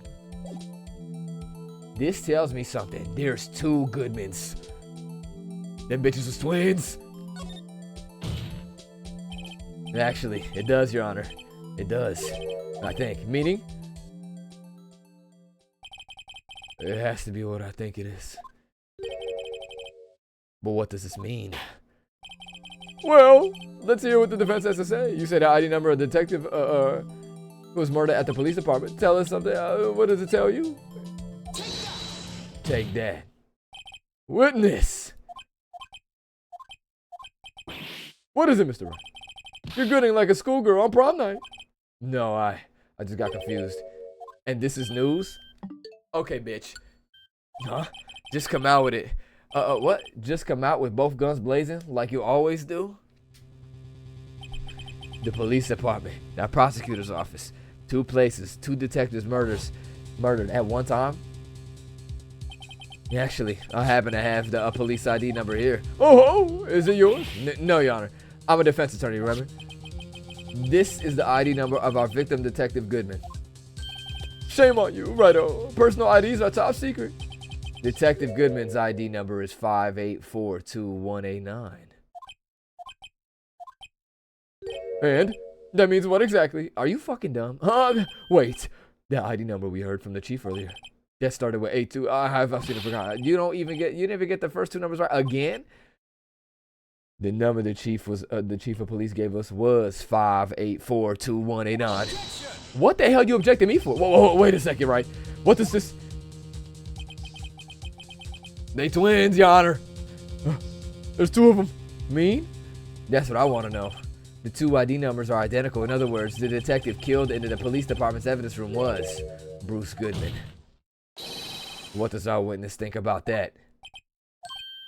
This tells me something. There's two Goodmans. Them bitches was twins. Actually, it does, Your Honor. It does. I think. Meaning? It has to be what I think it is. But what does this mean? Well, let's hear what the defense has to say. You said the ID number of detective, was murdered at the police department. Tell us something. What does it tell you? Take that. Witness. What is it, Mr. Wright? You're grinning like a schoolgirl on prom night. No, I just got confused. And this is news? Okay, bitch. Huh? Just come out with it. What? Just come out with both guns blazing like you always do? The police department, that prosecutor's office, 2 places, 2 detectives murdered at one time. Actually, I happen to have the police ID number here. Oh, is it yours? No, Your Honor. I'm a defense attorney, remember? This is the ID number of our victim, Detective Goodman. Shame on you, righto. Personal IDs are top secret. Detective Goodman's ID number is 5842189. And that means what exactly? Are you fucking dumb? Wait. That ID number we heard from the chief earlier. That started with 82. I've seen it forgot. You didn't even get the first 2 numbers right again? The number the chief of police gave us was 5842189. What the hell you objecting me for? Whoa, wait a second, right? What does this? They twins, Your Honor. There's 2 of them. Mean? That's what I want to know. The 2 ID numbers are identical. In other words, the detective killed in the police department's evidence room was Bruce Goodman. What does our witness think about that?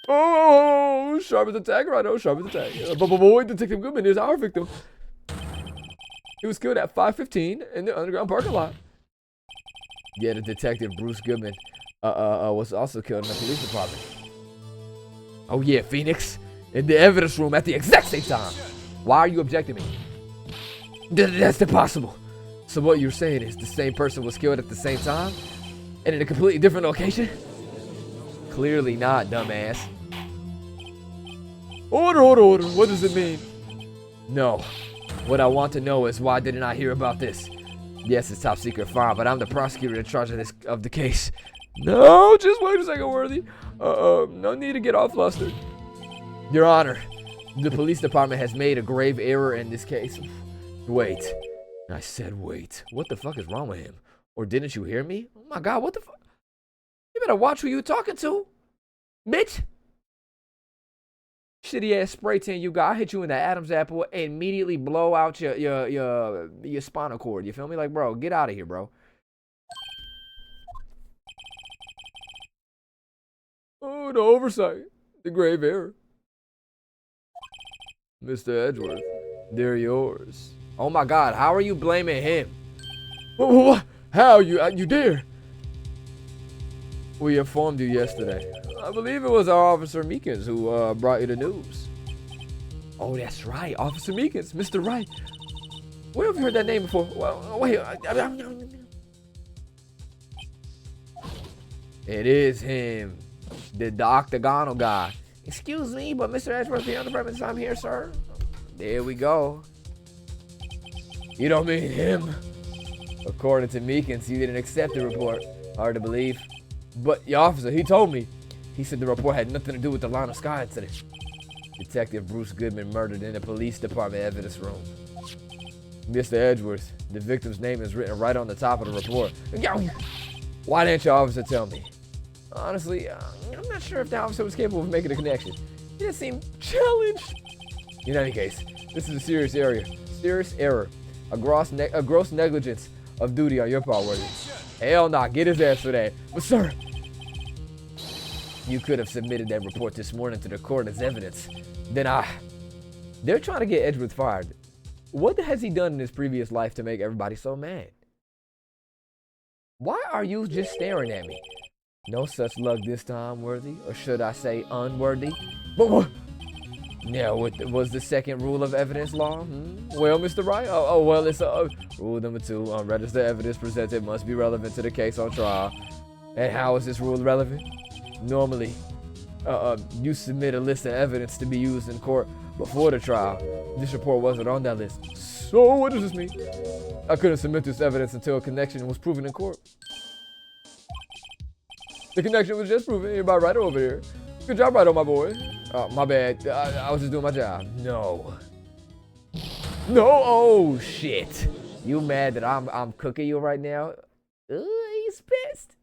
Oh, sharp as a tack, right? Oh, sharp as a tack. But boy, Detective Goodman is our victim. He was killed at 5:15 in the underground parking lot. Yeah, the detective Bruce Goodman was also killed in the police department. Oh yeah, Phoenix, in the evidence room at the exact same time. Why are you objecting me? That's impossible. So what you're saying is the same person was killed at the same time and in a completely different location? Clearly not, dumbass. Order. What does it mean? No. What I want to know is why didn't I hear about this? Yes, it's top secret, fine, but I'm the prosecutor in charge of the case. No, just wait a second, Worthy. No need to get all flustered. Your Honor, the police department has made a grave error in this case. Wait. I said wait. What the fuck is wrong with him? Or didn't you hear me? Oh my God, what the fuck? You better watch who you talking to, bitch. Shitty ass spray tan you got. I hit you in the Adam's apple and immediately blow out your spinal cord. You feel me? Like, bro, get out of here, bro. Oh, the oversight. The grave error. Mr. Edgeworth, they're yours. Oh my God, how are you blaming him? What? How? You dare? We informed you yesterday. I believe it was our Officer Meekins who brought you the news. Oh, that's right, Officer Meekins, Mr. Wright. Where have you heard that name before? Well, wait. It is him, the octagonal guy. Excuse me, but Mr. Edgeworth, the underdepartment, I'm here, sir. There we go. You don't mean him? According to Meekins, he didn't accept the report. Hard to believe. But the officer, he told me. He said the report had nothing to do with the line of sky incident. Detective Bruce Goodman murdered in the police department evidence room. Mr. Edgeworth, the victim's name is written right on the top of the report. Why didn't your officer tell me? Honestly, I'm not sure if the officer was capable of making a connection. He didn't seem challenged. In any case, this is a serious error. A gross negligence of duty on your part, Worthy. Hell nah, get his ass for that. But sir, you could have submitted that report this morning to the court as evidence. They're trying to get Edgeworth fired. What has he done in his previous life to make everybody so mad? Why are you just staring at me? No such luck this time, Worthy, or should I say unworthy? But what? Now, what was the second rule of evidence law? Well, Mr. Wright, well, it's rule number 2. Unregistered evidence presented must be relevant to the case on trial. And how is this rule relevant? Normally, you submit a list of evidence to be used in court before the trial. This report wasn't on that list. So what does this mean? I couldn't submit this evidence until a connection was proven in court. The connection was just proven. You're about right over here. Good job, right on my boy. My bad. I was just doing my job. No. Oh, shit. You mad that I'm cooking you right now? He's pissed.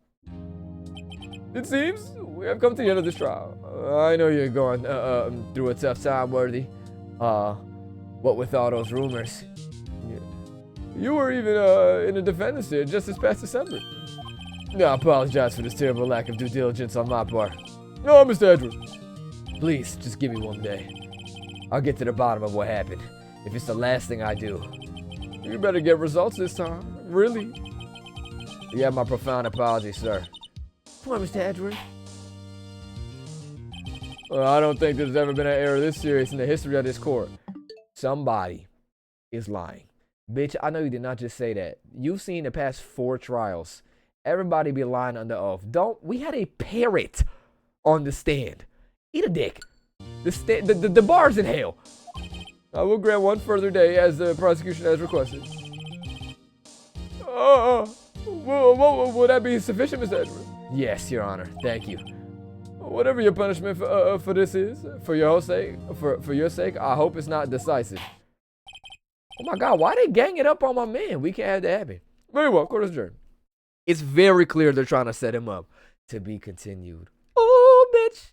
It seems we have come to the end of this trial. I know you're going through a tough time, Worthy. What with all those rumors? You were even in a defendant's here just this past December. No, I apologize for this terrible lack of due diligence on my part. No, Mr. Edwards. Please, just give me one day. I'll get to the bottom of what happened, if it's the last thing I do. You better get results this time. Really? You have my profound apologies, sir. Come on, Mr. Edwards. I don't think there's ever been an error this serious in the history of this court. Somebody is lying. Bitch, I know you did not just say that. You've seen the past 4 trials. Everybody be lying under oath. We had a parrot on the stand. Eat a dick. The bar's in hell. I will grant one further day as the prosecution has requested. Will that be sufficient, Mr. Edwards? Yes, Your Honor. Thank you. Whatever your punishment for this is, for your sake, for your sake, I hope it's not decisive. Oh my God, why they gang it up on my man? We can't have that happen. Very well, court is adjourned. It's very clear they're trying to set him up to be continued. Oh, bitch.